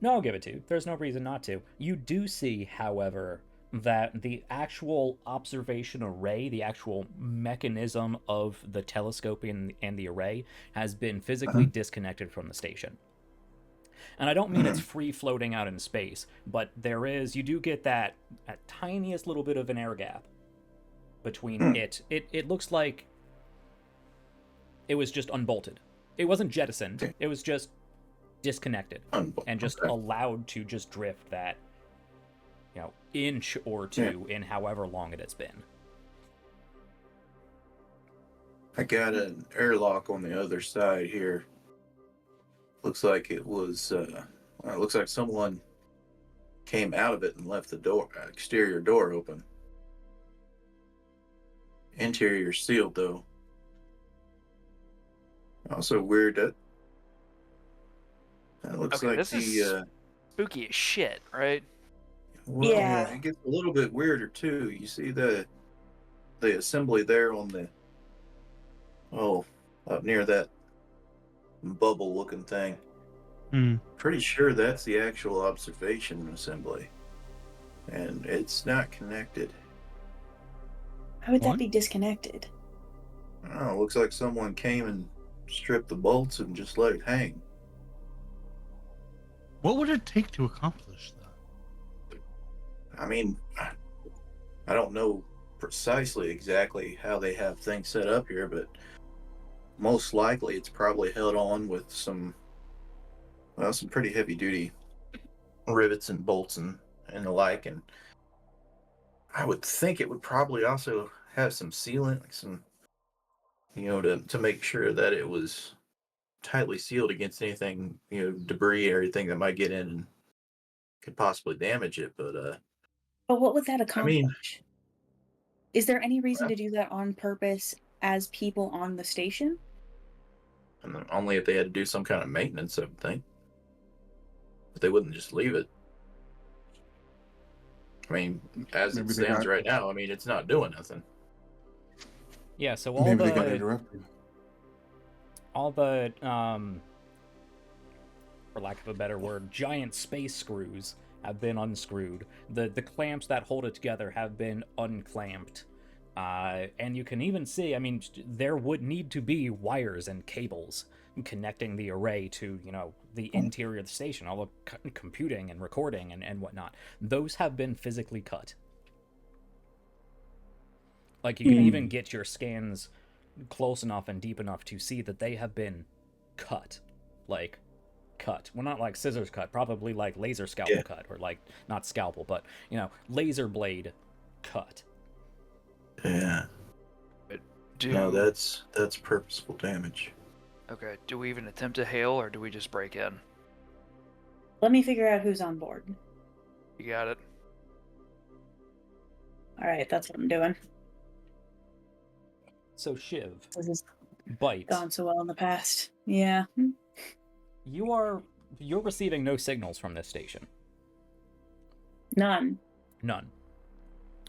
I'll give it to you. There's no reason not to. You do see, however, that the actual observation array, the actual mechanism of the telescope and the array, has been physically disconnected from the station. And I don't mean it's free floating out in space, but you do get that tiniest little bit of an air gap between it. It looks like it was just unbolted. It wasn't jettisoned. It was just disconnected and just allowed to just drift that, inch or two in however long it has been. I got an airlock on the other side here. Looks like it was. It looks like someone came out of it and left the exterior door open. Interior sealed though. Also weird that looks Okay, like this the is spooky as shit, right? well, Yeah. it gets a little bit weirder too. You see the assembly there on the up near that bubble looking thing. Pretty sure that's the actual observation assembly, and it's not connected. How would What? that be disconnected? Oh, looks like someone came and stripped the bolts and just let it hang. What would it take to accomplish that? I mean, I don't know precisely exactly how they have things set up here, but most likely it's probably held on with some pretty heavy duty rivets and bolts and the like. And I would think it would probably also have some sealant, like some, to make sure that it was tightly sealed against anything, debris or anything that might get in and could possibly damage it. But But what would that I mean, accomplish? Is there any reason well, to do that on purpose as people on the station? only if they had to do some kind of maintenance, I would think. But they wouldn't just leave it. I mean, as Maybe it they stands got- right now, I mean, it's not doing nothing. Yeah, so all Maybe they got the interrupted. For lack of a better word, giant space screws have been unscrewed. The clamps that hold it together have been unclamped. And you can even see, I mean, there would need to be wires and cables connecting the array to, the interior of the station, all the computing and recording and whatnot. Those have been physically cut. Like, you can even get your scans close enough and deep enough to see that they have been cut. Like, cut. Well, not like scissors cut, probably like laser scalpel cut, or like, not scalpel, but, laser blade cut. Yeah. No, that's purposeful damage. Okay, do we even attempt to hail, or do we just break in? Let me figure out who's on board. You got it. All right, that's what I'm doing. So, Shiv, This has Bite, gone so well in the past. Yeah. you're receiving no signals from this station. None. None.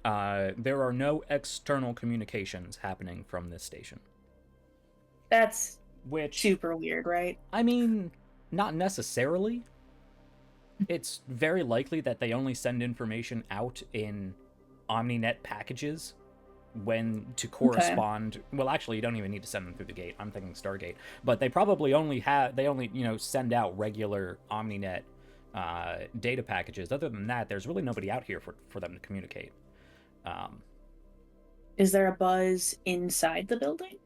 There are no external communications happening from this station. That's Which, super weird, right? I mean, not necessarily. It's very likely that they only send information out in OmniNet packages to correspond. Well, actually, you don't even need to send them through the gate. I'm thinking Stargate. But they probably only send out regular OmniNet data packages. Other than that, there's really nobody out here for them to communicate. Is there a buzz inside the building?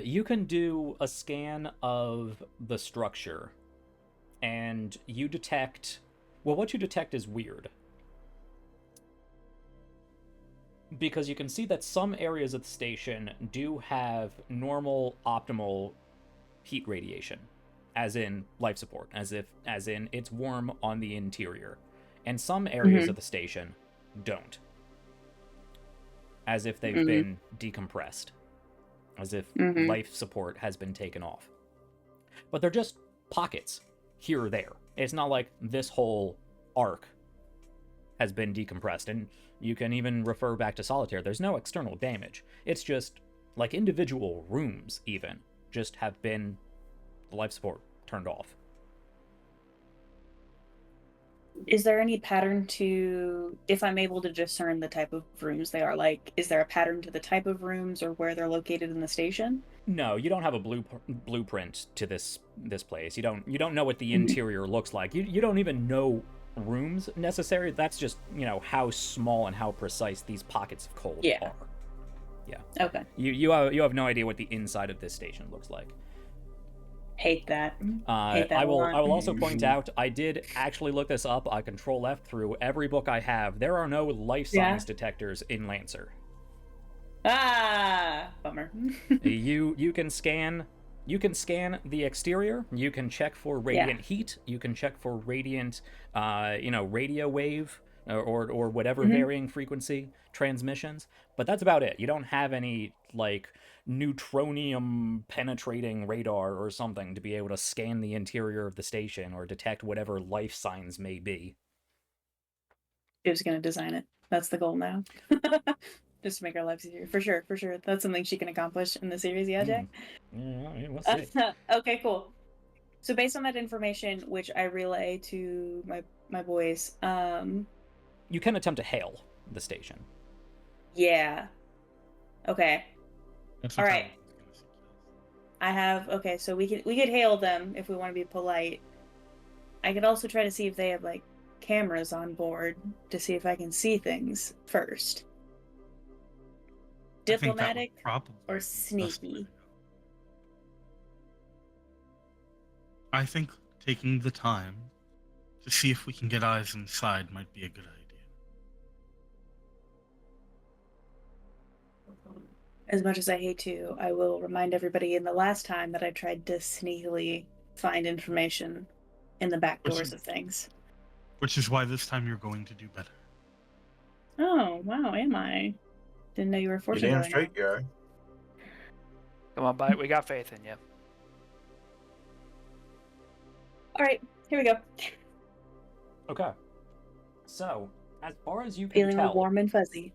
You can do a scan of the structure, and you detect... Well, what you detect is weird. Because you can see that some areas of the station do have normal, optimal heat radiation, as in life support, as in it's warm on the interior. And some areas of the station don't. As if they've been decompressed. As if life support has been taken off. But they're just pockets here or there. It's not like this whole arc has been decompressed. And you can even refer back to Solitaire. There's no external damage. It's just like individual rooms even just have been the life support turned off. Is there any pattern to, if I'm able to discern the type of rooms they are, like, is there a pattern to the type of rooms or where they're located in the station? No, you don't have a blueprint to this place. You don't know what the interior looks like. You don't even know rooms necessary. That's just, how small and how precise these pockets of cold are. Yeah. Okay. You have no idea what the inside of this station looks like. Hate that. I will also point out, I did actually look this up. I Control F through every book I have. There are no life science detectors in Lancer. Ah, bummer. You can scan the exterior. You can check for radiant heat. You can check for radiant radio wave or whatever varying frequency transmissions, but that's about it. You don't have any like neutronium penetrating radar or something to be able to scan the interior of the station or detect whatever life signs may be. She was gonna design it. That's the goal now. Just to make our lives easier. For sure, for sure. That's something she can accomplish in the series, yeah, Jack? Yeah, I mean, we'll see. Okay, cool. So based on that information, which I relay to my boys, you can attempt to hail the station. yeah. Okay. That's All what right. I have so we could hail them if we want to be polite. I could also try to see if they have like cameras on board to see if I can see things first. Diplomatic or sneaky? I think taking the time to see if we can get eyes inside might be a good idea. As much as I hate to, I will remind everybody in the last time that I tried to sneakily find information in the back doors of things. Which is why this time you're going to do better. Oh, wow, am I? Didn't know you were You fortune damn telling. straight, guy. Come on, Bite. We got faith in you. All right, here we go. Okay. So, as far as you can Feeling tell, warm and fuzzy.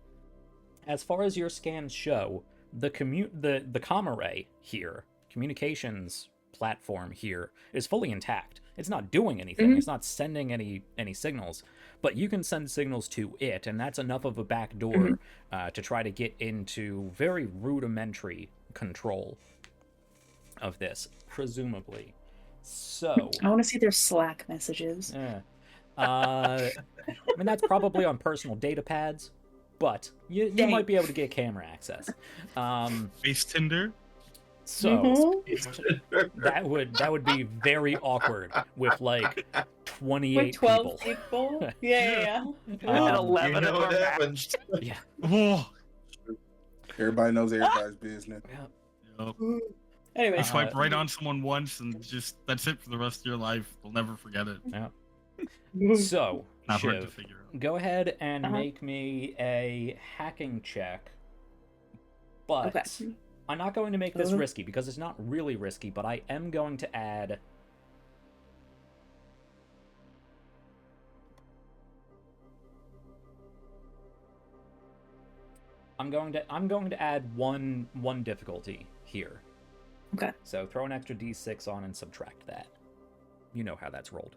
as far as your scans show, the comm array here, communications platform here, is fully intact. It's not doing anything. It's not sending any signals, but you can send signals to it, and that's enough of a back door to try to get into very rudimentary control of this, presumably. So I want to see their Slack messages. I mean, that's probably on personal data pads, but you might be able to get camera access. Face Tinder? So that would be very awkward with like 28 With 12 people. Yeah. And 11 you know of what them happens. Yeah. Whoa! Everybody knows everybody's business. Yep. Anyway. You swipe right on someone once and that's it for the rest of your life. They'll never forget it. Yeah. So, Not hard to Shiv, figure out. go ahead and make me a hacking check. But I'm not going to make this risky because it's not really risky, but I am going to add... I'm going to add one difficulty here. Okay. So throw an extra d6 on and subtract that. You know how that's rolled.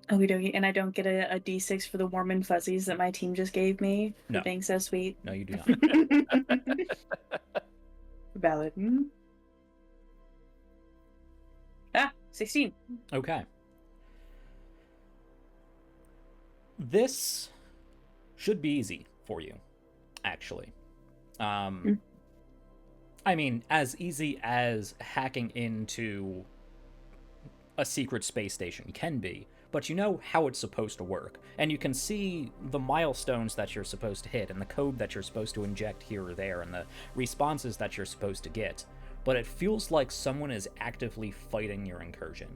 Okie dokie. And I don't get a d6 for the warm and fuzzies that my team just gave me for being so sweet? No, you do not. Valid. 16. Okay. This should be easy for you, actually. I mean, as easy as hacking into a secret space station can be, but you know how it's supposed to work, and you can see the milestones that you're supposed to hit, and the code that you're supposed to inject here or there, and the responses that you're supposed to get, but it feels like someone is actively fighting your incursion.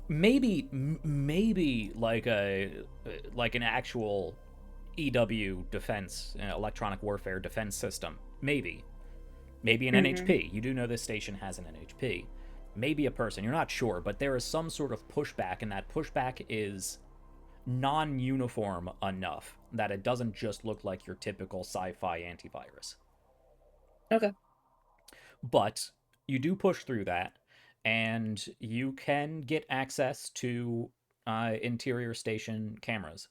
Maybe like an actual EW defense, electronic warfare defense system. Maybe an NHP. You do know this station has an NHP. Maybe a person. You're not sure, but there is some sort of pushback, and that pushback is non-uniform enough that it doesn't just look like your typical sci-fi antivirus. Okay. But you do push through that, and you can get access to interior station cameras.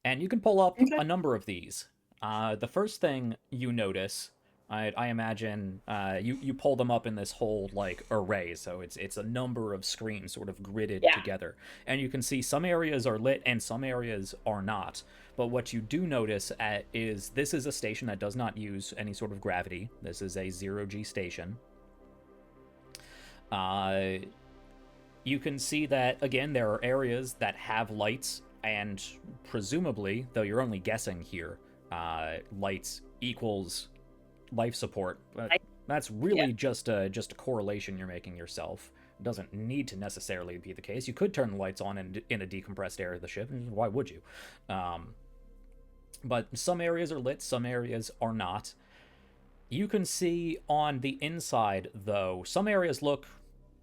And you can pull up a number of these. The first thing you notice, I imagine, you pull them up in this whole like array, so it's a number of screens sort of gridded together, and you can see some areas are lit and some areas are not. But what you do notice is this is a station that does not use any sort of gravity. This is a 0G station. You can see that again there are areas that have lights And presumably, though you're only guessing here, lights equals life support. But that's really just a correlation you're making yourself. It doesn't need to necessarily be the case. You could turn the lights on in a decompressed area of the ship. Why would you? But some areas are lit, some areas are not. You can see on the inside, though, some areas look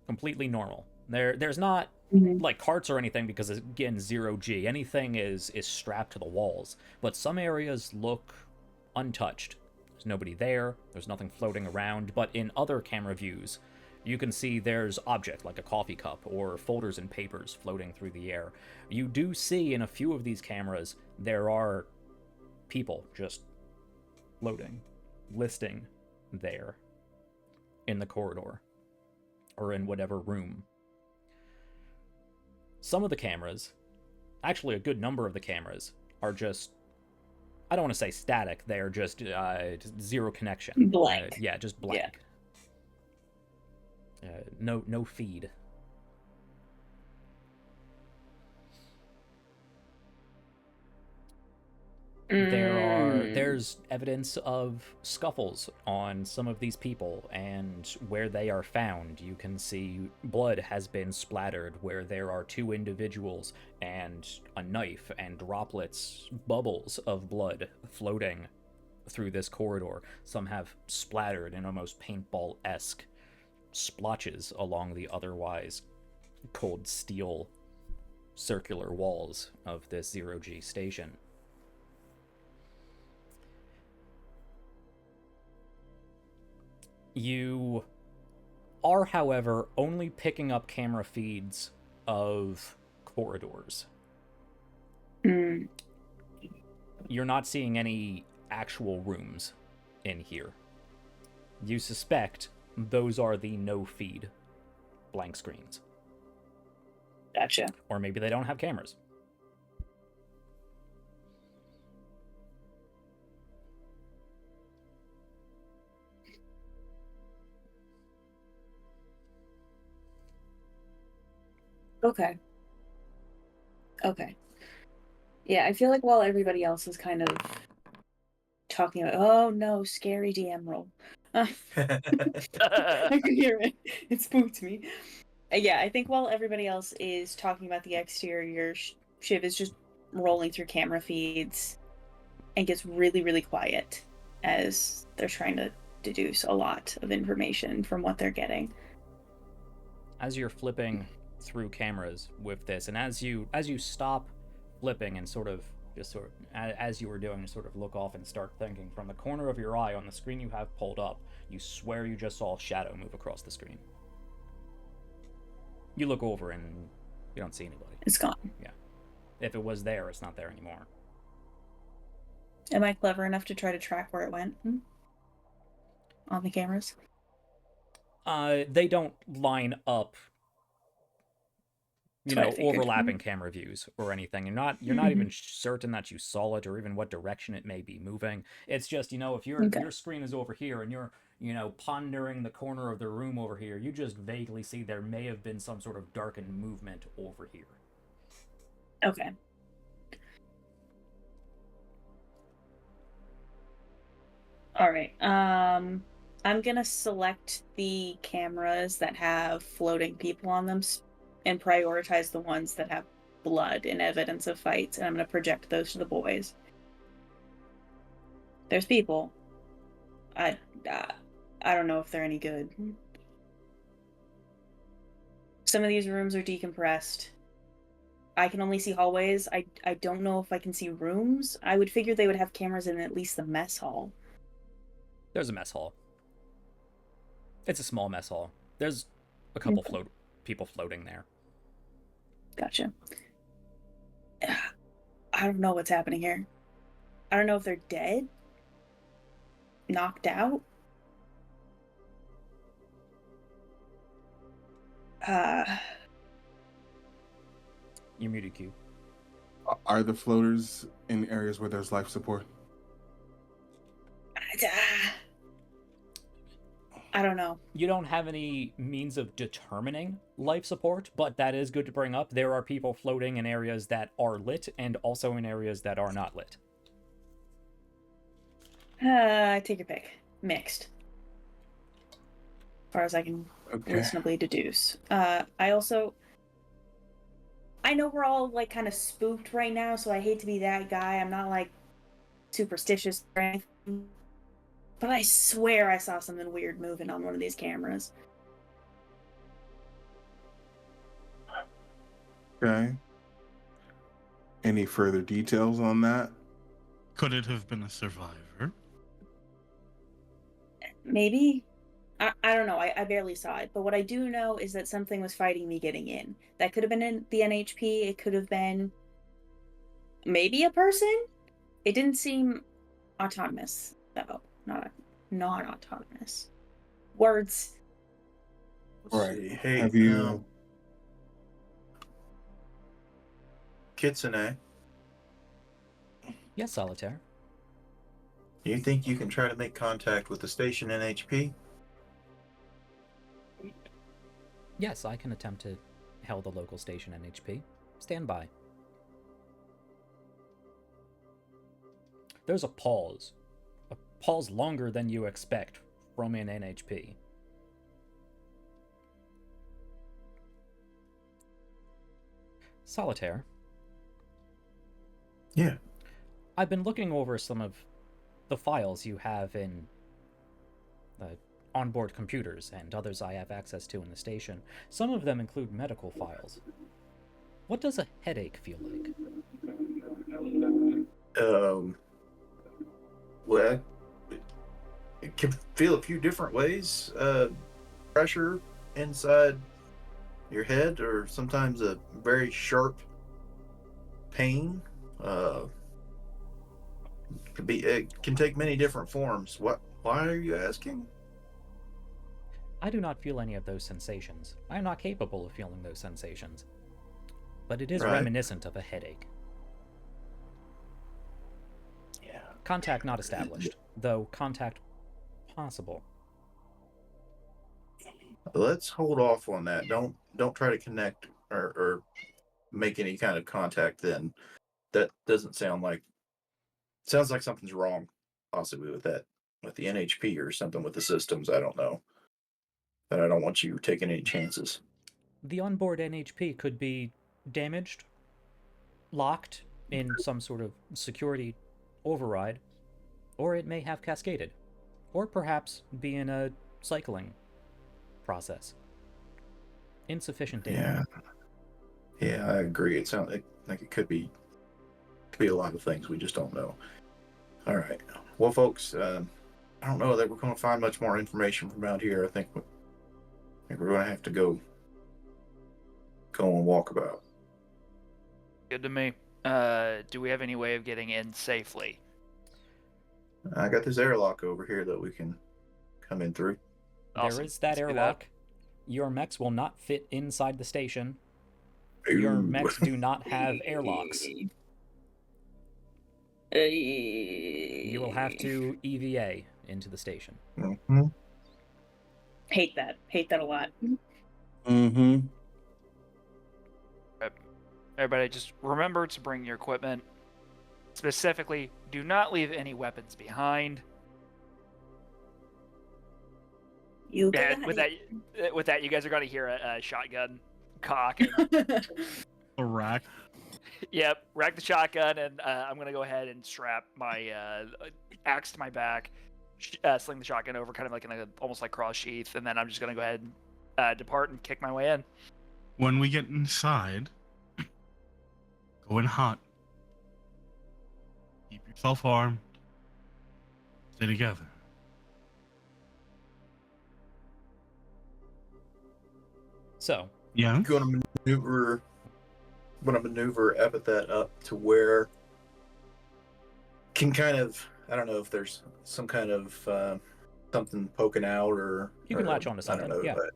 completely normal. There's not like carts or anything because, again, 0G. Anything is strapped to the walls. But some areas look untouched. There's nobody there. There's nothing floating around. But in other camera views, you can see there's object like a coffee cup or folders and papers floating through the air. You do see in a few of these cameras there are people just floating, listing there in the corridor or in whatever room. Some of the cameras, actually a good number of the cameras, are just, I don't want to say static, they're just zero connection. Blank. Yeah, just blank. Yeah. No feed. There's evidence of scuffles on some of these people, and where they are found, you can see blood has been splattered where there are two individuals and a knife and droplets, bubbles of blood floating through this corridor. Some have splattered in almost paintball-esque splotches along the otherwise cold steel circular walls of this 0G station. You are, however, only picking up camera feeds of corridors. You're not seeing any actual rooms in here. You suspect those are the no-feed blank screens. Gotcha. Or maybe they don't have cameras. Okay. Yeah, I feel like while everybody else is kind of talking about, oh no, scary DM roll. I could hear it. It spooked me. Yeah, I think while everybody else is talking about the exterior, Shiv is just rolling through camera feeds and gets really, really quiet as they're trying to deduce a lot of information from what they're getting. As you're flipping through cameras with this, and as you stop flipping and as you were doing, sort of look off and start thinking, from the corner of your eye on the screen you have pulled up, you swear you just saw a shadow move across the screen. You look over and you don't see anybody. It's gone. Yeah. If it was there, it's not there anymore. Am I clever enough to try to track where it went on the cameras? They don't line up, overlapping Mm-hmm. camera views or anything. You're not even certain that you saw it or even what direction it may be moving. It's just, if your screen is over here and you're, pondering the corner of the room over here, you just vaguely see there may have been some sort of darkened movement over here. Okay. All right. I'm gonna select the cameras that have floating people on them and prioritize the ones that have blood and evidence of fights, and I'm gonna project those to the boys. There's people. I don't know if they're any good. Some of these rooms are decompressed. I can only see hallways. I don't know if I can see rooms. I would figure they would have cameras in at least the mess hall. There's a mess hall. It's a small mess hall. There's a couple people floating there. Gotcha. I don't know what's happening here. I don't know if they're dead, knocked out. You're muted, Q. Are the floaters in areas where there's life support? I don't know. You don't have any means of determining life support, but that is good to bring up. There are people floating in areas that are lit and also in areas that are not lit. Take your pick. Mixed. As far as I can reasonably deduce. I know we're all like kind of spooked right now, so I hate to be that guy. I'm not like superstitious or anything. But I swear I saw something weird moving on one of these cameras. Okay. Any further details on that? Could it have been a survivor? Maybe? I don't know. I barely saw it. But what I do know is that something was fighting me getting in. That could have been in the NHP. It could have been maybe a person. It didn't seem autonomous, though. Not non-autonomous. Words. Let's see. Hey, Have you? Kitsune, Yes, Solitaire. do you think you can try to make contact with the station NHP? Yes, I can attempt to hail the local station NHP. Stand by. There's a pause. A pause longer than you expect from an NHP. Solitaire. Yeah. I've been looking over some of the files you have in onboard computers and others I have access to in the station. Some of them include medical files. What does a headache feel like? Well, it can feel a few different ways. Pressure inside your head, or sometimes a very sharp pain. It can take many different forms. Why are you asking? I do not feel any of those sensations. I am not capable of feeling those sensations. But it is Right. reminiscent of a headache. Yeah. Contact not established, though contact possible. Let's hold off on that. Don't try to connect or make any kind of contact then. That doesn't sounds like something's wrong, possibly with the NHP or something with the systems. I don't know. But I don't want you taking any chances. The onboard NHP could be damaged, locked in some sort of security override, or it may have cascaded, or perhaps be in a cycling process. Insufficient data. Yeah, I agree. It sounds like it could be a lot of things. We just don't know. All right. Well, folks, I don't know that we're going to find much more information from out here. I think we're going to have to go on walkabout. Good to me. Do we have any way of getting in safely? I got this airlock over here that we can come in through. Awesome. There is that Let's do airlock. Your mechs will not fit inside the station. Your Ooh. mechs do not have airlocks. You will have to EVA into the station. Mm-hmm. Hate that. Hate that a lot. Mm-hmm. Everybody, just remember to bring your equipment. Specifically, do not leave any weapons behind. You Yeah, got with that, you guys are going to hear a shotgun cock. it. A rack. Yep, rack the shotgun, and I'm going to go ahead and strap my axe to my back, sling the shotgun over, kind of like in a almost like cross sheath, and then I'm just going to go ahead and depart and kick my way in. When we get inside, go in hot. Keep yourself armed. Stay together. So, Yeah. Going to maneuver Epithet up to where can kind of, I don't know if there's some kind of something poking out or you can latch onto I something. don't know, Yeah. but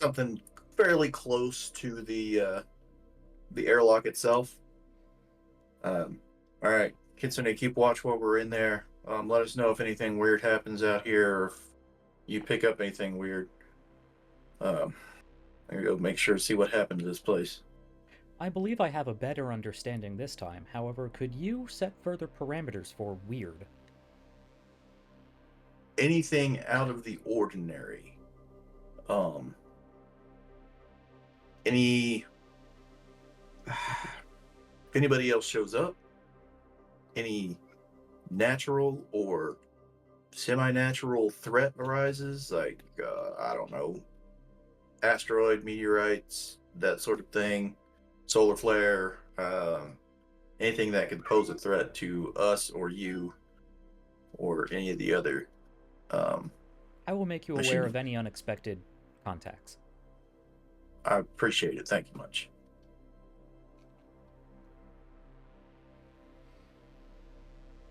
something fairly close to the airlock itself. All right, Kitsune, keep watch while we're in there. Let us know if anything weird happens out here, or if you pick up anything weird, I'm gonna go make sure to see what happened to this place. I believe I have a better understanding this time. However, could you set further parameters for weird? Anything out of the ordinary. Any if anybody else shows up, any natural or semi-natural threat arises, like I don't know, asteroid, meteorites, that sort of thing, solar flare, anything that could pose a threat to us or you or any of the other. I will make you machine- aware of any unexpected contacts. I appreciate it. Thank you much.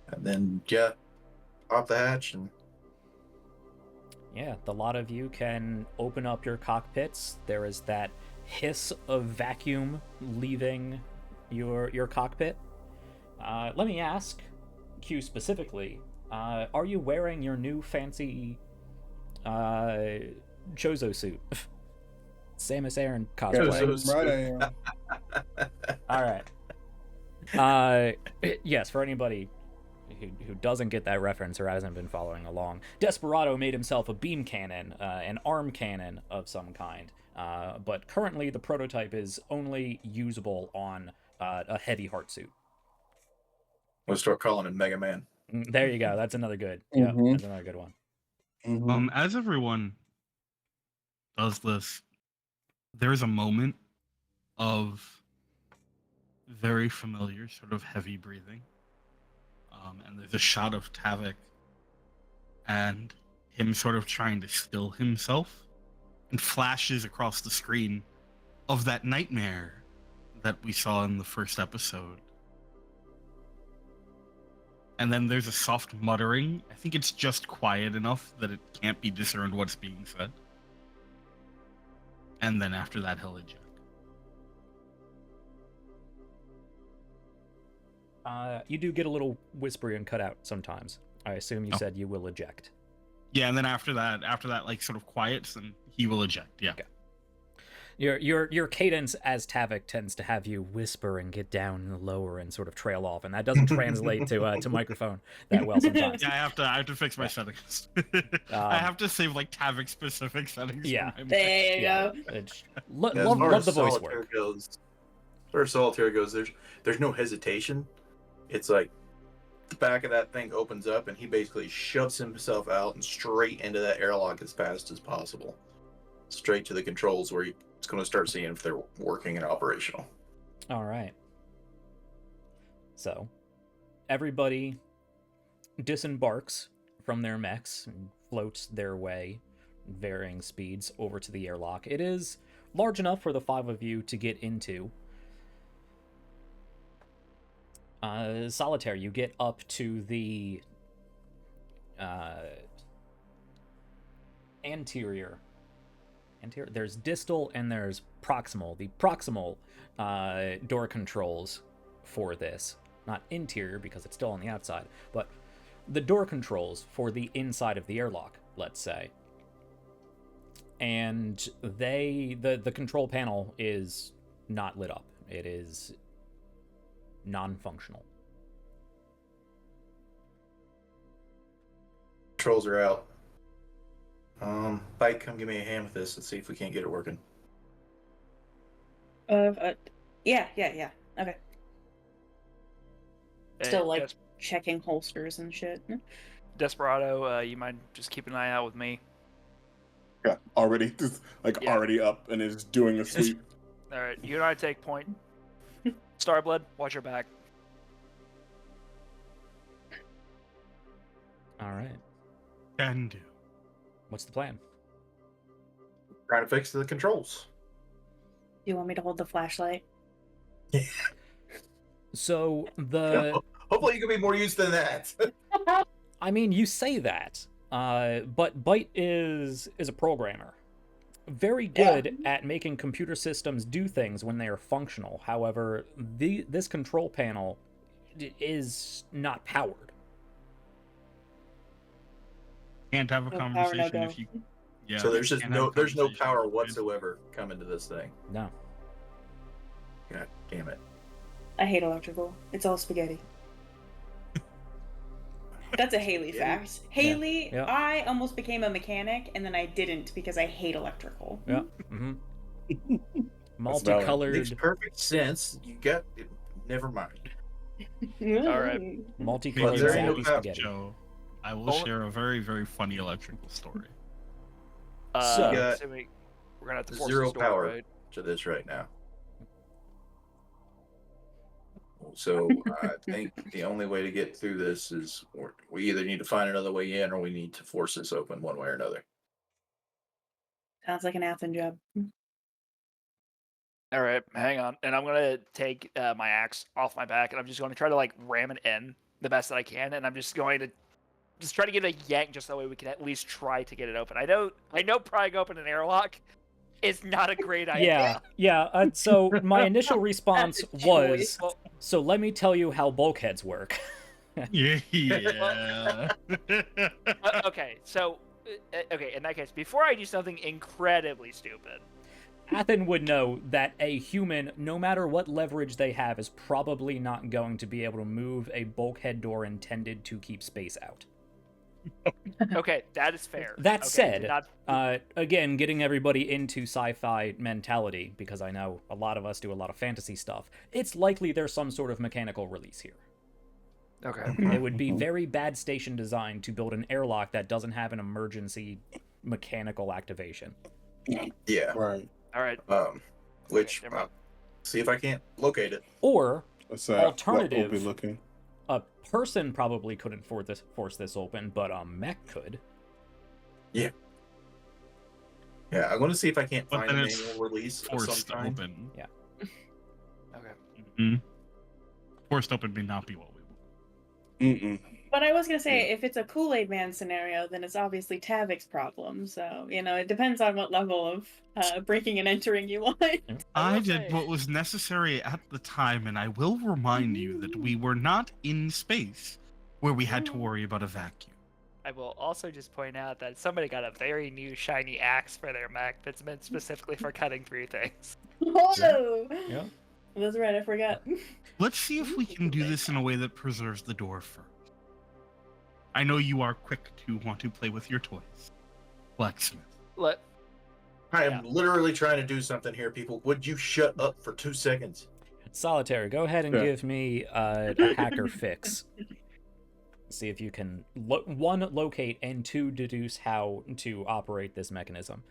And then, yeah, pop the hatch and Yeah, the lot of you can open up your cockpits. There is that hiss of vacuum leaving your cockpit. Let me ask Q specifically, are you wearing your new fancy Chozo suit? Samus Aran cosplay. Chozo Right, All right. Yes, for anybody who doesn't get that reference or hasn't been following along, Desperado made himself a beam cannon, an arm cannon of some kind. But currently, the prototype is only usable on a heavy heart suit. we'll start calling him Mega Man. There you go. That's another good. Yeah, Mhm. that's another good one. As everyone does this, there's a moment of very familiar, sort of heavy breathing. And there's a shot of Tavik and him sort of trying to still himself, and flashes across the screen of that nightmare that we saw in the first episode. And then there's a soft muttering. I think it's just quiet enough that it can't be discerned what's being said. And then after that, he'll eject. You do get a little whispery and cut out sometimes. I assume you said you will eject. Yeah, and then after that, like sort of quiets, then he will eject. Yeah. Okay. Your cadence as Tavik tends to have you whisper and get down and lower and sort of trail off, and that doesn't translate to microphone that well sometimes. Yeah, I have to fix my settings. I have to save like Tavik specific settings. Yeah. For my There you Yeah, go. it's, Yeah, as love far as the voice Solitaire work. goes, as far as Solitaire goes, there's no hesitation. It's like the back of that thing opens up and he basically shoves himself out and straight into that airlock as fast as possible. Straight to the controls where he's going to start seeing if they're working and operational. All right. So, everybody disembarks from their mechs and floats their way, varying speeds, over to the airlock. It is large enough for the 5 of you to get into. Solitaire, you get up to the anterior. There's distal and there's proximal. The proximal door controls for this, not interior because it's still on the outside, but the door controls for the inside of the airlock, let's say. And the control panel is not lit up. It is non-functional. Controls are out. Bike, come give me a hand with this. Let's see if we can't get it working. Yeah. Okay. Still like Des- checking holsters and shit. Desperado, you mind just keep an eye out with me? Yeah, already just Yeah. already up and is doing a sweep. All right, you and I take point. Starblood, watch your back. All right. Can do. What's the plan? Trying to fix the controls. Do you want me to hold the flashlight? So the Hopefully, you can be more used than that. I mean, you say that, but Byte is a programmer. Very good at making computer systems do things when they are functional. However, this control panel is not powered. can't have a No power, no conversation go. if you. Yeah. So there's just can't have a there's no conversation power if you- whatsoever coming to this thing. No. God damn it. I hate electrical. It's all spaghetti. That's a Haley Spaghetti? fact. Haley, Yeah. I almost became a mechanic and then I didn't because I hate electrical. Yeah. Mm-hmm. valid. Multicolored. Makes perfect sense. You got never mind. All right. Multicolored There ain't no zappy power. spaghetti. Joe, I will share a very, very funny electrical story. So- Yeah. Assuming we're gonna have to force Zero this door, power right? to this right now. So I think the only way to get through this is we either need to find another way in or we need to force this open one way or another. Sounds like an Athen job. All right, hang on, and I'm gonna take my axe off my back, and I'm just going to try to like ram it in the best that I can, and I'm just going to try to get a yank, just that way we can at least try to get it open. I know, prying open an airlock is not a great idea. Yeah. So my initial response That's a was, choice. so let me tell you how bulkheads work. Yeah. Okay, so okay, in that case, before I do something incredibly stupid, Athen would know that a human, no matter what leverage they have, is probably not going to be able to move a bulkhead door intended to keep space out. okay, that is fair. That Okay, said, do not- again, getting everybody into sci-fi mentality, because I know a lot of us do a lot of fantasy stuff, it's likely there's some sort of mechanical release here. okay, It would be very bad station design to build an airlock that doesn't have an emergency mechanical activation. Yeah. Right. all right. Which never mind. see if I can't locate it. Or Let's Alternative. We'll be looking. a person probably couldn't force this open, but a mech could. Yeah, I'm going to see if I can't But find then a it's manual release of some Forced kind. open. Okay. Mm-hmm. Forced open may not be what we want. Mm-mm. But I was gonna say, if it's a Kool-Aid Man scenario, then it's obviously Tavik's problem. So, it depends on what level of breaking and entering you want. I will did say- what was necessary at the time, and I will remind you that we were not in space where we had to worry about a vacuum. I will also just point out that somebody got a very new shiny axe for their mech that's meant specifically for cutting through things. Whoa! Yeah. That's right, I forgot. Let's see if we can do this in a way that preserves the door first. I know you are quick to want to play with your toys. Blacksmith. Let I am literally trying to do something here, people. Would you shut up for 2 seconds? Solitaire, go ahead and Yeah. give me a hacker fix. See if you can, one, locate, and two, deduce how to operate this mechanism.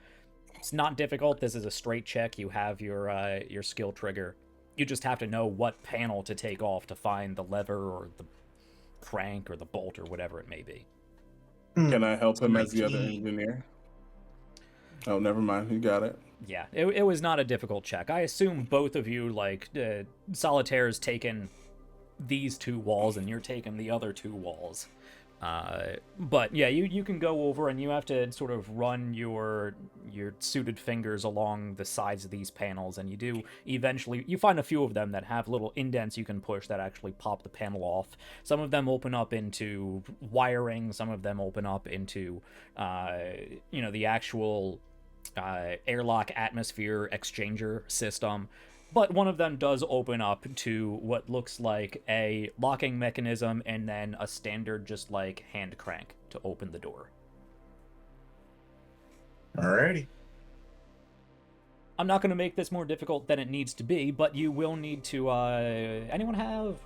It's not difficult. This is a straight check. You have your skill trigger. You just have to know what panel to take off to find the lever or the crank or the bolt or whatever it may be. Can I help him as the other 19. engineer? Oh, never mind. You got it. Yeah, it was not a difficult check. I assume both of you, Solitaire's taken these two walls and you're taking the other two walls. But yeah, you can go over and you have to sort of run your suited fingers along the sides of these panels, and you do eventually, you find a few of them that have little indents you can push that actually pop the panel off. Some of them open up into wiring, some of them open up into the actual airlock atmosphere exchanger system. But one of them does open up to what looks like a locking mechanism and then a standard just like hand crank to open the door. Alrighty. I'm not going to make this more difficult than it needs to be, but you will need to, anyone have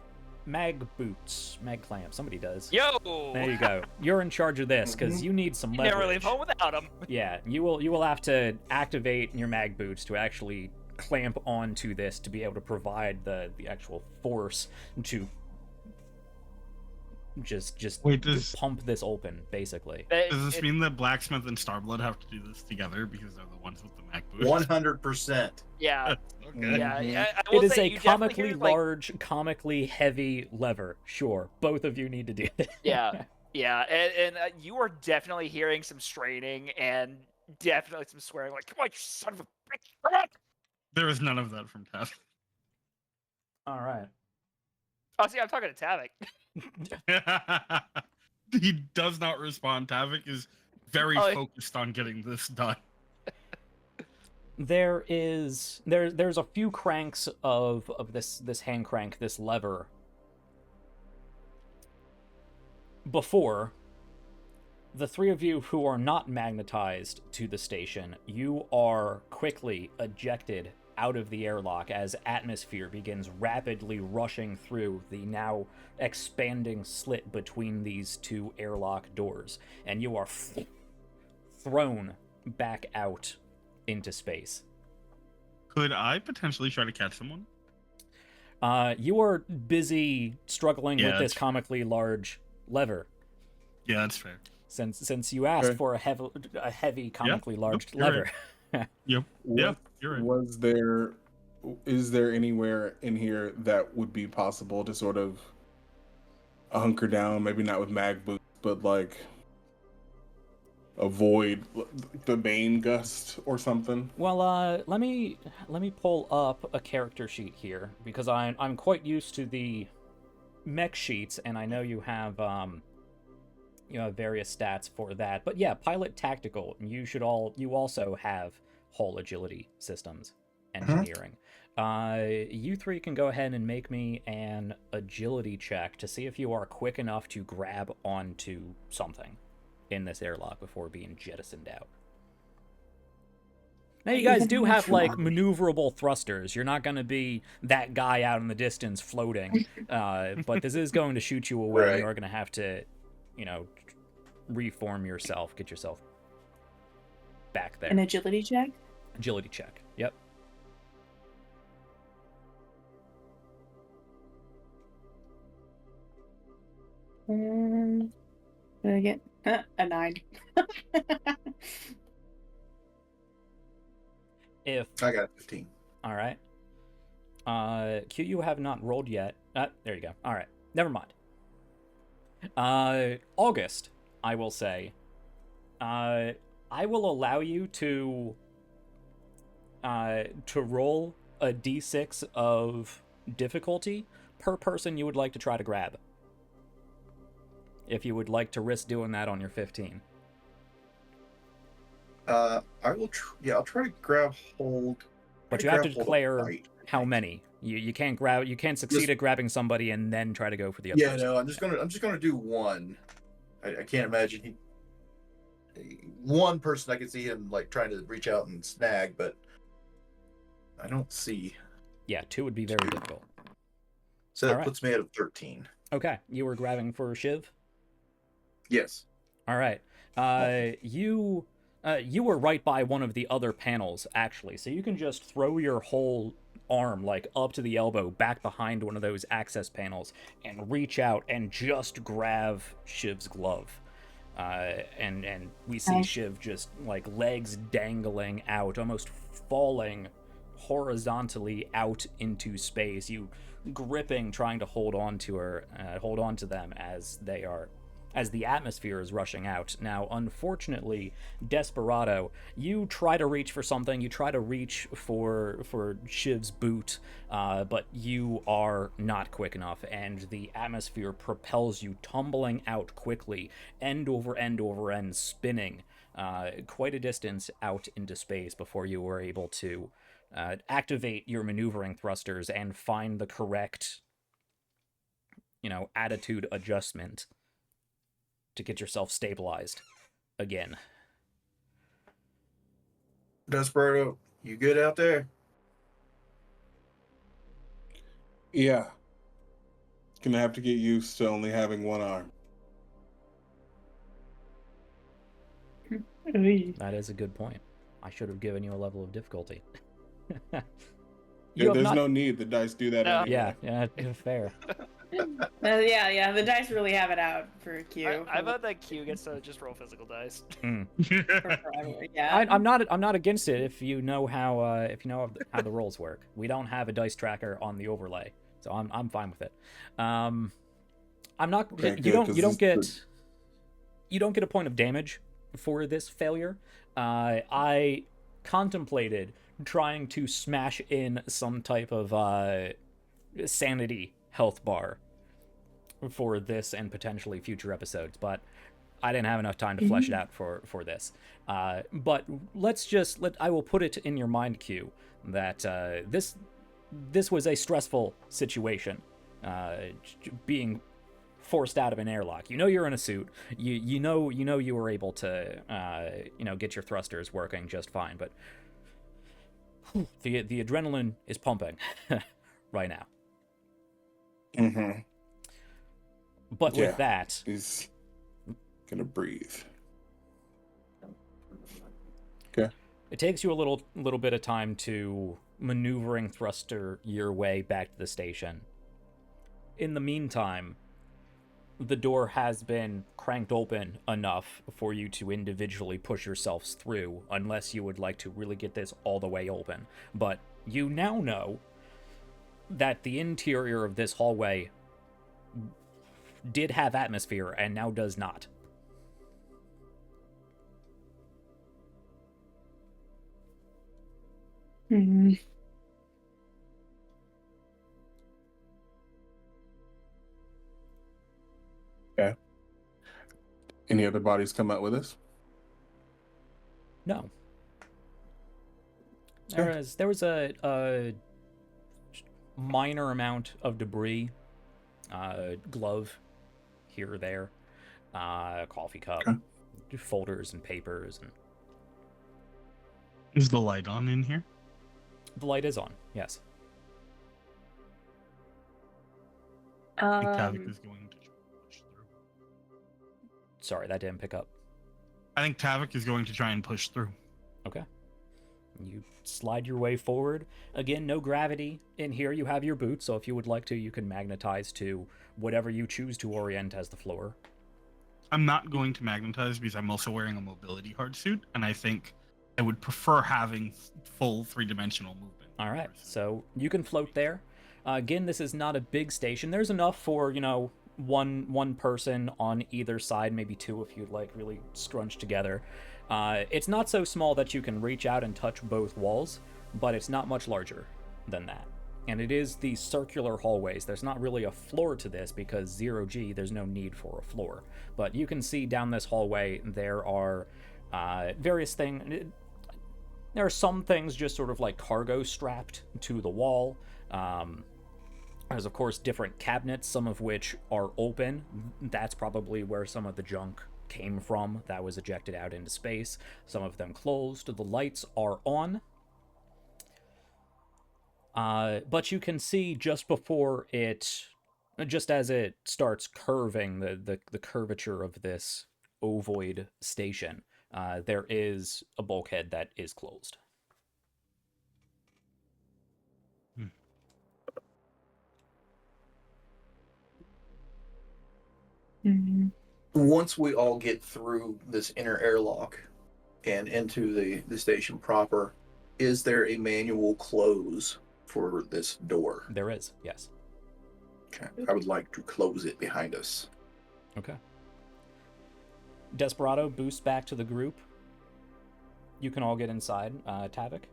mag boots, mag clamps? Somebody does. Yo! There you go. You're in charge of this because you need some You leverage. never leave home without them. Yeah, you will have to activate your mag boots to actually clamp onto this to be able to provide the actual force to just Wait, does pump this open, basically. does this mean that Blacksmith and Starblood have to do this together because they're the ones with the Mac boots? 100%. Yeah, Okay. yeah. I will It is say a you definitely comically hear, like, large, comically heavy lever. Sure, both of you need to do this. Yeah, and you are definitely hearing some straining and definitely some swearing. Like, come on, you son of a bitch! Come on! There is none of that from Tav. All right. Oh, see, I'm talking to Tavik. He does not respond. Tavik is very Oh, focused on getting this done. There's a few cranks of this hand crank, this lever, before the three of you who are not magnetized to the station, you are quickly ejected out of the airlock as atmosphere begins rapidly rushing through the now expanding slit between these two airlock doors, and you are thrown back out into space. Could I potentially try to catch someone? You are busy struggling Yeah, with this that's- comically large lever. Yeah, that's fair. Since you asked Okay. for a heavy comically large you're lever. Yep. Yeah, you're right. Is there anywhere in here that would be possible to sort of hunker down, maybe not with mag boots, but like avoid the main gust or something? Well, let me pull up a character sheet here, because I'm quite used to the mech sheets, and I know you have various stats for that. But yeah, pilot tactical. You also have hull agility systems engineering. You three can go ahead and make me an agility check to see if you are quick enough to grab onto something in this airlock before being jettisoned out. Now, you guys do have, like, maneuverable thrusters. You're not going to be that guy out in the distance floating. But this is going to shoot you away. Right. You're going to have to, reform yourself, get yourself back there. An agility check? Agility check. Yep. Did I get a 9? If I got 15. all right. Q, you have not rolled yet. There you go. All right. Never mind. August, I will say. I will allow you to roll a d6 of difficulty per person you would like to try to grab. If you would like to risk doing that on your 15. I will. I'll try to grab hold. But you have to declare how many. You can't grab. You can't succeed at grabbing somebody and then try to go for the other. Yeah, person. no. I'm just gonna do one. I can't imagine one person. I can see him like trying to reach out and snag, but I don't see. Yeah, 2 would be very difficult. So that All right. puts me at a 13. Okay, you were grabbing for Shiv. Yes. All right. You were right by one of the other panels, actually, so you can just throw your whole arm, like, up to the elbow, back behind one of those access panels, and reach out and just grab Shiv's glove. And we see Shiv just, like, legs dangling out, almost falling horizontally out into space. You gripping, trying to hold on to them as the atmosphere is rushing out. Now, unfortunately, Desperado, you try to reach for something. You try to reach for Shiv's boot, but you are not quick enough, and the atmosphere propels you tumbling out quickly, end over end, spinning quite a distance out into space before you were able to activate your maneuvering thrusters and find the correct, attitude adjustment to get yourself stabilized again. Desperado, you good out there? Yeah. Gonna have to get used to only having one arm. That is a good point. I should have given you a level of difficulty. There's no need. The dice do that anyway. Yeah, fair. Yeah, the dice really have it out for Q. I bet that Q gets to just roll physical dice. Yeah. I'm not against it if you know how how the rolls work. We don't have a dice tracker on the overlay, so I'm fine with it. I'm not. Okay, you don't good, get a point of damage for this failure. I contemplated trying to smash in some type of sanity health bar for this and potentially future episodes, but I didn't have enough time to flesh it out for this. But I will put it in your mind queue that this was a stressful situation, being forced out of an airlock. You know you're in a suit. You know you were able to get your thrusters working just fine, but the adrenaline is pumping right now. Mm-hmm. But with that, he's gonna breathe. Okay. it takes you a little bit of time to maneuvering thruster your way back to the station. In the meantime, the door has been cranked open enough for you to individually push yourselves through, unless you would like to really get this all the way open. But you now know that the interior of this hallway did have atmosphere and now does not. Hmm. Okay. Any other bodies come out with us? No. There was a minor amount of debris, glove here or there, coffee cup, folders and papers, and Is the light on in here? the light is on. Yes. I think Tavik is going to push through. Sorry, that didn't pick up. I think Tavik is going to try and push through. Okay. You slide your way forward. Again, no gravity in here. You have your boots, so if you would like to, you can magnetize to whatever you choose to orient as the floor. I'm not going to magnetize because I'm also wearing a mobility hard suit, and I think I would prefer having full three-dimensional movement. All right, so you can float there. Again, this is not a big station. There's enough for, one person on either side, maybe two if you'd like really scrunched together. It's not so small that you can reach out and touch both walls, but it's not much larger than that. And it is these circular hallways. There's not really a floor to this because 0G, there's no need for a floor. But you can see down this hallway there are various things. There are some things just sort of like cargo strapped to the wall. There's, of course, different cabinets, some of which are open. That's probably where some of the junk came from that was ejected out into space. Some of them closed. The lights are on. But you can see just before it, just as it starts curving, the curvature of this ovoid station, there is a bulkhead that is closed. Hmm. Once we all get through this inner airlock and into the station proper, is there a manual close for this door? There is, yes. Okay. I would like to close it behind us. Okay. Desperado boosts back to the group. You can all get inside. Tavik?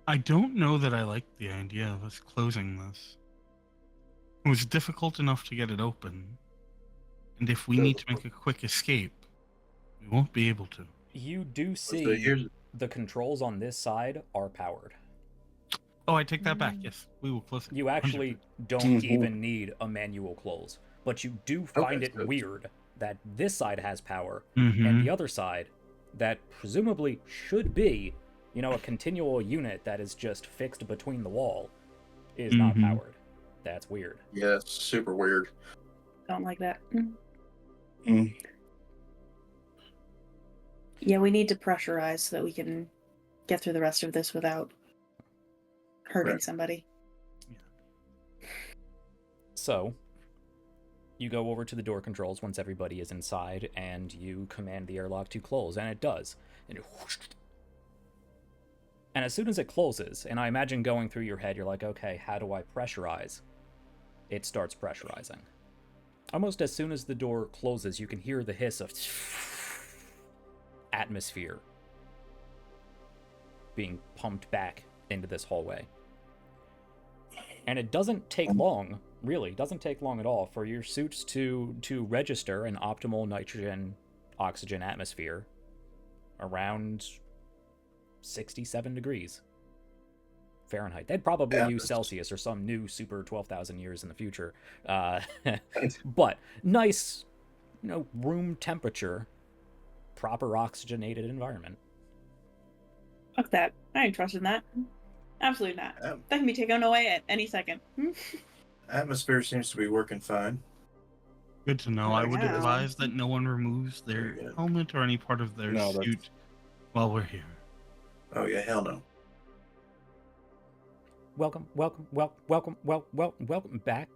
I don't know that I like the idea of us closing this. It was difficult enough to get it open, and if we need to make a quick escape, we won't be able to. You do see the controls on this side are powered. Oh, I take that back. Yes, we will close it. You actually 100%. don't even need a manual close, but you do find it weird that this side has power and the other side, that presumably should be, a continual unit that is just fixed between the wall, is not powered. That's weird. Yeah, it's super weird. Don't like that. Mm. Yeah, we need to pressurize so that we can get through the rest of this without hurting somebody. So, you go over to the door controls once everybody is inside, and you command the airlock to close, and it does. And as soon as it closes, and I imagine going through your head, you're like, okay, how do I pressurize? It starts pressurizing. Almost as soon as the door closes, you can hear the hiss of atmosphere being pumped back into this hallway. And it doesn't take long, really, doesn't take long at all for your suits to register an optimal nitrogen oxygen atmosphere around 67 degrees Fahrenheit. They'd probably use Celsius or some new super 12,000 years in the future. But nice, room temperature, proper oxygenated environment. Fuck that. I ain't trusting that. Absolutely not. That can be taken away at any second. Atmosphere seems to be working fine. Good to know. I would Yeah. advise that no one removes their helmet or any part of their suit while we're here. Oh yeah, hell no. Welcome back.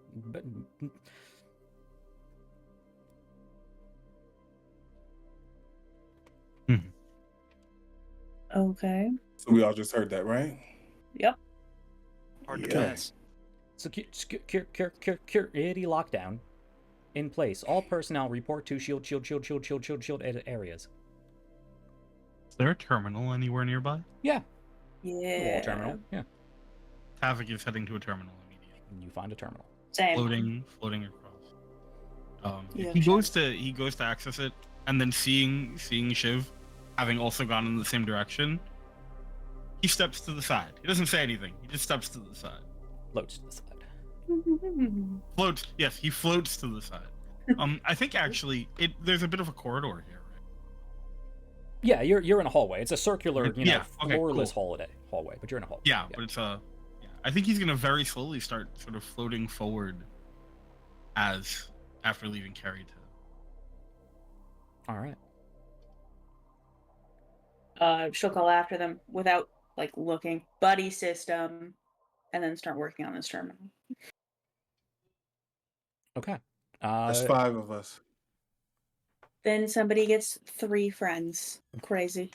Okay. So we all just heard that, right? Yep. Hard to Yeah. miss. Security lockdown in place. All personnel report to shield areas. Is there a terminal anywhere nearby? Yeah. Yeah. Wall terminal. Yeah. Tavik is heading to a terminal immediately. You find a terminal. Same. Floating across. Yeah, he goes to access it, and then seeing Shiv having also gone in the same direction, he steps to the side. He doesn't say anything. He just steps to the side. Floats to the side. Floats. Yes, he floats to the side. I think actually there's a bit of a corridor here, right? Yeah, you're in a hallway. It's a circular, floorless cool. hallway, but you're in a hallway. Yeah, but it's a. I think he's gonna very slowly start sort of floating forward after leaving Carrie to. All right. She'll call after them without looking. Buddy system, and then start working on this terminal. Okay. There's 5 of us. Then somebody gets 3 friends. Crazy.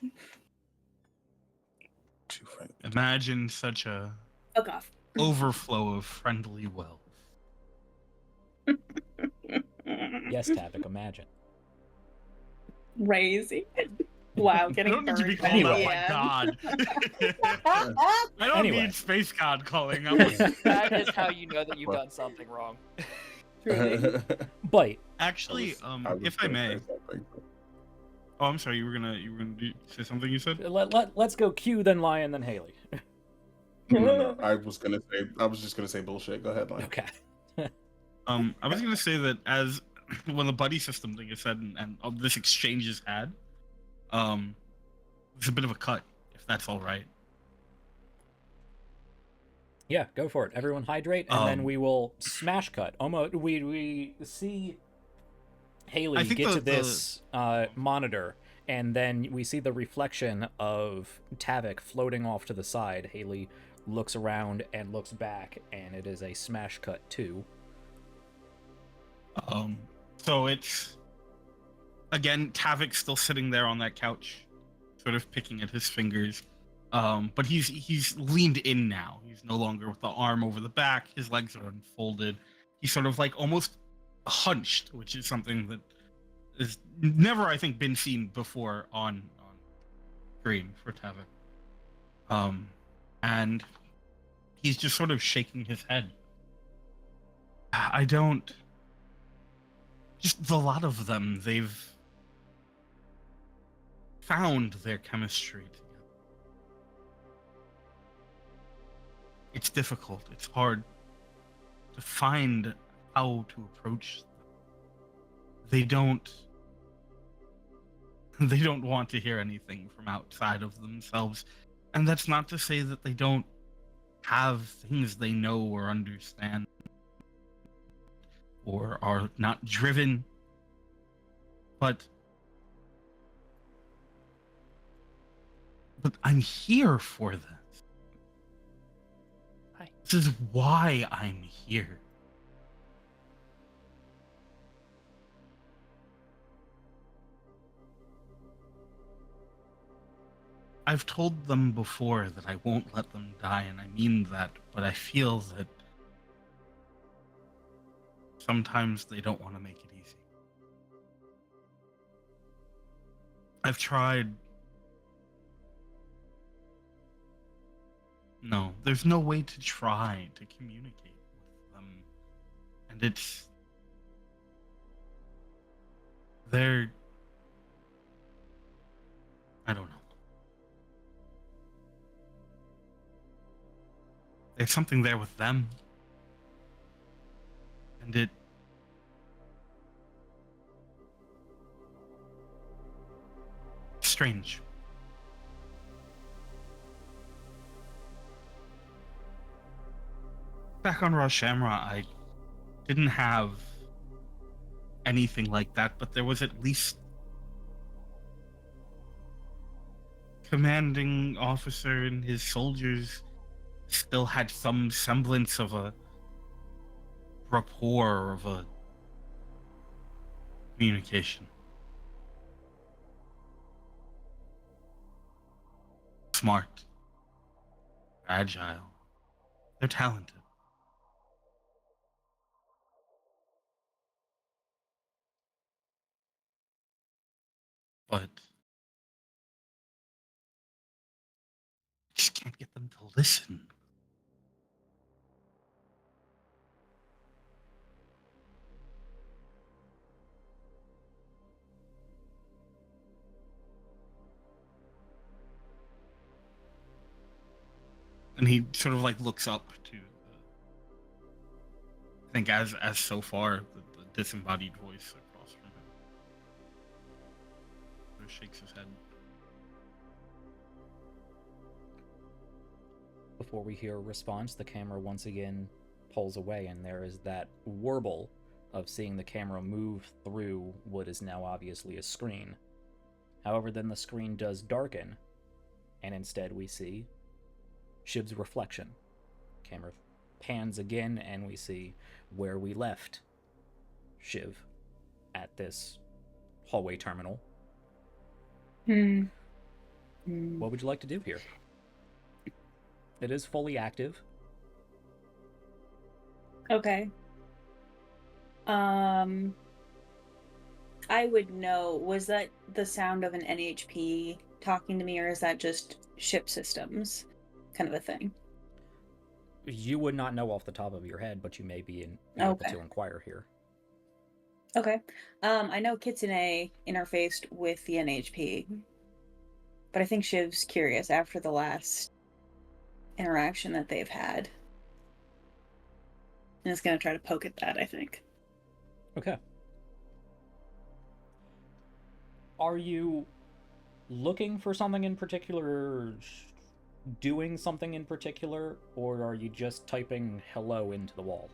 2 friends. Imagine such a Fuck off. overflow of friendly wealth. Yes, Tavik, imagine. Crazy. Wow, getting I don't need to be burned called by out the by God. I don't Anyway. need Space God calling out. That is how you know that you've done something wrong. Truly. Bite. Actually, if I may. Oh, I'm sorry. You were gonna say something. You said. Let's go Q, then Lion, then Haley. No. I was just gonna say bullshit. Go ahead, Lion. Okay. I was gonna say that when the buddy system thing is said and this exchange is had, there's a bit of a cut, if that's all right. Yeah, go for it. Everyone hydrate, and then we will smash cut. Almost, we see Haley get to this monitor, and then we see the reflection of Tavik floating off to the side. Haley looks around and looks back, and it is a smash cut too. So it's again Tavik's still sitting there on that couch, sort of picking at his fingers. But he's leaned in now. He's no longer with the arm over the back. His legs are unfolded. He's sort of almost hunched, which is something that has never, I think, been seen before on screen for Tavik. And he's just sort of shaking his head. Just the lot of them, they've found their chemistry together. It's difficult. It's hard to find how to approach them. They don't want to hear anything from outside of themselves. And that's not to say that they don't have things they know or understand or are not driven. But I'm here for this. This is why I'm here. I've told them before that I won't let them die, and I mean that, but I feel that sometimes they don't want to make it easy. I've tried No, there's no way to try to communicate with them. And they're, I don't know. There's something there with them. And it's strange. Back on Roshamra, I didn't have anything like that, but there was at least commanding officer and his soldiers still had some semblance of a rapport, of a communication. Smart, agile, they're talented. But I just can't get them to listen. And he sort of like looks up to, I think, as so far the disembodied voice across from him. Sort of shakes his head. Before we hear a response, the camera once again pulls away, and there is that warble of seeing the camera move through what is now obviously a screen. However, then the screen does darken, and instead we see Shiv's reflection. Camera pans again, and we see where we left Shiv at this hallway terminal. What would you like to do here? It is fully active. Okay. I would know, was that the sound of an NHP talking to me, or is that just ship systems kind of a thing? You would not know off the top of your head, but you may be able to inquire here. Okay. I know Kitsune interfaced with the NHP, but I think Shiv's curious after the last interaction that they've had. And it's going to try to poke at that, I think. Okay. Are you looking for something in particular, doing something in particular, or are you just typing hello into the wall?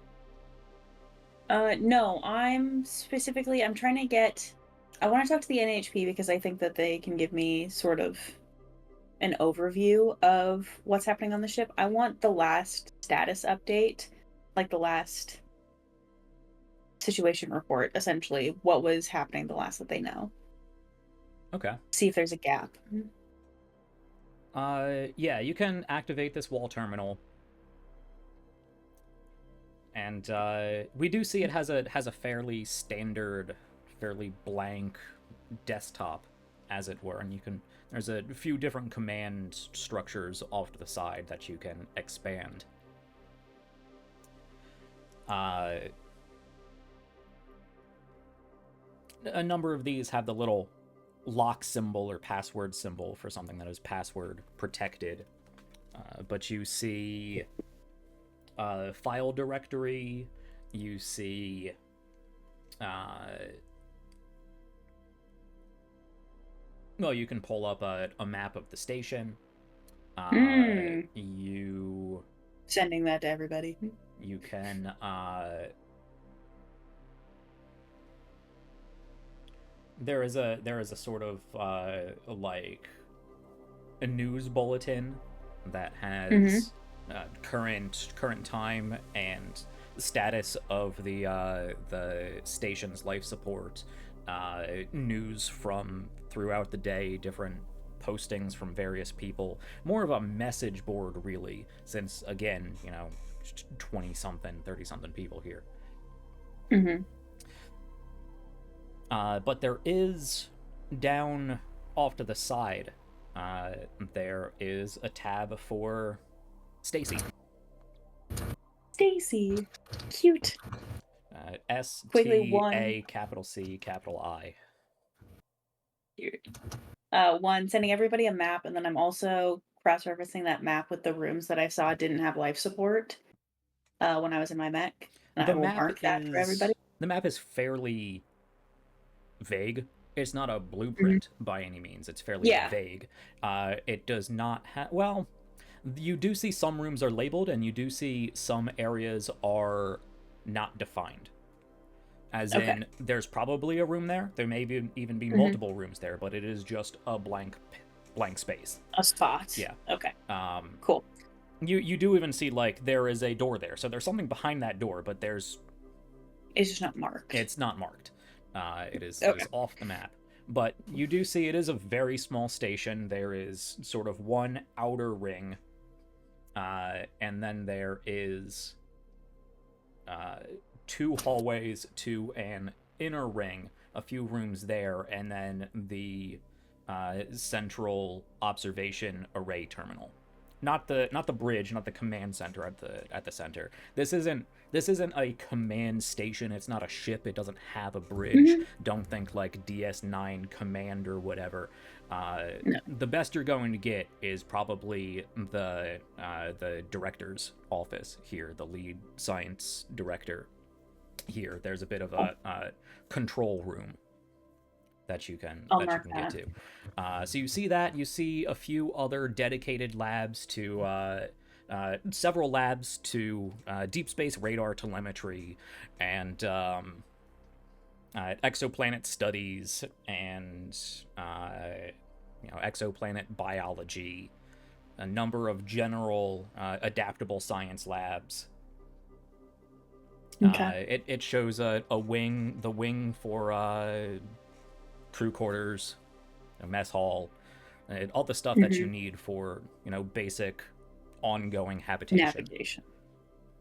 No, I'm trying to get... I want to talk to the NHP because I think that they can give me sort of an overview of what's happening on the ship. I want the last status update, like the last situation report, essentially, what was happening the last that they know. Okay. See if there's a gap. Yeah, you can activate this wall terminal. And we do see it has a fairly standard, fairly blank desktop, as it were, and there's a few different command structures off to the side that you can expand. A number of these have the little lock symbol or password symbol for something that is password protected, but you see file directory, you see well, you can pull up a map of the station. You sending that to everybody. You can there is a sort of like a news bulletin that has current time and status of the station's life support, news from throughout the day, different postings from various people, more of a message board really, since again, 20 something 30 something people here. But there is, down off to the side, there is a tab for Stacy. Stacy. Cute. Quickly, S-T-A, capital C, capital I. Cute. One, sending everybody a map, and then I'm also cross-referencing that map with the rooms that I saw didn't have life support when I was in my mech. And I will mark that for everybody. The map is fairly vague. It's not a Mm-hmm. blueprint by any means. It's fairly vague. It does not have... Well, you do see some rooms are labeled, and you do see some areas are not defined. As in, there's probably a room there. There may even be multiple rooms there, but it is just a blank space. A spot. Yeah. Okay. Cool. You do even see, like, there is a door there. So there's something behind that door, but there's... It's just not marked. It's not marked. It is off the map. But you do see it is a very small station. There is sort of one outer ring. And then there is 2 hallways to an inner ring, a few rooms there, and then the central observation array terminal. Not the bridge, not the command center at the center. This isn't a command station. It's not a ship. It doesn't have a bridge. Don't think like DS9 command or whatever. No. The best you're going to get is probably the director's office here, the lead science director here. There's a bit of a control room that you can get to. So you see that. You see a few other dedicated labs to several labs to deep space radar telemetry and exoplanet studies and exoplanet biology, a number of general adaptable science labs. It shows the wing for crew quarters, a mess hall, all the stuff that you need for basic ongoing habitation. Navigation.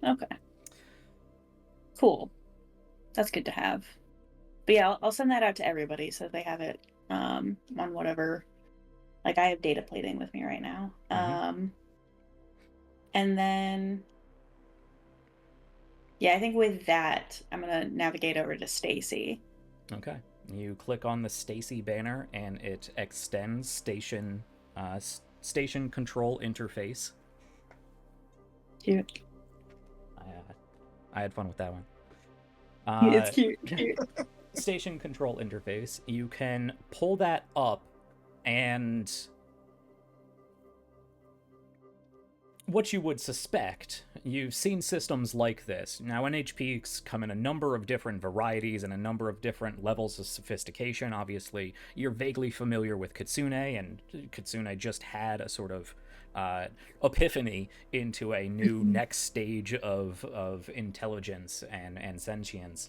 Okay. Cool. That's good to have. But yeah, I'll send that out to everybody so they have it on whatever. Like, I have data plating with me right now. And then I think with that, I'm gonna navigate over to Stacy. Okay. You click on the Stacy banner, and it extends station control interface. Cute. I had fun with that one. It's cute. Station control interface. You can pull that up, and what you would suspect, you've seen systems like this. Now, NHPs come in a number of different varieties and a number of different levels of sophistication. Obviously, you're vaguely familiar with Kitsune, and Kitsune just had a sort of epiphany into a new next stage of intelligence and sentience.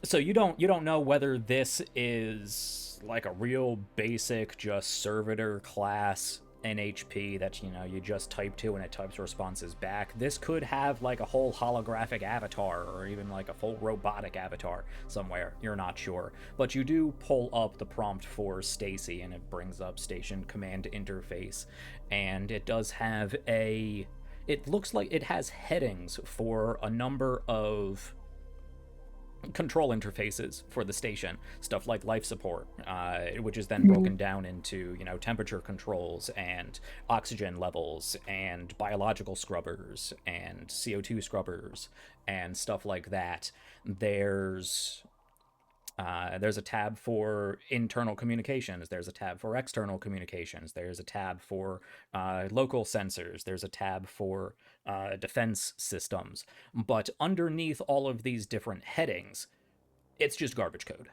So you don't know whether this is like a real basic just servitor class NHP that you just type to and it types responses back. This could have like a whole holographic avatar or even like a full robotic avatar somewhere. You're not sure. But you do pull up the prompt for Stacy and it brings up station command interface, and it does have it looks like it has headings for a number of control interfaces for the station, stuff like life support, which is then broken down into temperature controls and oxygen levels and biological scrubbers and CO2 scrubbers and stuff like that. There's a tab for internal communications. There's a tab for external communications. There's a tab for local sensors. There's a tab for defense systems. But underneath all of these different headings, it's just garbage code.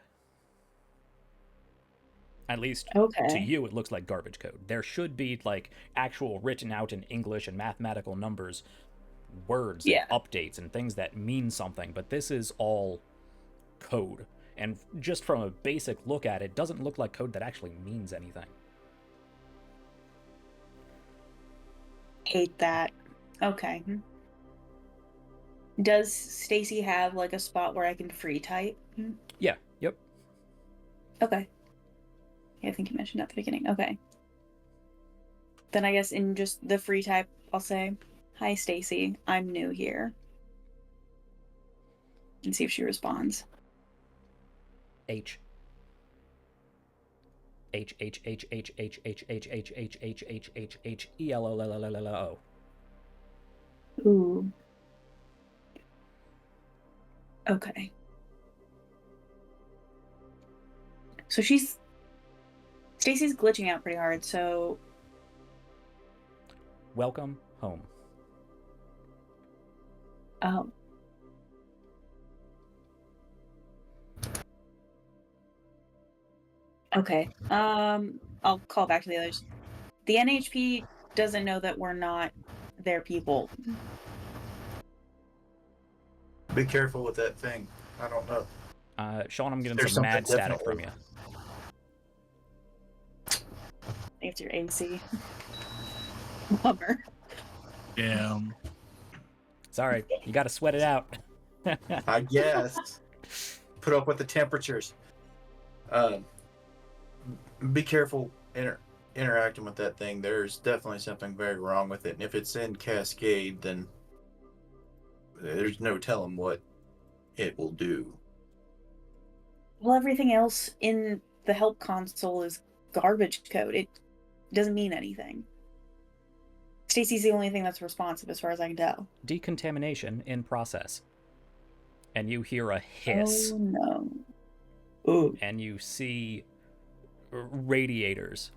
At least to you, it looks like garbage code. There should be like actual written out in English and mathematical numbers, words, and updates and things that mean something. But this is all code. And just from a basic look at it, doesn't look like code that actually means anything. Hate that. Okay. Does Stacy have like a spot where I can free type? Yeah. Yep. Okay. Yeah, I think you mentioned that at the beginning. Okay. Then I guess in just the free type, I'll say, "Hi, Stacy. I'm new here," and see if she responds. H. H H H H H H H H H H H H H E L O L L L L O. Ooh. Okay. So Stacy's glitching out pretty hard, so Welcome home. oh. Okay. I'll call back to the others. The NHP doesn't know that we're not their people. Be careful with that thing. I don't know. Sean, I'm getting There's some something mad static from definitely- you. It's your AC. Bummer. Damn. Sorry, you got to sweat it out. I guess. Put up with the temperatures. Be careful interacting with that thing. There's definitely something very wrong with it. And if it's in Cascade, then there's no telling what it will do. Well, everything else in the help console is garbage code. It doesn't mean anything. Stacy's the only thing that's responsive as far as I can tell. Decontamination in process. And you hear a hiss. Oh no. Ooh. And you see radiators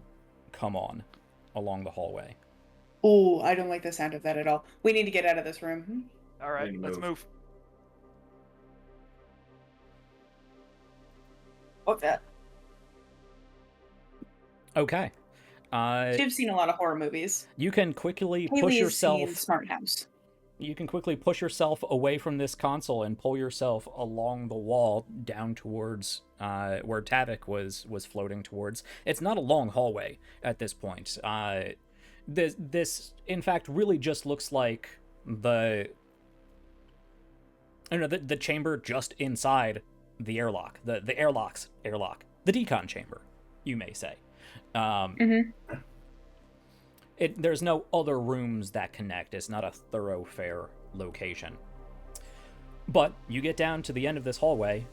come on along the hallway. Ooh, I don't like the sound of that at all. We need to get out of this room. All right, We let's move. move. Fuck that. Okay. I've seen a lot of horror movies. You can quickly Haley push has yourself. seen Smart House. You can quickly push yourself away from this console and pull yourself along the wall down towards where Tavik was floating towards. It's not a long hallway at this point. This in fact really just looks like the chamber just inside the airlock, the airlock, the decon chamber, you may say. There's no other rooms that connect. It's not a thoroughfare location. But you get down to the end of this hallway.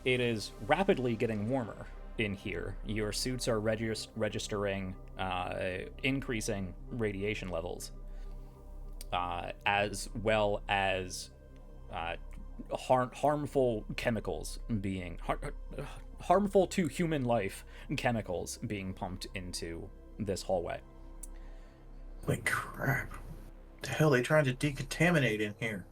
It is rapidly getting warmer in here. Your suits are registering increasing radiation levels, as well as harmful chemicals being harmful to human life chemicals being pumped into this hallway. Holy crap. The hell are they trying to decontaminate in here?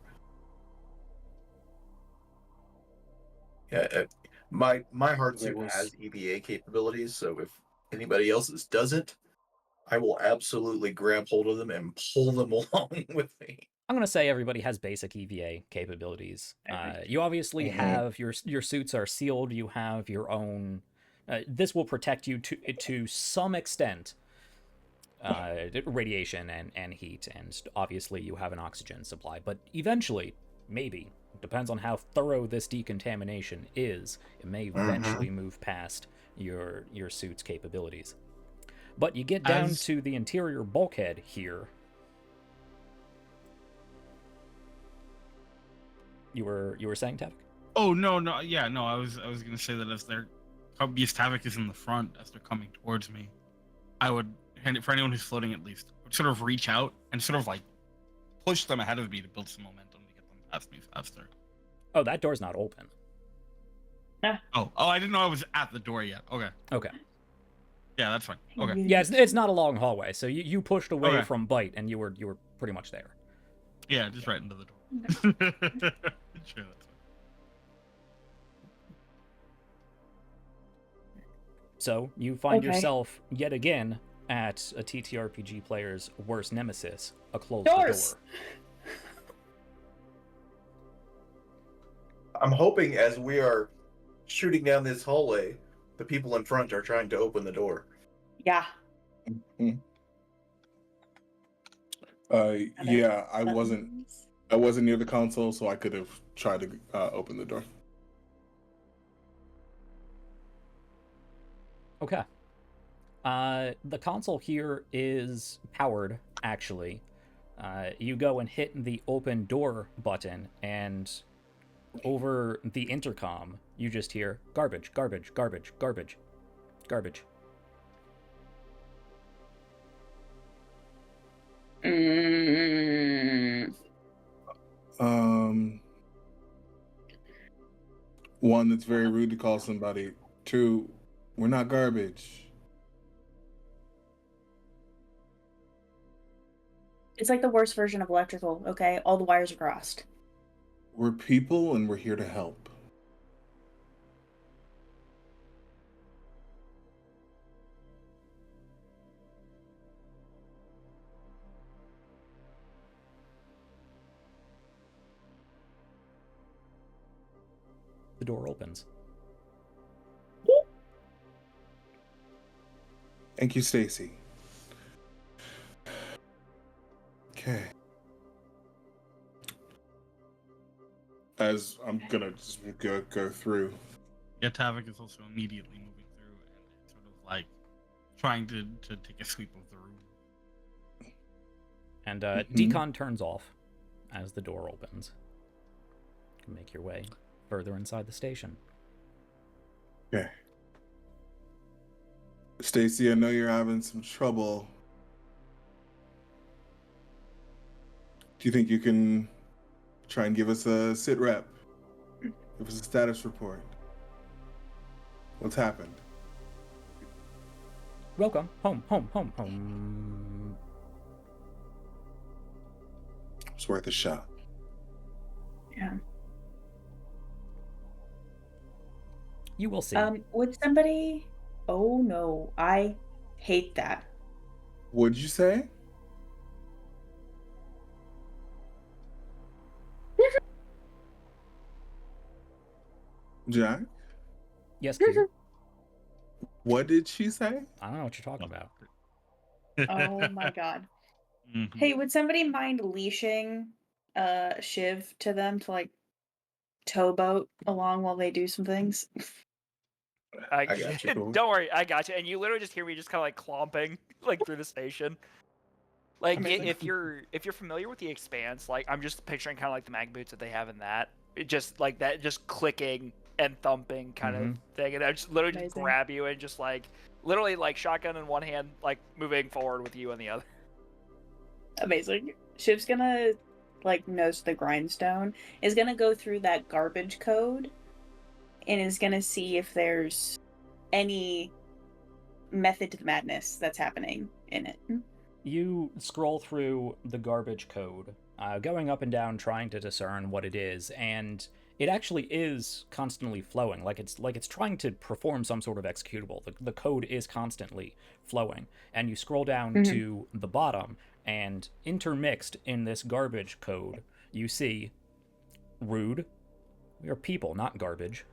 Yeah, my hard suit has EVA capabilities, so if anybody else's doesn't, I will absolutely grab hold of them and pull them along with me. I'm gonna say everybody has basic EVA capabilities. You obviously have your suits are sealed. You have your own. This will protect you to some extent. Radiation and heat, and obviously you have an oxygen supply. But eventually, maybe, depends on how thorough this decontamination is, it may eventually move past your suit's capabilities. But you get down to the interior bulkhead here. You were saying, Tavik? Oh no, yeah, no. I was gonna say that as their because Tavik is in the front as they're coming towards me, I would, and for anyone who's floating at least, would sort of reach out and sort of like push them ahead of me to build some momentum to get them past me faster. Oh, that door's not open. Oh, I didn't know I was at the door yet. Okay. Yeah, that's fine. Okay. Yeah, it's not a long hallway, so you pushed away Okay. from Bite, and you were pretty much there. Yeah, just right into the door. Sure, that's fine. So you find Okay. yourself yet again at a TTRPG player's worst nemesis, a closed Doors! door. I'm hoping as we are shooting down this hallway, the people in front are trying to open the door. Yeah. Yeah, I wasn't near the console, so I could have tried to open the door. Okay. The console here is powered, actually. You go and hit the open door button, and over the intercom, you just hear garbage, garbage, garbage, garbage, garbage. One, that's very rude to call somebody. Two, we're not garbage. It's like the worst version of electrical, okay? All the wires are crossed. We're people and we're here to help. The door opens. Thank you, Stacy. Okay. As I'm gonna just go through. Yeah, Tavik is also immediately moving through and sort of like trying to take a sweep of the room. And decon turns off as the door opens. You can make your way further inside the station. Okay. Stacy, I know you're having some trouble. Do you think you can try and give us a sit rep? Give us a status report. What's happened? Welcome home, home, home, home. It's worth a shot. Yeah. You will see. Would somebody... Oh no, I hate that. What'd you say? Jack? Yes, Q. What did she say? I don't know what you're talking about. Oh my god. Mhm. Hey, would somebody mind leashing Shiv to them to like towboat along while they do some things? I got you. Don't worry, I got you. And you literally just hear me just kind of like clomping like through the station. Like Amazing. if you're familiar with the Expanse, like I'm just picturing kind of like the mag boots that they have in that. It just like that, just clicking and thumping kind of thing, and I just literally just Amazing. grab you and just like literally like shotgun in one hand, like moving forward with you in the other. Amazing. Shiv's gonna like nose to the grindstone, is gonna go through that garbage code, and is gonna see if there's any method to the madness that's happening in it. You scroll through the garbage code, going up and down, trying to discern what it is, and it actually is constantly flowing, like it's trying to perform some sort of executable. The code is constantly flowing, and you scroll down to the bottom, and intermixed in this garbage code, you see rude. We are people, not garbage.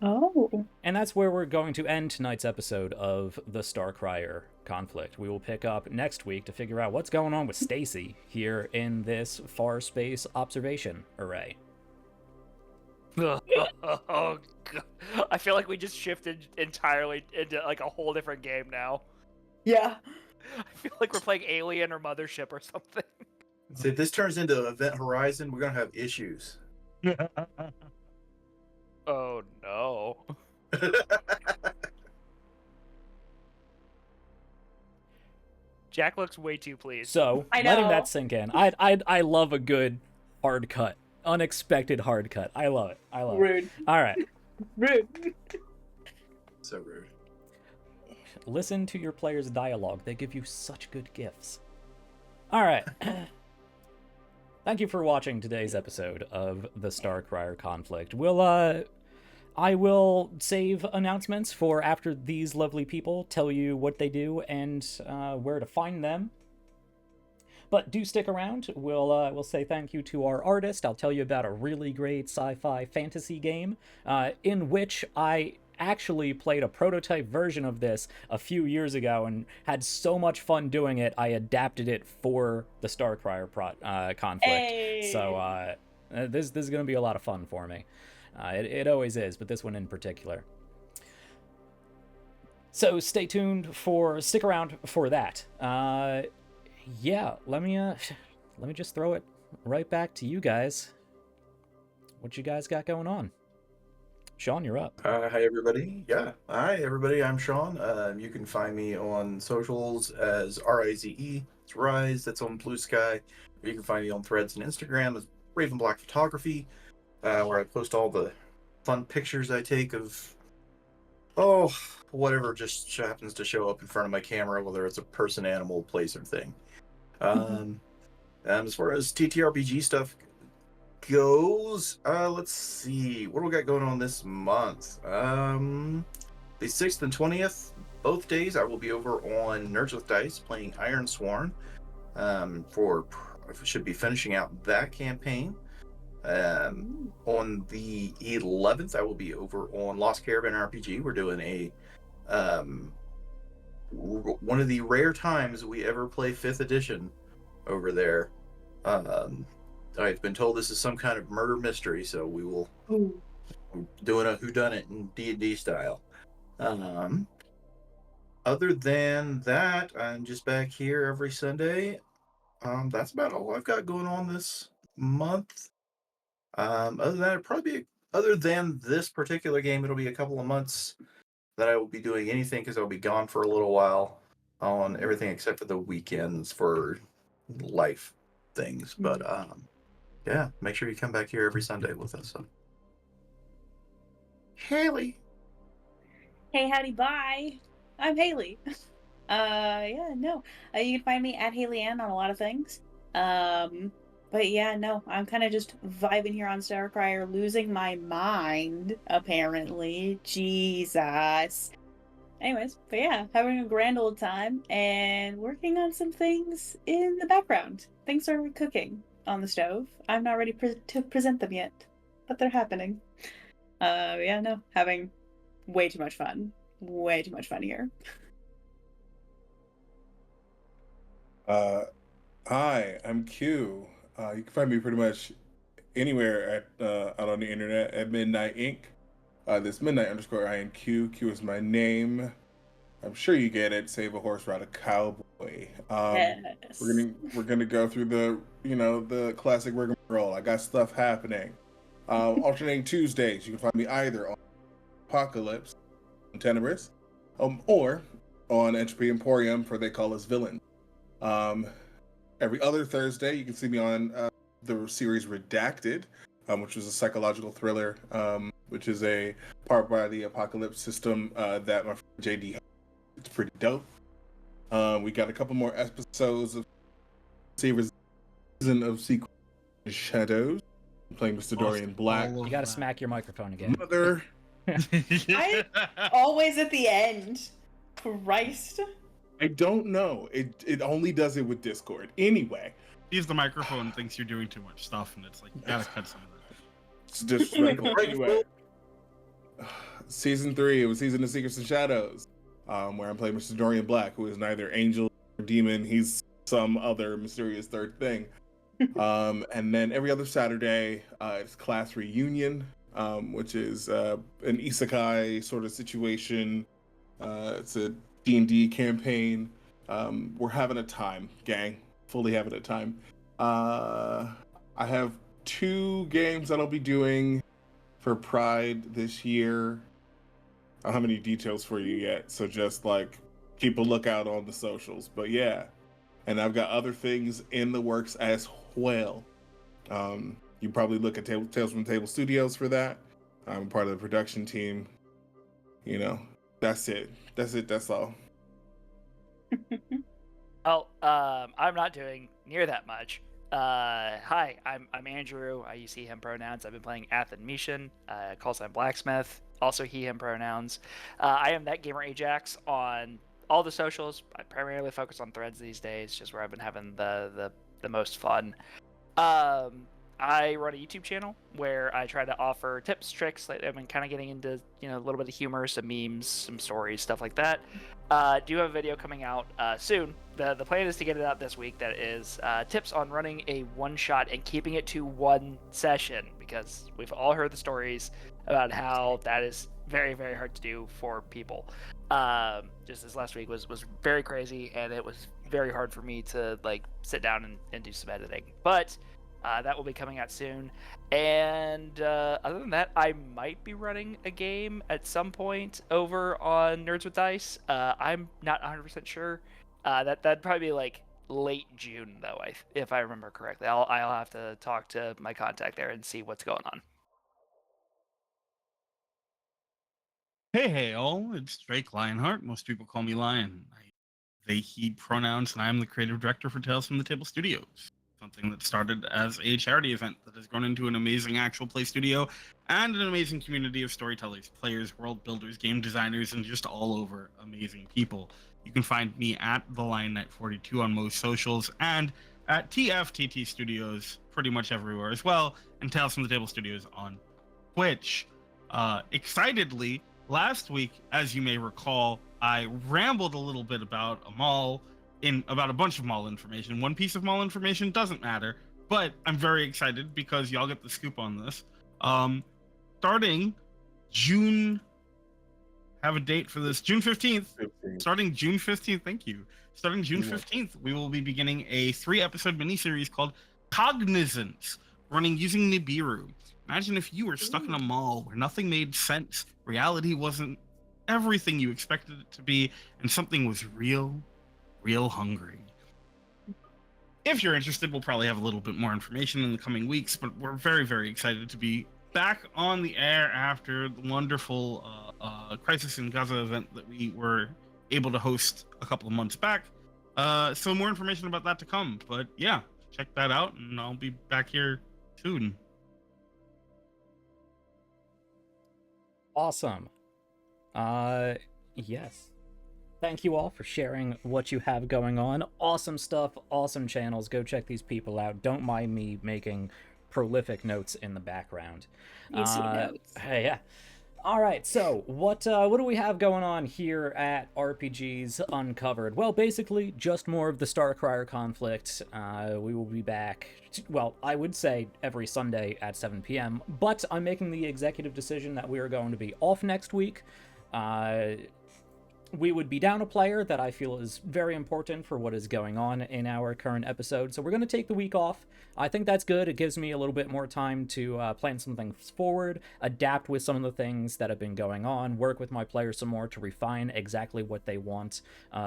Oh. And that's where we're going to end tonight's episode of the Starcrier Conflict. We will pick up next week to figure out what's going on with Stacy here in this far space observation array. Oh, God. I feel like we just shifted entirely into like a whole different game now. Yeah. I feel like we're playing Alien or Mothership or something. So if this turns into Event Horizon, we're gonna have issues. Oh no. Jack looks way too pleased. So, I letting know. that sink in, I love a good hard cut. Unexpected hard cut. I love it. I love it. Rude. All right. Rude. So rude. Listen to your players' dialogue. They give you such good gifts. All right. Thank you for watching today's episode of the Starcrier Conflict. I will save announcements for after these lovely people tell you what they do and where to find them. But do stick around. We'll say thank you to our artist. I'll tell you about a really great sci-fi fantasy game in which I actually played a prototype version of this a few years ago and had so much fun doing it, I adapted it for the Starcrier conflict. Hey. So this is going to be a lot of fun for me. It always is, but this one in particular. So stay tuned stick around for that. Yeah, let me just throw it right back to you guys. What you guys got going on? Sean, you're up. Hi, everybody. Yeah. Hi, everybody. I'm Sean. You can find me on socials as RIZE. It's Rise. That's on Blue Sky. Or you can find me on Threads and Instagram as Raven Black Photography, where I post all the fun pictures I take of, whatever just happens to show up in front of my camera, whether it's a person, animal, place, or thing. As far as TTRPG stuff goes, let's see, what do we got going on this month? The 6th and 20th, both days I will be over on Nerds with Dice playing Iron Sworn. Should be finishing out that campaign. On the 11th I will be over on Lost Caravan RPG. We're doing a one of the rare times we ever play 5th edition over there. I've been told this is some kind of murder mystery, so we will doing a whodunit in D&D style. Other than that, I'm just back here every Sunday. That's about all I've got going on this month. Other than this particular game, it'll be a couple of months that I will be doing anything because I'll be gone for a little while on everything except for the weekends for life things. But yeah, make sure you come back here every Sunday with us. So. Haley. Hey, howdy, bye. I'm Haley. You can find me at Haley Ann on a lot of things. But yeah, no, I'm kind of just vibing here on Starcrier, losing my mind, apparently. Jesus. Anyways, but yeah, having a grand old time and working on some things in the background. Things are cooking on the stove. I'm not ready to present them yet, but they're happening. Having way too much fun. Way too much fun here. Hi, I'm Q. You can find me pretty much anywhere out on the internet at Midnight Inc. This Midnight_INQ. Q is my name. I'm sure you get it. Save a horse, ride a cowboy. Yes. We're gonna go through the classic rigmarole. I got stuff happening. Alternating Tuesdays, you can find me either on Apocalypse, on Tenebris, or on Entropy Emporium, for they call us villains. Every other Thursday, you can see me on the series Redacted, which is a psychological thriller, which is a part by the Apocalypse system that my friend JD. It's pretty dope. We got a couple more episodes of season of Secret Shadows. I'm playing Mr. Dorian Black. You gotta smack your microphone again. Mother. Always at the end. Christ. I don't know. It only does it with Discord. Anyway. Use the microphone thinks you're doing too much stuff, and it's like, you gotta cut some of that. It's disrespectful. Anyway. Season 3, it was Season of Secrets and Shadows, where I'm playing Mr. Dorian Black, who is neither angel or demon. He's some other mysterious third thing. And then every other Saturday, it's Class Reunion, which is an isekai sort of situation. It's a D&D campaign. We're having a time, gang. Fully having a time. I have 2 games that I'll be doing for Pride this year. I don't have any details for you yet, so just keep a lookout on the socials. But yeah, and I've got other things in the works as well. You probably look at Tales from the Table Studios for that. I'm part of the production team. That's it. That's all. I'm not doing near that much. Hi, I'm Andrew. I use he, him pronouns. I've been playing Intermission, callsign Blacksmith, also he, him pronouns. I am that gamer Ajax on all the socials. I primarily focus on Threads these days, just where I've been having the most fun. I run a YouTube channel where I try to offer tips, tricks. I've been kind of getting into, a little bit of humor, some memes, some stories, stuff like that. Do have a video coming out soon. The plan is to get it out this week. That is tips on running a one-shot and keeping it to one session, because we've all heard the stories about how that is very, very hard to do for people. Just this last week was very crazy, and it was very hard for me to like sit down and do some editing. But that will be coming out soon. And other than that, I might be running a game at some point over on Nerds with Dice. I'm not 100% sure. That'd probably be like late June though, if I remember correctly. I'll have to talk to my contact there and see what's going on. Hey, all, it's Drake Lionheart. Most people call me Lion. They, he pronouns, and I'm the creative director for Tales from the Table Studios. Something that started as a charity event that has grown into an amazing actual play studio and an amazing community of storytellers, players, world builders, game designers, and just all over amazing people. You can find me at the Lion Knight 42 on most socials and at TFTT Studios pretty much everywhere as well, and Tales from the Table Studios on Twitch. Excitedly, last week, as you may recall, I rambled a little bit about about a bunch of mall information. One piece of mall information doesn't matter, but I'm very excited because y'all get the scoop on this. Starting June, have a date for this, June 15th. Starting June 15th, thank you. Starting June 15th, we will be beginning a 3-episode miniseries called Cognizance, running using Nibiru. Imagine if you were stuck in a mall where nothing made sense, reality wasn't everything you expected it to be, and something was real hungry. If you're interested, we'll probably have a little bit more information in the coming weeks, but we're very, very excited to be back on the air after the wonderful Crisis in Gaza event that we were able to host a couple of months back. So more information about that to come, but yeah, check that out, and I'll be back here soon. Awesome. Yes. Thank you all for sharing what you have going on. Awesome stuff, awesome channels. Go check these people out. Don't mind me making prolific notes in the background. Easy notes. Yeah. All right, so what do we have going on here at RPGs Uncovered? Well, basically, just more of the Starcrier Conflict. We will be back, well, I would say every Sunday at 7 p.m., but I'm making the executive decision that we are going to be off next week. We would be down a player that I feel is very important for what is going on in our current episode, so we're going to take the week off. I think that's good. It gives me a little bit more time to plan some things forward, adapt with some of the things that have been going on, work with my players some more to refine exactly what they want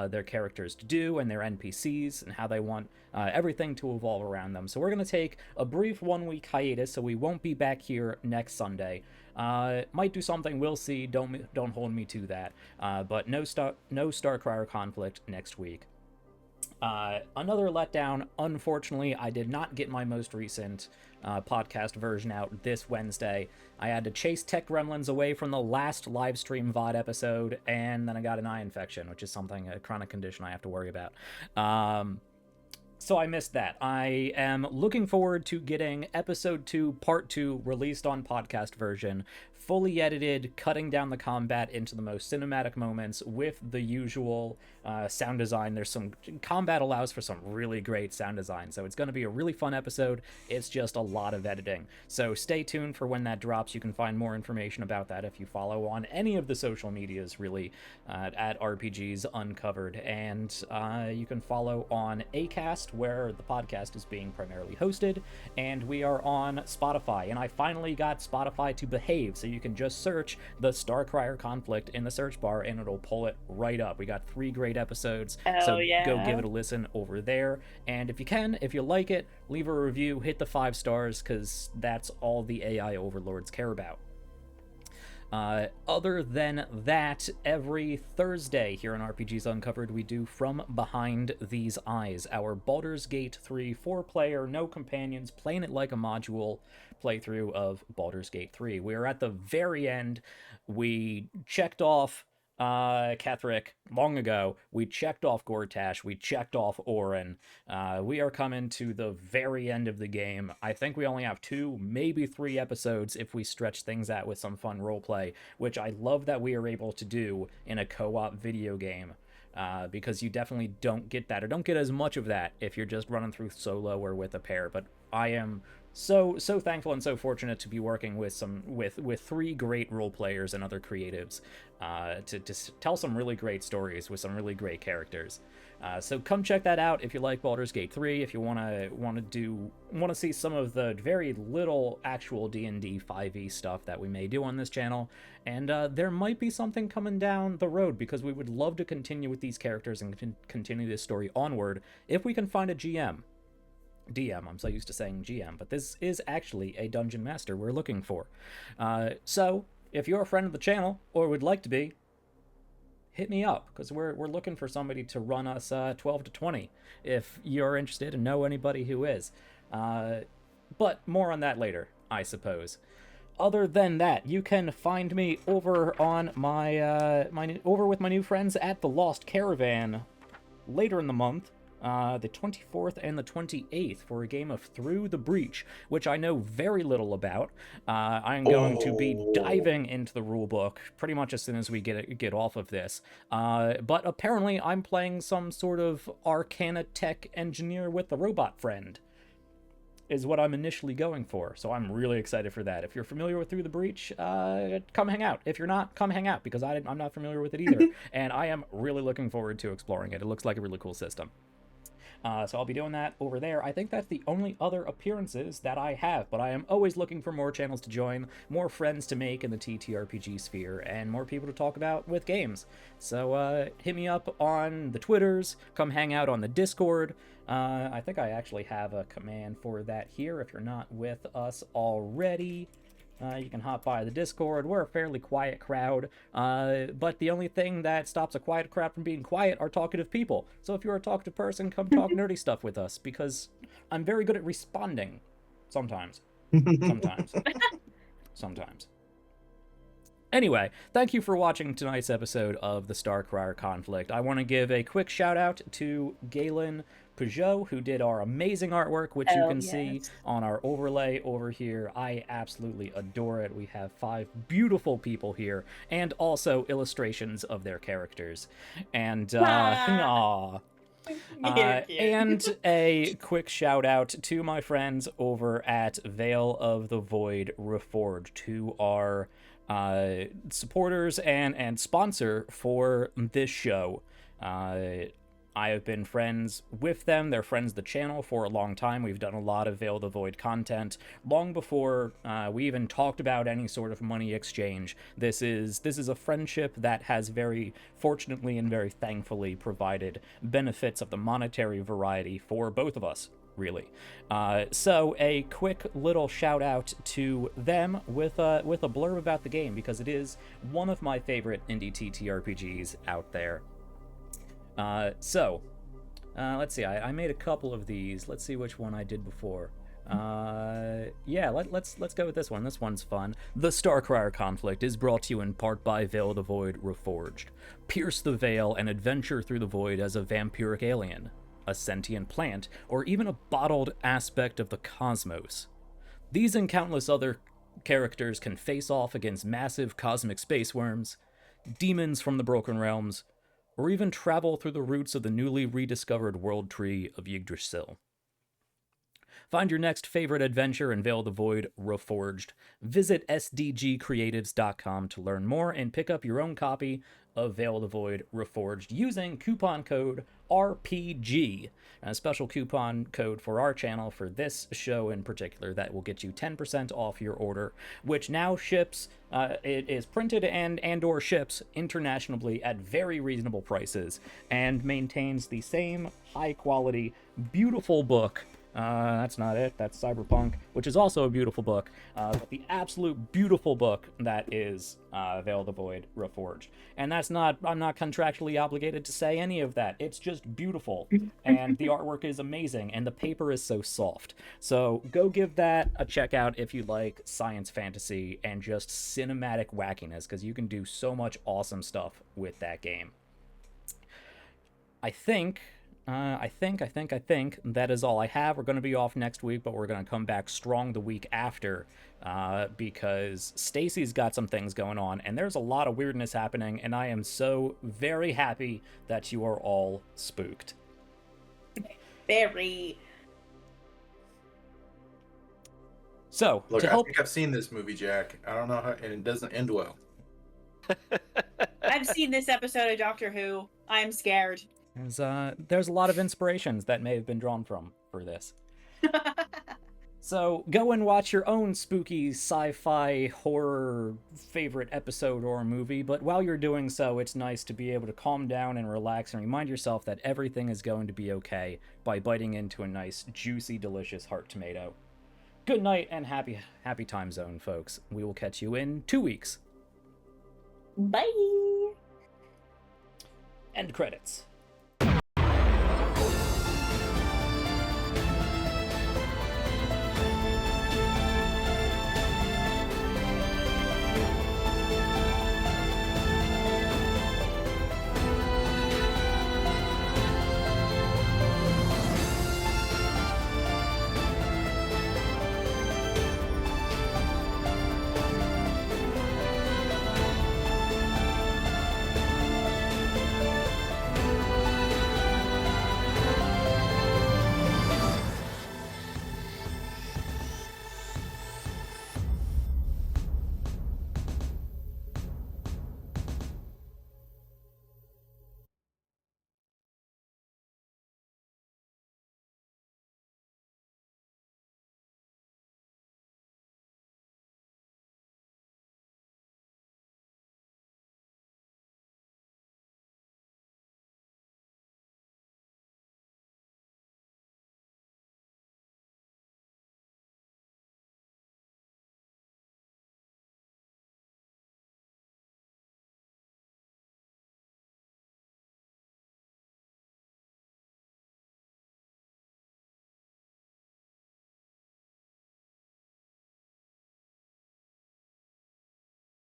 their characters to do and their NPCs and how they want everything to evolve around them. So we're going to take a brief 1-week hiatus, so we won't be back here next Sunday. Might do something, we'll see, don't hold me to that, but no Starcrier Conflict next week. Another letdown, unfortunately, I did not get my most recent podcast version out this Wednesday. I had to chase tech gremlins away from the last live stream VOD episode, and then I got an eye infection, which is a chronic condition I have to worry about. So I missed that. I am looking forward to getting episode 2, part 2, released on podcast version, fully edited, cutting down the combat into the most cinematic moments with the usual sound design. There's some combat allows for some really great sound design, so it's going to be a really fun episode. It's just a lot of editing. So stay tuned for when that drops. You can find more information about that if you follow on any of the social medias, really, at RPGs Uncovered. And you can follow on Acast, where the podcast is being primarily hosted, and we are on Spotify. And I finally got Spotify to behave, so you can just search the Starcrier Conflict in the search bar and it'll pull it right up. We got 3 great episodes, so go give it a listen over there. And if you like it, leave a review, hit the 5 stars, because that's all the AI overlords care about. Other than that, every Thursday here on RPGs Uncovered, we do From Behind These Eyes, our Baldur's Gate 3 4-player, no companions, playing it like a module playthrough of Baldur's Gate 3. We are at the very end. We checked off Ketheric long ago. We checked off Gortash. We checked off Orin. We are coming to the very end of the game. I think we only have 2, maybe 3 episodes if we stretch things out with some fun roleplay, which I love that we are able to do in a co-op video game. Because you definitely don't get that, or don't get as much of that if you're just running through solo or with a pair. But I am so thankful and so fortunate to be working with with 3 great role players and other creatives to tell some really great stories with some really great characters. So come check that out if you like Baldur's Gate 3. If you want to see some of the very little actual D&D 5e stuff that we may do on this channel, and there might be something coming down the road because we would love to continue with these characters and continue this story onward if we can find a DM. I'm so used to saying GM, but this is actually a dungeon master we're looking for. So if you're a friend of the channel or would like to be, hit me up, because we're looking for somebody to run us 12 to 20 if you're interested and know anybody who is. But more on that later, I suppose. Other than that, you can find me over on my over with my new friends at the Lost Caravan later in the month. The 24th and the 28th for a game of Through the Breach, which I know very little about. I'm going to be diving into the rulebook pretty much as soon as we get off of this. But apparently I'm playing some sort of Arcana tech engineer with a robot friend, is what I'm initially going for. So I'm really excited for that. If you're familiar with Through the Breach, come hang out. If you're not, come hang out, because I'm not familiar with it either. And I am really looking forward to exploring it. It looks like a really cool system. So I'll be doing that over there. I think that's the only other appearances that I have, but I am always looking for more channels to join, more friends to make in the TTRPG sphere, and more people to talk about with games. So hit me up on the Twitters, come hang out on the Discord. I think I actually have a command for that here if you're not with us already. You can hop by the Discord. We're a fairly quiet crowd, but the only thing that stops a quiet crowd from being quiet are talkative people. So if you're a talkative person, come talk nerdy stuff with us, because I'm very good at responding. Sometimes. Sometimes. Anyway, thank you for watching tonight's episode of the Starcrier Conflict. I want to give a quick shout out to Galen Peugeot, who did our amazing artwork, which you can see on our overlay over here. I absolutely adore it. We have 5 beautiful people here, and also illustrations of their characters. And, and a quick shout out to my friends over at Veil of the Void Reforged, who are supporters and sponsor for this show. I have been friends with them. They're friends of the channel for a long time. We've done a lot of Veil the Void content long before we even talked about any sort of money exchange. This is a friendship that has very fortunately and very thankfully provided benefits of the monetary variety for both of us, really. So a quick little shout out to them with a blurb about the game, because it is one of my favorite indie TTRPGs out there. Let's see, I made a couple of these. Let's see which one I did before. Yeah, let's go with this one. This one's fun. The Starcrier Conflict is brought to you in part by Veil the Void Reforged. Pierce the veil and adventure through the void as a vampiric alien, a sentient plant, or even a bottled aspect of the cosmos. These and countless other characters can face off against massive cosmic space worms, demons from the Broken Realms, or even travel through the roots of the newly rediscovered world tree of Yggdrasil. Find your next favorite adventure in Veil the Void Reforged. Visit sdgcreatives.com to learn more and pick up your own copy of Veil the Void Reforged using coupon code RPG, a special coupon code for our channel for this show in particular that will get you 10% off your order, which now ships, it is printed and or ships internationally at very reasonable prices and maintains the same high quality, beautiful book. That's not it. That's Cyberpunk, which is also a beautiful book. But the absolute beautiful book that is Veil the Void Reforged. And that's not, I'm not contractually obligated to say any of that. It's just beautiful. And the artwork is amazing. And the paper is so soft. So go give that a check out if you like science fantasy and just cinematic wackiness, because you can do so much awesome stuff with that game. I think that is all I have. We're going to be off next week, but we're going to come back strong the week after because Stacy's got some things going on, and there's a lot of weirdness happening, and I am so very happy that you are all spooked. Very. So, Look, to I help... think I've seen this movie, Jack. I don't know how, and it doesn't end well. I've seen this episode of Doctor Who. I'm scared. There's a lot of inspirations that may have been drawn from for this. So go and watch your own spooky sci-fi horror favorite episode or movie, but while you're doing so, it's nice to be able to calm down and relax and remind yourself that everything is going to be okay by biting into a nice, juicy, delicious heart tomato. Good night and happy time zone, folks. We will catch you in 2 weeks. Bye. End credits.